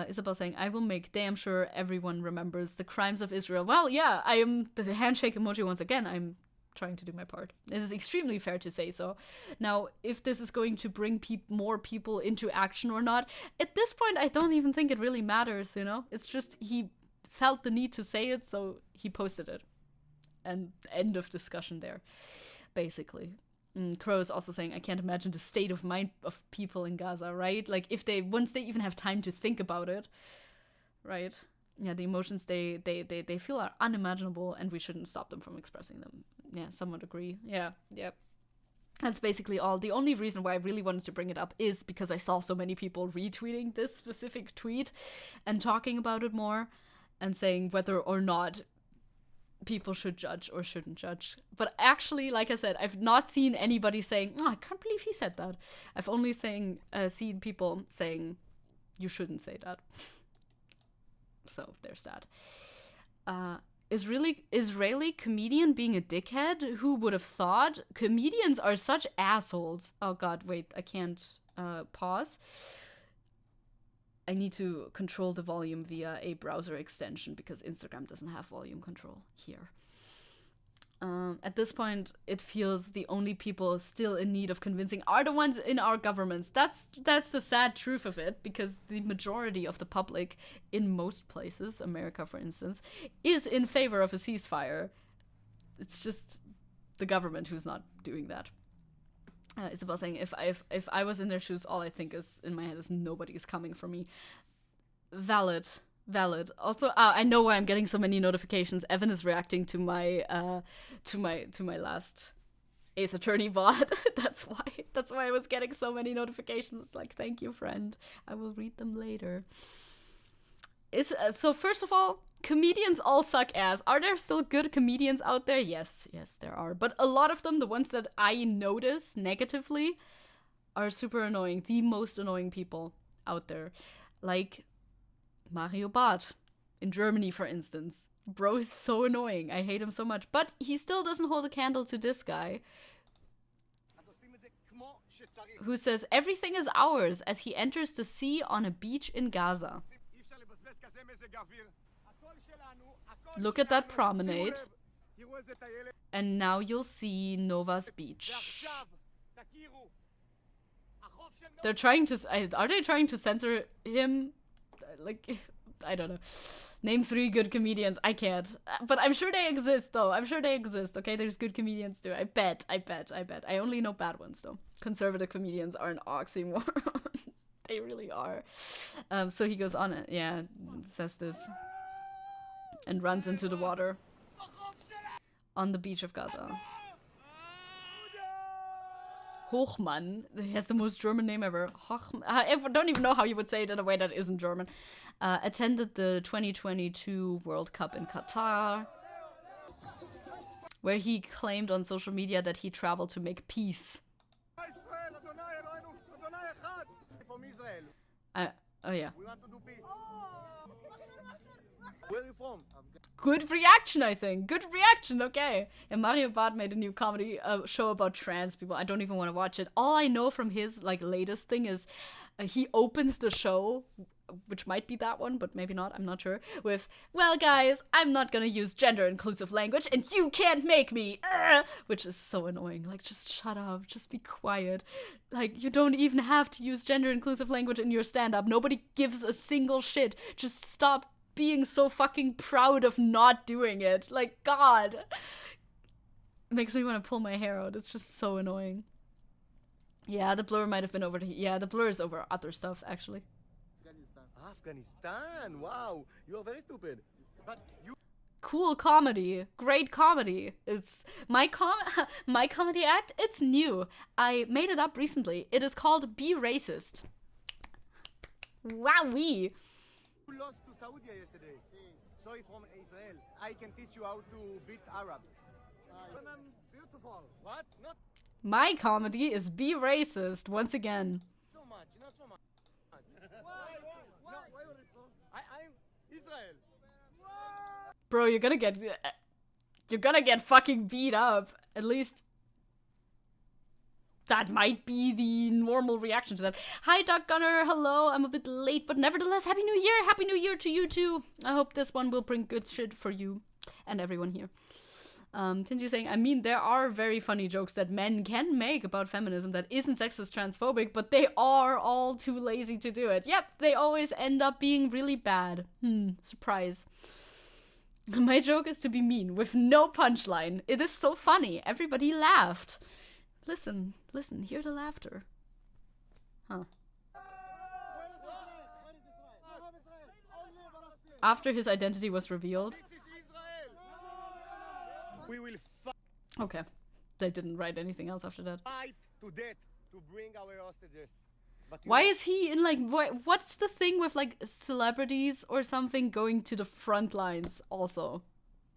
Isabel saying, I will make damn sure everyone remembers the crimes of Israel. Well, yeah, I am the handshake emoji once again. I'm trying to do my part. It is extremely fair to say so. Now, if this is going to bring more people into action or not, at this point, I don't even think it really matters, It's just he felt the need to say it, so he posted it. And end of discussion there, basically. Crow is also saying, I can't imagine the state of mind of people in Gaza, right? Like, once they even have time to think about it, right? Yeah, the emotions they feel are unimaginable, and we shouldn't stop them from expressing them. Yeah, some would agree. Yeah. That's basically all. The only reason why I really wanted to bring it up is because I saw so many people retweeting this specific tweet and talking about it more and saying whether or not people should judge or shouldn't judge. But actually, like I said, I've not seen anybody saying, I can't believe he said that. I've only seen people saying, you shouldn't say that. So there's that. Israeli comedian being a dickhead? Who would have thought? Comedians are such assholes. Oh god, wait, I can't pause. I need to control the volume via a browser extension because Instagram doesn't have volume control here. At this point, it feels the only people still in need of convincing are the ones in our governments. That's the sad truth of it, because the majority of the public in most places, America for instance, is in favor of a ceasefire. It's just the government who's not doing that. Isabel saying, if I was in their shoes, all I think is in my head is nobody is coming for me. Valid. Also, I know why I'm getting so many notifications. Evan is reacting to my last Ace Attorney VOD. That's why I was getting so many notifications. It's like, thank you, friend. I will read them later. So first of all, comedians all suck ass. Are there still good comedians out there? Yes, there are. But a lot of them, the ones that I notice negatively, are super annoying. The most annoying people out there. Like Mario Barth in Germany, for instance. Bro is so annoying. I hate him so much. But he still doesn't hold a candle to this guy, who says everything is ours as he enters the sea on a beach in Gaza. Look at that promenade. And now you'll see Nova's beach. They're trying to... Are they trying to censor him? Like, I don't know. Name 3 good comedians. I can't. But I'm sure they exist, though. I'm sure they exist, okay? There's good comedians, too. I bet. I only know bad ones, though. Conservative comedians are an oxymoron. They really are. So he goes on, says this. And runs into the water. on the beach of Gaza. Hochmann, he has the most German name ever. I don't even know how you would say it in a way that isn't German. Attended the 2022 World Cup in Qatar, where he claimed on social media that he traveled to make peace. Oh yeah. We want to do peace. Where are you from? Good reaction, I think. Good reaction, okay. And Mario Barth made a new comedy show about trans people. I don't even want to watch it. All I know from his like latest thing is he opens the show, which might be that one, but maybe not, I'm not sure, with, well guys, I'm not gonna use gender inclusive language and you can't make me, which is so annoying. Like, just shut up, just be quiet. Like, you don't even have to use gender inclusive language in your stand-up. Nobody gives a single shit. Just stop being so fucking proud of not doing it. Like, God. It makes me want to pull my hair out. It's just so annoying. Yeah, the blur might have been over. Yeah, the blur is over other stuff, actually. Afghanistan, wow, you are very stupid. But you. Cool comedy, great comedy. It's my comedy act. It's new. I made it up recently. It is called Be Racist. Wowee. You lost to Saudi yesterday. Sorry, from Israel. I can teach you how to beat Arabs. Women beautiful. What? Not my comedy is Be Racist once again. so much. Not so much. Why? I'm Israel. Bro, you're gonna get fucking beat up. At least that might be the normal reaction to that. Hi, Doc Gunner. Hello. I'm a bit late, but nevertheless, Happy New Year. Happy New Year to you too. I hope this one will bring good shit for you and everyone here. Tinji saying, I mean, there are very funny jokes that men can make about feminism that isn't sexist transphobic, but they are all too lazy to do it. Yep, they always end up being really bad. Surprise. My joke is to be mean, with no punchline. It is so funny. Everybody laughed. Listen, hear the laughter. Huh. After his identity was revealed. We will Okay. They didn't write anything else after that. fight to death to bring our hostages. But Why is he in, like, what's the thing with, like, celebrities or something going to the front lines also?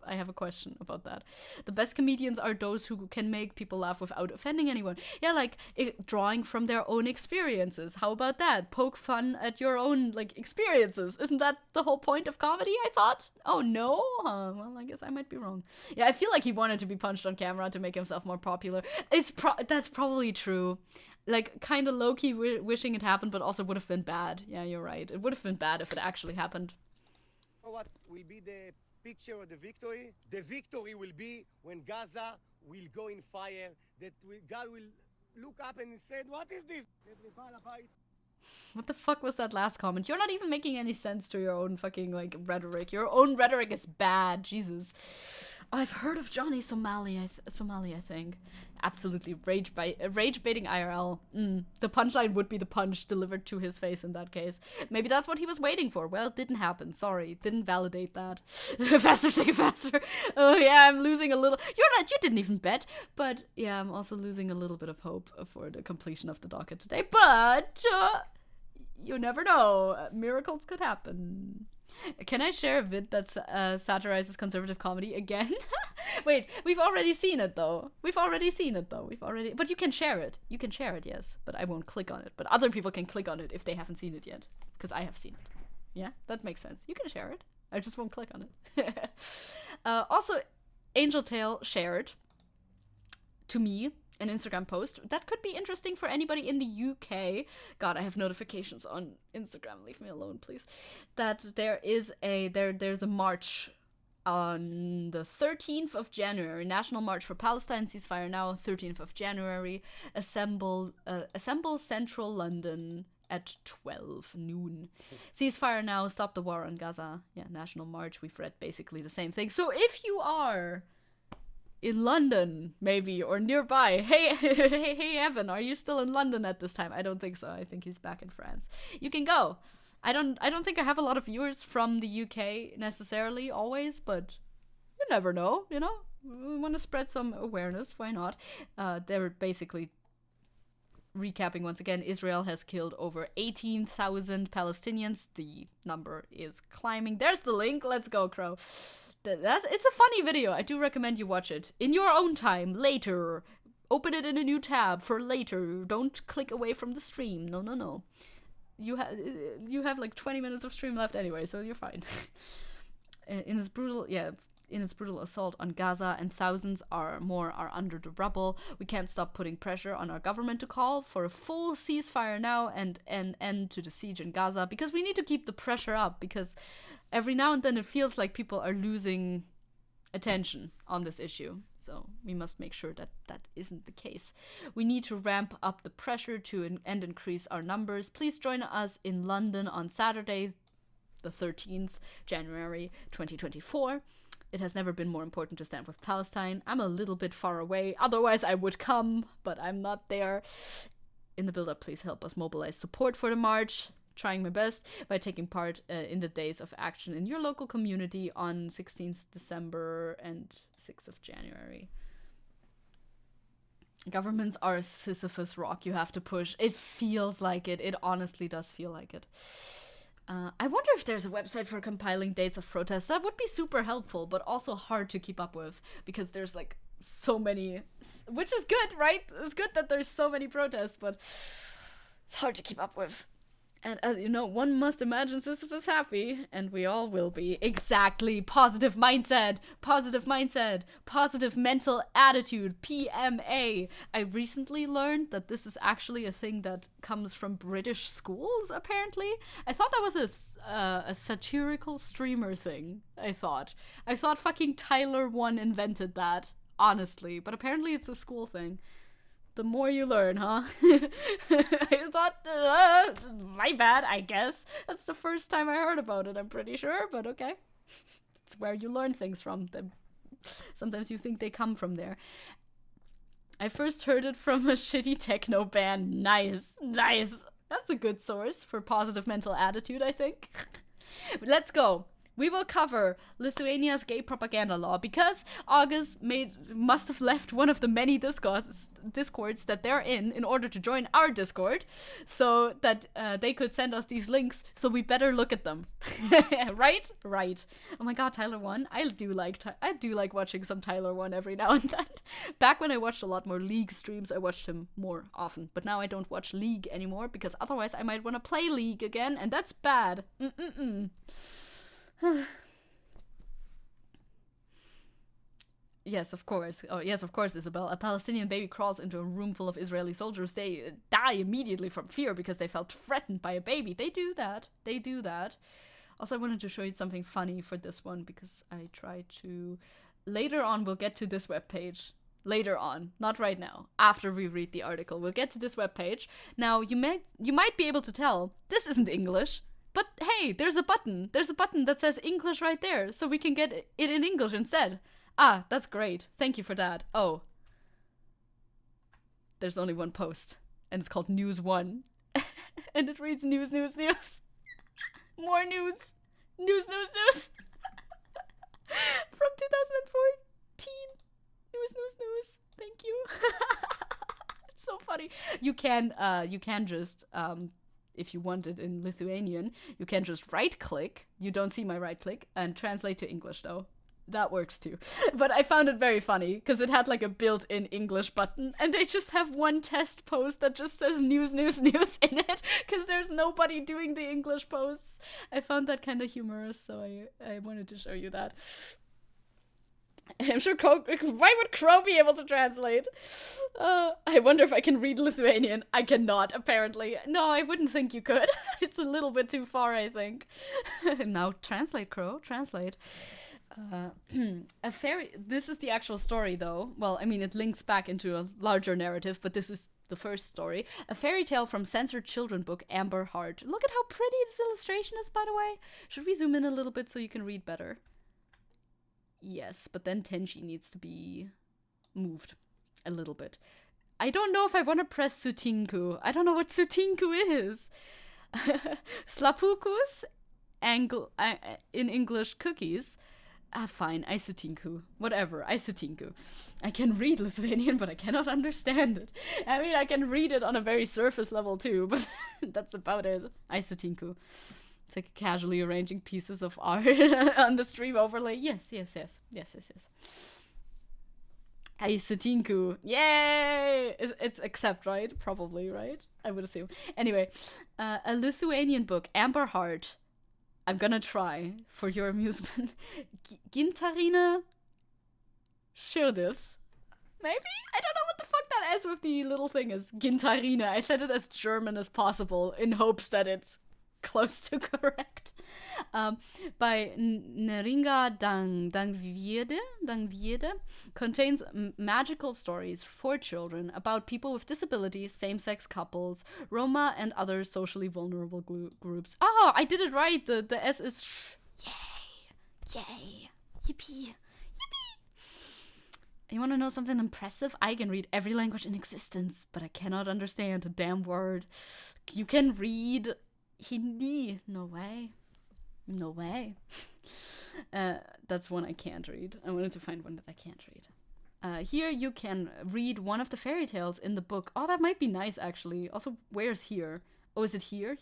I have a question about that. The best comedians are those who can make people laugh without offending anyone. Yeah, like, drawing from their own experiences. How about that? Poke fun at your own, like, experiences. Isn't that the whole point of comedy, I thought? Oh, no? Well, I guess I might be wrong. Yeah, I feel like he wanted to be punched on camera to make himself more popular. That's probably true. Like, kind of low-key wishing it happened, but also would have been bad. Yeah, you're right. It would have been bad if it actually happened. what will be the picture of the victory? The victory will be when Gaza will go in fire, that God will look up and say, what is this? What the fuck was that last comment? You're not even making any sense to your own fucking, like, rhetoric. Your own rhetoric is bad. Jesus. I've heard of Johnny Somali, I think. Absolutely rage baiting IRL. The punchline would be the punch delivered to his face in that case. Maybe that's what he was waiting for. Well, it didn't happen. Sorry. Didn't validate that. Faster, take it faster. Oh, yeah, I'm losing a little. You didn't even bet. But, yeah, I'm also losing a little bit of hope for the completion of the docket today. But, you never know. Miracles could happen. Can I share a vid that satirizes conservative comedy again? Wait, we've already seen it though. But you can share it. You can share it, yes. But I won't click on it. But other people can click on it if they haven't seen it yet. Because I have seen it. Yeah, that makes sense. You can share it. I just won't click on it. Also, Angel Tail shared to me an Instagram post that could be interesting for anybody in the UK. God, I have notifications on Instagram. Leave me alone, please. That there's a march on the 13th of January, National March for Palestine, ceasefire now, 13th of January. Assemble central London at 12 noon. Ceasefire now, stop the war on Gaza. Yeah, National March. We've read basically the same thing. So if you are in London, maybe, or nearby. Hey, Evan, are you still in London at this time? I don't think so. I think he's back in France. You can go. I don't think I have a lot of viewers from the UK necessarily, always, but You never know, you know? We want to spread some awareness, why not? They're basically recapping once again, Israel has killed over 18,000 Palestinians. The number is climbing. There's the link. Let's go, Crow. It's a funny video. I do recommend you watch it in your own time, later. Open it in a new tab for later. Don't click away from the stream. No. You have like 20 minutes of stream left anyway, so you're fine. In this brutal assault on Gaza, and thousands more are under the rubble. We can't stop putting pressure on our government to call for a full ceasefire now and an end to the siege in Gaza, because we need to keep the pressure up, because every now and then it feels like people are losing attention on this issue. So we must make sure that that isn't the case. We need to ramp up the pressure and increase our numbers. Please join us in London on Saturday, the 13th January 2024. It has never been more important to stand with Palestine. I'm a little bit far away, otherwise I would come, but I'm not there. In the build-up, please help us mobilize support for the march. Trying my best by taking part in the days of action in your local community on 16th December and 6th of January. Governments are a Sisyphus rock you have to push. It feels like it. It honestly does feel like it. I wonder if there's a website for compiling dates of protests. That would be super helpful, but also hard to keep up with, because there's like so many, which is good, right? It's good that there's so many protests, but it's hard to keep up with. And as you know, one must imagine Sisyphus happy, and we all will be. Exactly. Positive mindset, positive mental attitude, PMA. I recently learned that this is actually a thing that comes from British schools, apparently. I thought that was a satirical streamer thing, I thought fucking Tyler 1 invented that, honestly. But apparently it's a school thing. The more you learn, huh? I thought, my bad, I guess. That's the first time I heard about it, I'm pretty sure, but okay. It's where you learn things from. Sometimes you think they come from there. I first heard it from a shitty techno band. Nice. That's a good source for positive mental attitude, I think. Let's go. We will cover Lithuania's gay propaganda law, because August must have left one of the many discords that they're in order to join our Discord, so that they could send us these links, so we better look at them. Right? Oh my god, Tyler 1. I do like watching some Tyler 1 every now and then. Back when I watched a lot more League streams, I watched him more often, but now I don't watch League anymore, because otherwise I might want to play League again, and that's bad. Yes, of course. Oh, yes, of course, Isabel. A Palestinian baby crawls into a room full of Israeli soldiers. They die immediately from fear because they felt threatened by a baby. They do that. Also, I wanted to show you something funny for this one, because I try to... Later on, we'll get to this webpage. Later on, not right now. After we read the article, we'll get to this webpage. Now, you might be able to tell this isn't English. But hey, there's a button. There's a button that says English right there, so we can get it in English instead. Ah, that's great. Thank you for that. Oh. There's only one post, and it's called News 1. And it reads news. More news. News. From 2014. News. Thank you. It's so funny. You can just, if you want it in Lithuanian, you can just right-click. You don't see my right-click, and translate to English, though. That works too. But I found it very funny, because it had like a built-in English button, and they just have one test post that just says news in it, because there's nobody doing the English posts. I found that kind of humorous, so I wanted to show you that. I'm sure why would Crow be able to translate? I wonder if I can read Lithuanian. I cannot, apparently. No, I wouldn't think you could. It's a little bit too far, I think. Now translate, Crow. Translate. This is the actual story, though. Well, I mean, it links back into a larger narrative, but this is the first story. A fairy tale from censored children book, Amber Heart. Look at how pretty this illustration is, by the way. Should we zoom in a little bit so you can read better? Yes, but then Tenchi needs to be moved a little bit. I don't know if I want to press Sutinku. I don't know what Sutinku is. Slapukus, in English, cookies. Fine, I sutinku. Whatever, I sutinku. I can read Lithuanian, but I cannot understand it. I mean, I can read it on a very surface level too, but that's about it. I sutinku. It's like casually arranging pieces of art on the stream overlay. Yes. I sutinku. Yay! It's accept, right? Probably, right? I would assume. Anyway, a Lithuanian book, Amber Heart. I'm gonna try for your amusement. Gintarina Širdis. Maybe? I don't know what the fuck that S with the little thing is. Gintarina. I said it as German as possible in hopes that it's close to correct. By Neringa Dangviede contains magical stories for children about people with disabilities, same-sex couples, Roma, and other socially vulnerable groups. Oh, I did it right. The S is sh. Yay. Yippee. You want to know something impressive? I can read every language in existence, but I cannot understand a damn word. You can read Hindi. No way. That's one I can't read. I wanted to find one that I can't read. Here you can read one of the fairy tales in the book. Oh, that might be nice, actually. Also, where's here? Oh, is it here?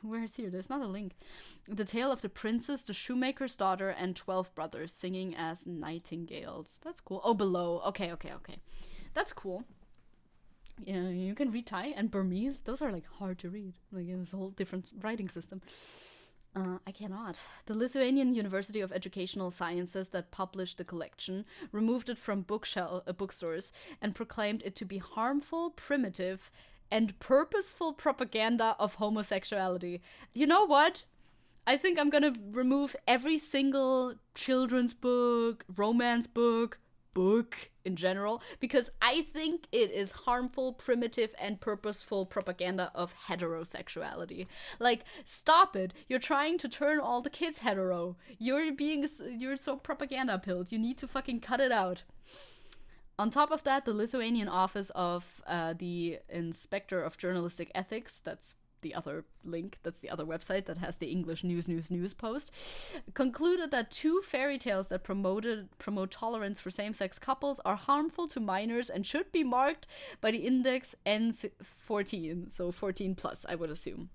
Where's here? There's not a link. The tale of the princess, the shoemaker's daughter, and 12 brothers singing as nightingales. That's cool. Oh, below. Okay. That's cool. Yeah, you can read Thai and Burmese. Those are like hard to read. Like it's a whole different writing system. I cannot. The Lithuanian University of Educational Sciences that published the collection removed it from bookstores and proclaimed it to be harmful, primitive, and purposeful propaganda of homosexuality. You know what? I think I'm gonna remove every single children's book, romance book in general, because I think it is harmful, primitive, and purposeful propaganda of heterosexuality. Like, stop it. You're trying to turn all the kids hetero. You're so propaganda-pilled. You need to fucking cut it out. On top of that, the Lithuanian Office of the Inspector of Journalistic Ethics, that's the other link, that's the other website that has the English news post, concluded that 2 fairy tales that promote tolerance for same-sex couples are harmful to minors and should be marked by the index N14, so 14 plus, I would assume.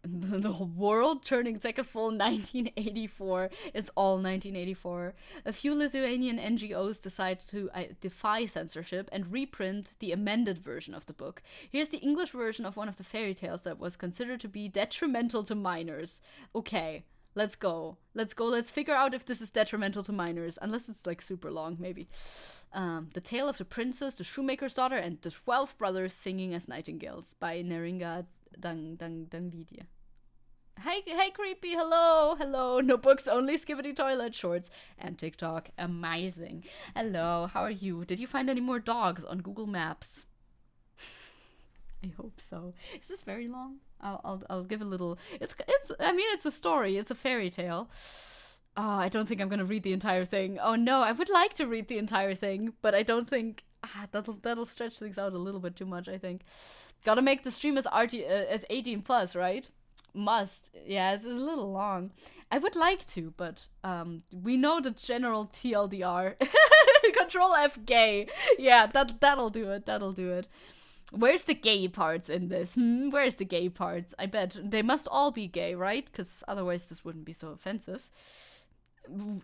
The whole world turning a full 1984. It's all 1984. A few Lithuanian NGOs decide to defy censorship and reprint the amended version of the book. Here's the English version of one of the fairy tales that was considered to be detrimental to minors. Okay, let's go. Let's figure out if this is detrimental to minors. Unless it's like super long, maybe. The Tale of the Princess, the Shoemaker's Daughter, and the 12 Brothers Singing as Nightingales by Neringa Dangviede. Hey creepy, hello. No books, only Skibbity Toilet Shorts and TikTok. Amazing. Hello, how are you? Did you find any more dogs on Google Maps? I hope so. Is this very long? I'll give a little. It's a story. It's a fairy tale. Oh, I don't think I'm gonna read the entire thing. Oh no, I would like to read the entire thing, but I don't think that'll stretch things out a little bit too much. I think. Gotta make the stream as 18 plus, right? Must. Yeah, it's a little long. I would like to, but we know the general TLDR. Control F gay. Yeah, that'll do it. Where's the gay parts in this? Where's the gay parts? I bet they must all be gay, right? Because otherwise this wouldn't be so offensive.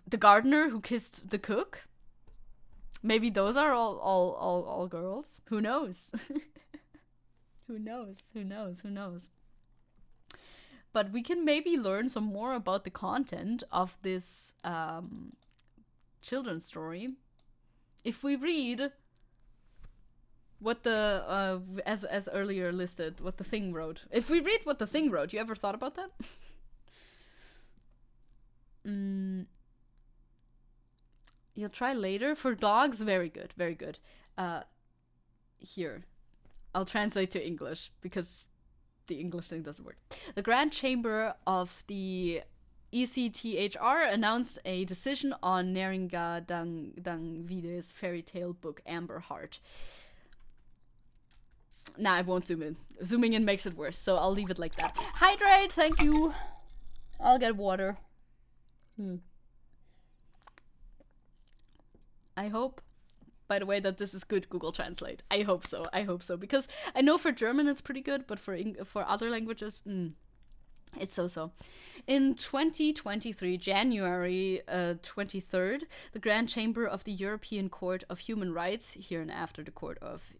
The gardener who kissed the cook? Maybe those are all girls. Who knows? Who knows? But we can maybe learn some more about the content of this children's story if we read what the as earlier listed, what the thing wrote. If we read what the thing wrote, you ever thought about that? You'll try later for dogs. Very good. Here, I'll translate to English because the English thing doesn't work. The Grand Chamber of the ECTHR announced a decision on Neringa Dangviede's fairy tale book Amber Heart. Nah, I won't zoom in. Zooming in makes it worse, so I'll leave it like that. Hydrate, thank you. I'll get water. I hope, by the way, that this is good Google Translate. I hope so. I hope so. Because I know for German it's pretty good, but for other languages, it's so-so. In 2023, January 23rd, the Grand Chamber of the European Court of Human Rights, hereinafter the Court of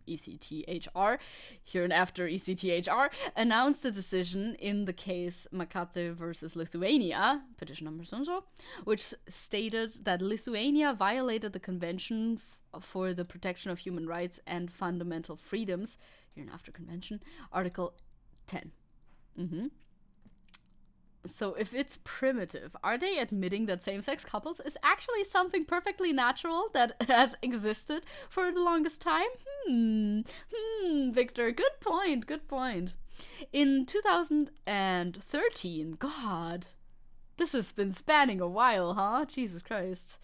ECTHR, hereinafter ECTHR, announced a decision in the case Makate versus Lithuania, petition number so-and-so, which stated that Lithuania violated the Convention for the Protection of Human Rights and Fundamental Freedoms, hereinafter Convention, Article 10. So if it's primitive, are they admitting that same-sex couples is actually something perfectly natural that has existed for the longest time? Victor, good point. In 2013, God, this has been spanning a while, huh? Jesus Christ.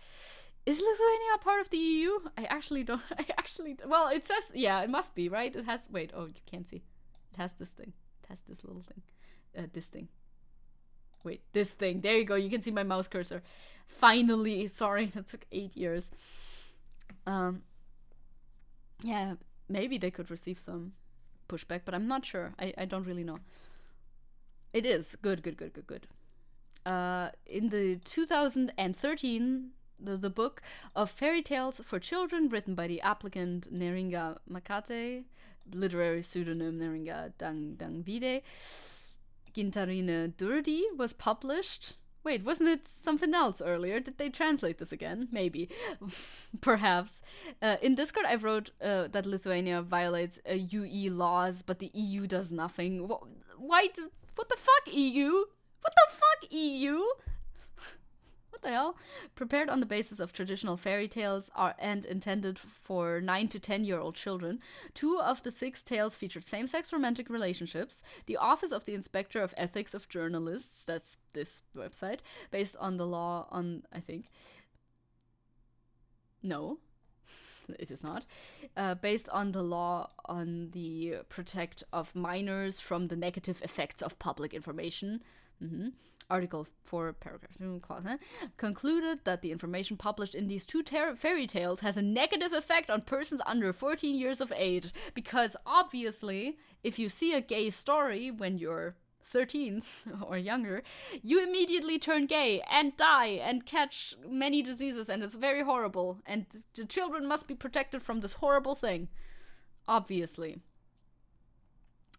Is Lithuania part of the EU? I actually don't, well, it says, yeah, it must be, right? It has, wait, oh, you can't see. It has this thing. It has this little thing. This thing. Wait, this thing. There you go. You can see my mouse cursor. Finally. Sorry, that took 8 years. Yeah, maybe they could receive some pushback, but I'm not sure. I don't really know. It is. Good. In the 2013, the book of fairy tales for children written by the applicant Neringa Makate, literary pseudonym Neringa Dangvide, Gintarine Durdi, was published. Wait, wasn't it something else earlier? Did they translate this again? Maybe. Perhaps. In Discord, I wrote that Lithuania violates UE laws, but the EU does nothing. Why? What the fuck, EU? What the fuck, EU? What the hell? Prepared on the basis of traditional fairy tales and intended for 9 to 10-year-old children, 2 of the 6 tales featured same-sex romantic relationships. The Office of the Inspector of Ethics of Journalists, that's this website, based on the law on, I think. No, it is not. Based on the law on the protect of minors from the negative effects of public information. Article 4, paragraph 2, clause, concluded that the information published in these 2 fairy tales has a negative effect on persons under 14 years of age. Because obviously, if you see a gay story when you're 13 or younger, you immediately turn gay and die and catch many diseases, and it's very horrible. And the children must be protected from this horrible thing. Obviously.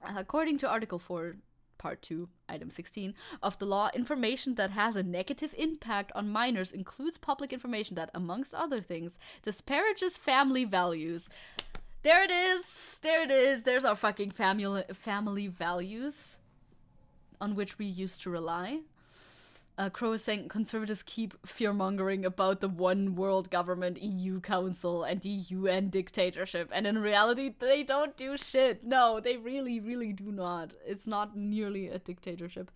According to Article 4, Part 2, Item 16, of the law, information that has a negative impact on minors includes public information that, amongst other things, disparages family values. There it is! There it is! There's our fucking family values on which we used to rely. Crow is saying conservatives keep fear-mongering about the one world government, EU Council, and the UN dictatorship, and in reality, they don't do shit. No, they really, really do not. It's not nearly a dictatorship.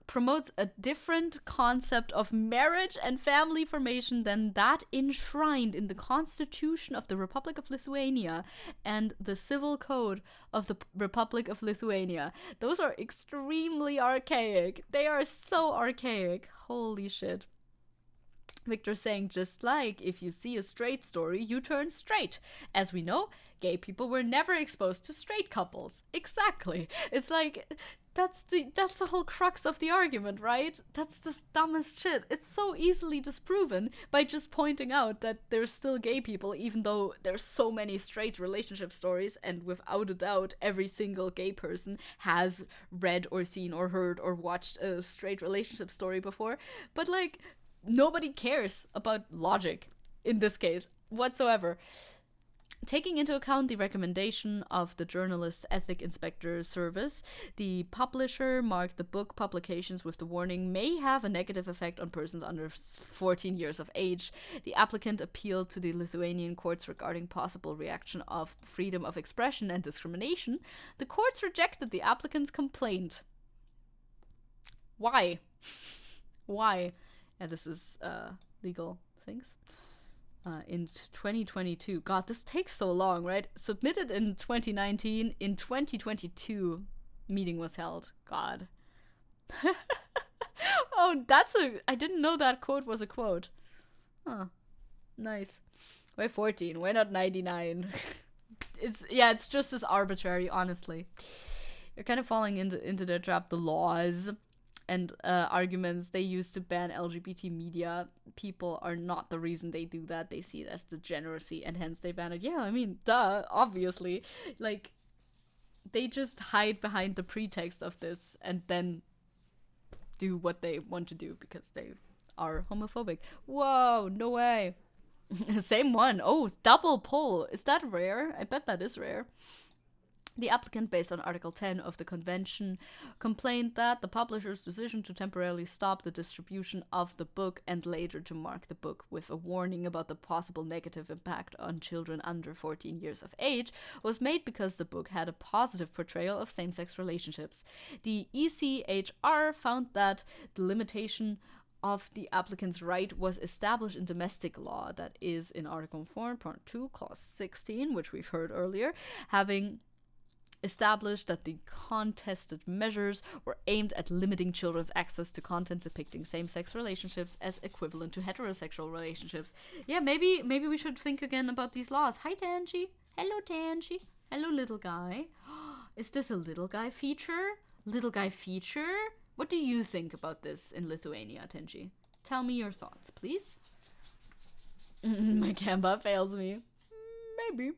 Promotes a different concept of marriage and family formation than that enshrined in the Constitution of the Republic of Lithuania and the Civil Code of the Republic of Lithuania. Those are extremely archaic. They are so archaic. Holy shit. Victor saying, just like if you see a straight story, you turn straight. As we know, gay people were never exposed to straight couples. Exactly. It's like, that's the whole crux of the argument, right? That's the dumbest shit. It's so easily disproven by just pointing out that there's still gay people, even though there's so many straight relationship stories, and without a doubt, every single gay person has read or seen or heard or watched a straight relationship story before. But like, nobody cares about logic in this case whatsoever. Taking into account the recommendation of the Journalist's Ethic Inspector Service, the publisher marked the book publications with the warning may have a negative effect on persons under 14 years of age. The applicant appealed to the Lithuanian courts regarding possible reaction of freedom of expression and discrimination. The courts rejected the applicant's complaint. Why? Why? Yeah, this is legal things. In 2022. God, this takes so long, right? Submitted in 2019. In 2022. meeting was held. God. Oh, I didn't know that quote was a quote. Huh. Nice. Why 14? Why not 99? It's just as arbitrary, honestly. You're kind of falling into their trap. The laws and arguments they use to ban LGBT media, people are not the reason they do that. They see it as degeneracy, and hence they ban it. Yeah, I mean, duh, obviously. Like, they just hide behind the pretext of this and then do what they want to do because they are homophobic. Whoa, no way. Same one. Oh, double pull. Is that rare? I bet that is rare. The applicant, based on Article 10 of the Convention, complained that the publisher's decision to temporarily stop the distribution of the book and later to mark the book with a warning about the possible negative impact on children under 14 years of age was made because the book had a positive portrayal of same-sex relationships. The ECHR found that the limitation of the applicant's right was established in domestic law, that is in Article 4, Part 2, Clause 16, which we've heard earlier, having established that the contested measures were aimed at limiting children's access to content depicting same-sex relationships as equivalent to heterosexual relationships. Yeah, maybe we should think again about these laws. Hi, Tanji. Hello, Tanji. Hello, little guy. Is this a little guy feature? Little guy feature? What do you think about this in Lithuania, Tenji? Tell me your thoughts, please. My Canva fails me. Maybe.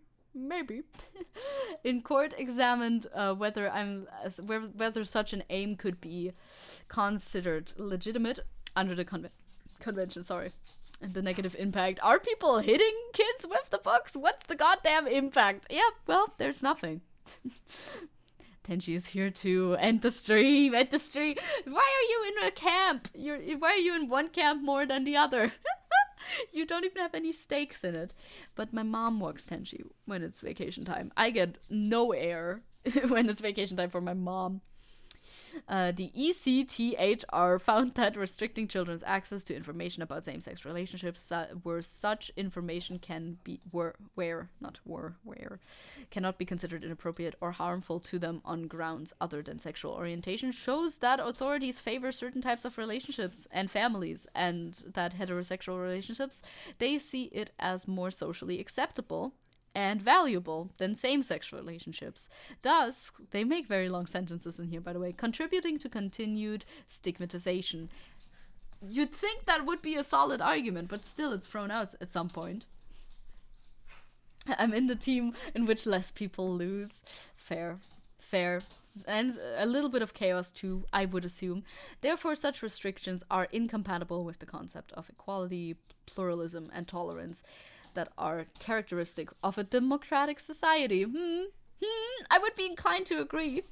In court, examined whether such an aim could be considered legitimate under the convention. Sorry, and the negative impact. Are people hitting kids with the books? What's the goddamn impact? Yeah, well, there's nothing. Tenji is here to end the stream. Why are you in a camp? Why are you in one camp more than the other? You don't even have any stakes in it. But my mom walks Tenji when it's vacation time. I get no air when it's vacation time for my mom. The ECTHR found that restricting children's access to information about same-sex relationships where such information cannot be considered inappropriate or harmful to them on grounds other than sexual orientation shows that authorities favor certain types of relationships and families, and that heterosexual relationships, they see it as more socially acceptable and valuable than same-sex relationships. Thus, they make very long sentences in here, by the way, contributing to continued stigmatization. You'd think that would be a solid argument, but still it's thrown out at some point. I'm in the team in which less people lose. Fair. And a little bit of chaos too, I would assume. Therefore, such restrictions are incompatible with the concept of equality, pluralism, and tolerance that are characteristic of a democratic society. I would be inclined to agree.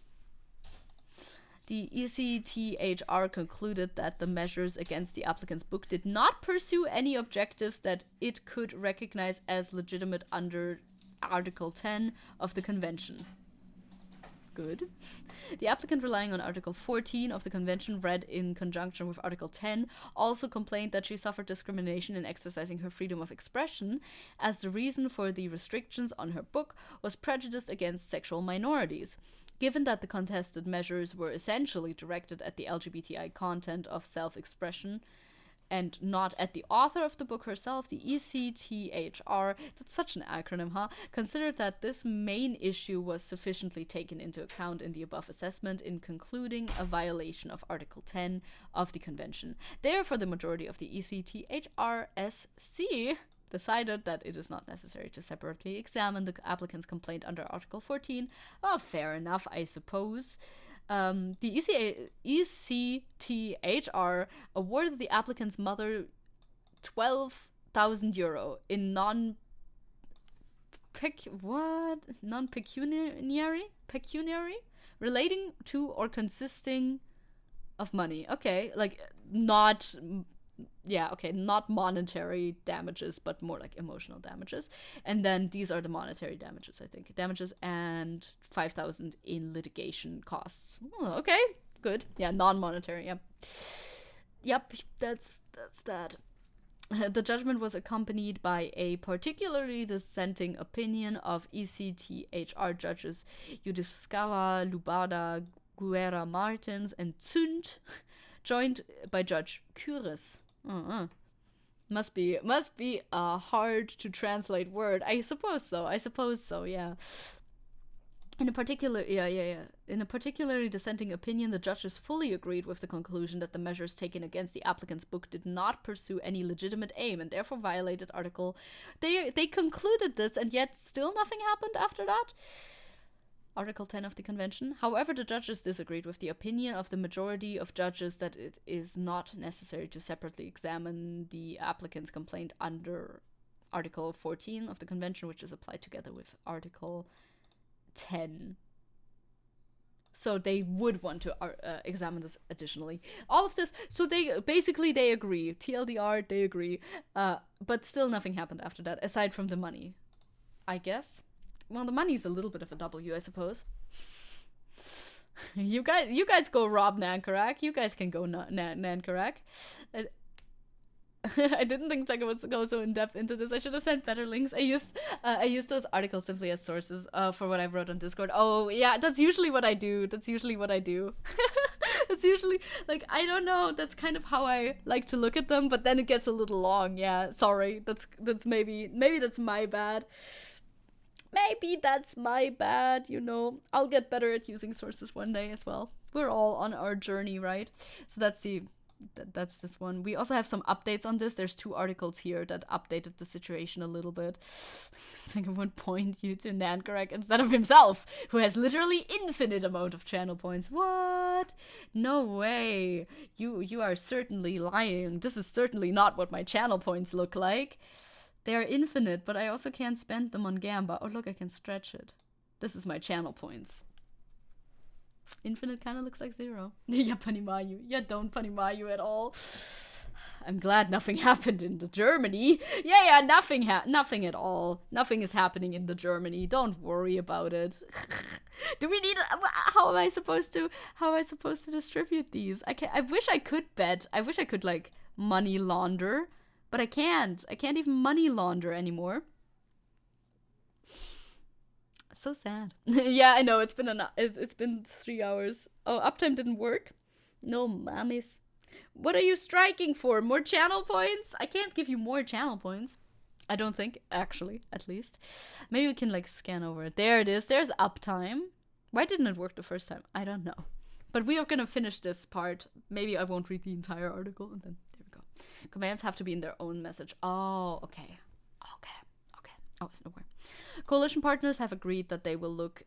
The ECTHR concluded that the measures against the applicant's book did not pursue any objectives that it could recognize as legitimate under Article 10 of the Convention. Good. The applicant, relying on Article 14 of the Convention, read in conjunction with Article 10, also complained that she suffered discrimination in exercising her freedom of expression, as the reason for the restrictions on her book was prejudice against sexual minorities. Given that the contested measures were essentially directed at the LGBTI content of self-expression, and not at the author of the book herself, the ECTHR, that's such an acronym, huh, considered that this main issue was sufficiently taken into account in the above assessment in concluding a violation of Article 10 of the Convention. Therefore, the majority of the ECTHRSC decided that it is not necessary to separately examine the applicant's complaint under Article 14. Well, fair enough, I suppose. The ECTHR awarded the applicant's mother €12,000 in non-pecuniary relating to or consisting of money. Okay, like not monetary damages, but more like emotional damages. And then these are the monetary damages, I think. Damages and 5,000 in litigation costs. Oh, okay, good. Yeah, non-monetary, yeah. Yep, that's that. The judgment was accompanied by a particularly dissenting opinion of ECTHR judges Yudhiskava, Lubada, Guerra Martins, and Zünd, joined by Judge Kures. Must be a hard to translate word. I suppose so, yeah. In a particularly dissenting opinion, the judges fully agreed with the conclusion that the measures taken against the applicant's book did not pursue any legitimate aim and therefore violated Article. They concluded this, and yet still nothing happened after that. Article 10 of the Convention. However, the judges disagreed with the opinion of the majority of judges that it is not necessary to separately examine the applicant's complaint under Article 14 of the Convention, which is applied together with Article 10. So they would want to examine this additionally. All of this, so they agree. TLDR, they agree. But still nothing happened after that, aside from the money, I guess. Well, the money's a little bit of a W, I suppose. You guys go rob Nankarak. You guys can go Nankarak. I didn't think Taka would go so in depth into this. I should have sent better links. I used those articles simply as sources for what I wrote on Discord. Oh yeah, that's usually what I do. That's usually like, I don't know. That's kind of how I like to look at them. But then it gets a little long. Yeah, sorry. That's maybe that's my bad. Maybe that's my bad, you know. I'll get better at using sources one day as well. We're all on our journey, right? So that's this one. We also have some updates on this. There's 2 articles here that updated the situation a little bit. Second would point you to Nankarak instead of himself, who has literally infinite amount of channel points. What? No way. You are certainly lying. This is certainly not what my channel points look like. They are infinite, but I also can't spend them on Gamba. Oh, look, I can stretch it. This is my channel points. Infinite kind of looks like 0. Yeah, Panimayu. Yeah, don't Panimayu at all. I'm glad nothing happened in the Germany. Yeah, nothing at all. Nothing is happening in the Germany. Don't worry about it. Do we need? How am I supposed to distribute these? I wish I could bet. I wish I could like money launder. But I can't. I can't even money launder anymore. So sad. Yeah, I know. It's been 3 hours. Oh, uptime didn't work. No mammies. What are you striking for? More channel points? I can't give you more channel points. I don't think, actually, at least. Maybe we can like scan over it. There it is. There's uptime. Why didn't it work the first time? I don't know. But we are gonna finish this part. Maybe I won't read the entire article, and then there we go. Commands have to be in their own message. Oh, okay. I wasn't aware. Coalition partners have agreed that they will look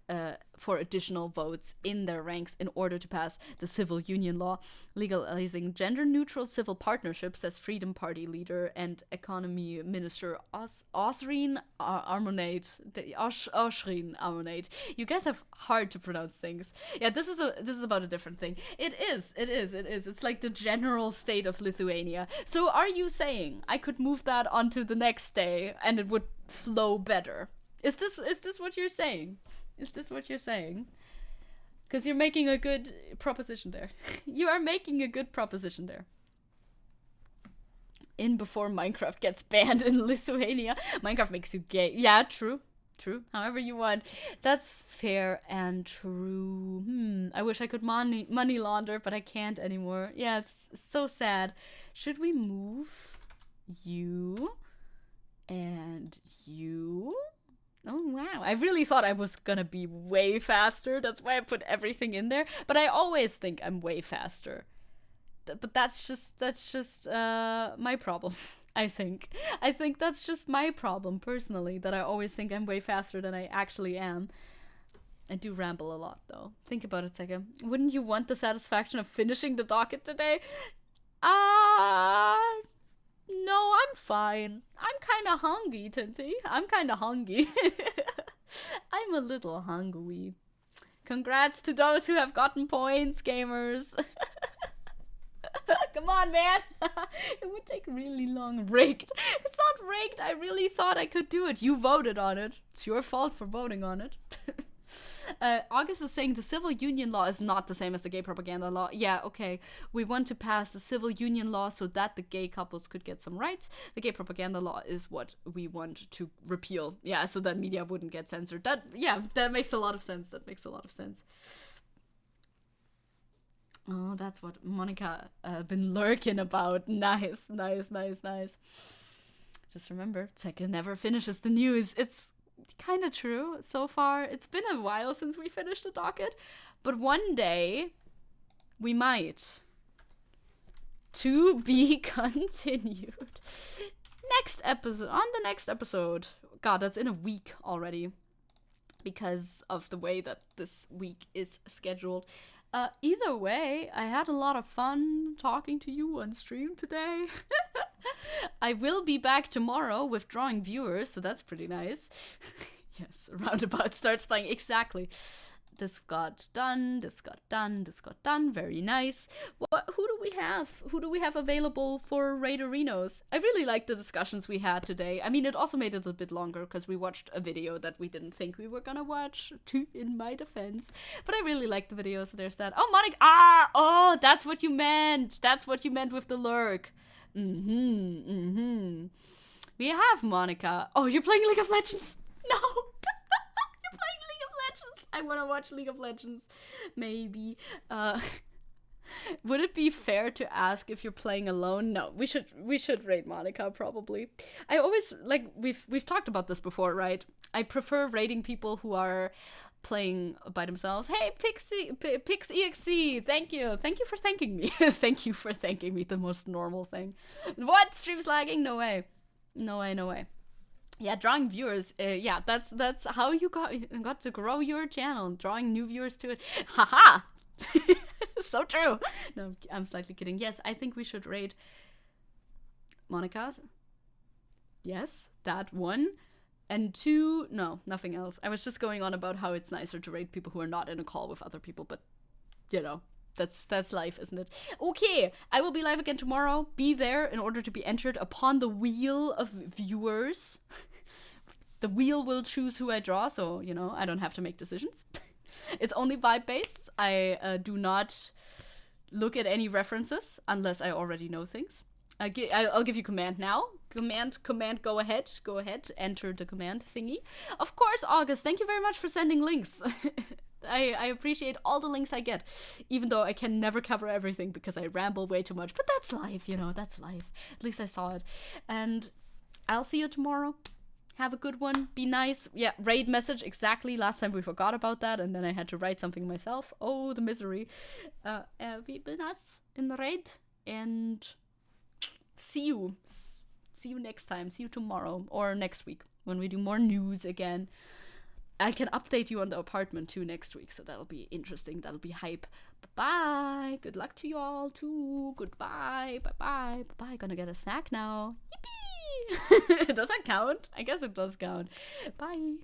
for additional votes in their ranks in order to pass the civil union law, legalizing gender-neutral civil partnerships, says Freedom Party leader and Economy Minister Osrin Armonate. Osrin Armonate. You guys have hard to pronounce things. Yeah, this is about a different thing. It is. It's like the general state of Lithuania. So are you saying I could move that onto the next day and it would flow better? Is this what you're saying? Is this what you're saying? Because you're making a good proposition there. You are making a good proposition there. In before Minecraft gets banned in Lithuania. Minecraft makes you gay. Yeah, true. However you want. That's fair and true. I wish I could money launder, but I can't anymore. Yeah, it's so sad. Should we move you? And you? Oh, wow. I really thought I was gonna be way faster. That's why I put everything in there. But I always think I'm way faster. But that's just my problem, I think. I think that's just my problem, personally, that I always think I'm way faster than I actually am. I do ramble a lot, though. Think about it a second. Wouldn't you want the satisfaction of finishing the docket today? No, I'm fine. I'm kind of hungry, Tinty. I'm kind of hungry. I'm a little hungry. Congrats to those who have gotten points, gamers. Come on, man. It would take really long. Rigged. It's not rigged. I really thought I could do it. You voted on it. It's your fault for voting on it. August is saying the civil union law is not the same as the gay propaganda law. Yeah, okay. We want to pass the civil union law so that the gay couples could get some rights. The gay propaganda law is what we want to repeal. Yeah, so that media wouldn't get censored. That makes a lot of sense. Oh, that's what Monica been lurking about. Nice. Just remember, Zeke never finishes the news. It's kind of true so far. It's been a while since we finished the docket, but one day we might. To be continued. Next episode, on the next episode. God, that's in a week already because of the way that this week is scheduled. Either way, I had a lot of fun talking to you on stream today. I will be back tomorrow with drawing viewers, so that's pretty nice. Yes, Roundabout starts playing. Exactly. This got done, this got done, this got done. Very nice. Who do we have? Who do we have available for Raid Arenos? I really liked the discussions we had today. I mean, it also made it a bit longer because we watched a video that we didn't think we were gonna watch, in my defense. But I really liked the video, so there's that. Oh, Monica! Oh, that's what you meant! That's what you meant with the lurk. We have Monica. Oh, you're playing League of Legends? No! I want to watch League of Legends, maybe. Would it be fair to ask if you're playing alone? No, we should raid Monica probably. I always like we've talked about this before, right? I prefer raiding people who are playing by themselves. Hey, PixEXE, thank you for thanking me. Thank you for thanking me. The most normal thing. What? Stream's lagging? No way. Yeah, drawing viewers. Yeah, that's how you got to grow your channel, drawing new viewers to it. Haha! So true. No, I'm slightly kidding. Yes, I think we should raid Monica. Yes, that one. And two, no, nothing else. I was just going on about how it's nicer to raid people who are not in a call with other people, but, you know. That's life, isn't it? Okay, I will be live again tomorrow. Be there in order to be entered upon the wheel of viewers. The wheel will choose who I draw, so, you know, I don't have to make decisions. It's only vibe-based. I do not look at any references unless I already know things. I'll give you command now. Command, go ahead. Go ahead, enter the command thingy. Of course, August, thank you very much for sending links. I appreciate all the links I get, even though I can never cover everything because I ramble way too much. But that's life, you know, that's life. At least I saw it. And I'll see you tomorrow. Have a good one. Be nice. Yeah, raid message. Exactly. Last time we forgot about that, and then I had to write something myself. Oh, the misery. Be nice in the raid. And see you. See you next time. See you tomorrow or next week when we do more news again. I can update you on the apartment too next week, so that'll be interesting. That'll be hype. Bye-bye. Good luck to you all too. Goodbye. Bye-bye. Bye-bye. Gonna get a snack now. Yippee! Does that count? I guess it does count. Bye.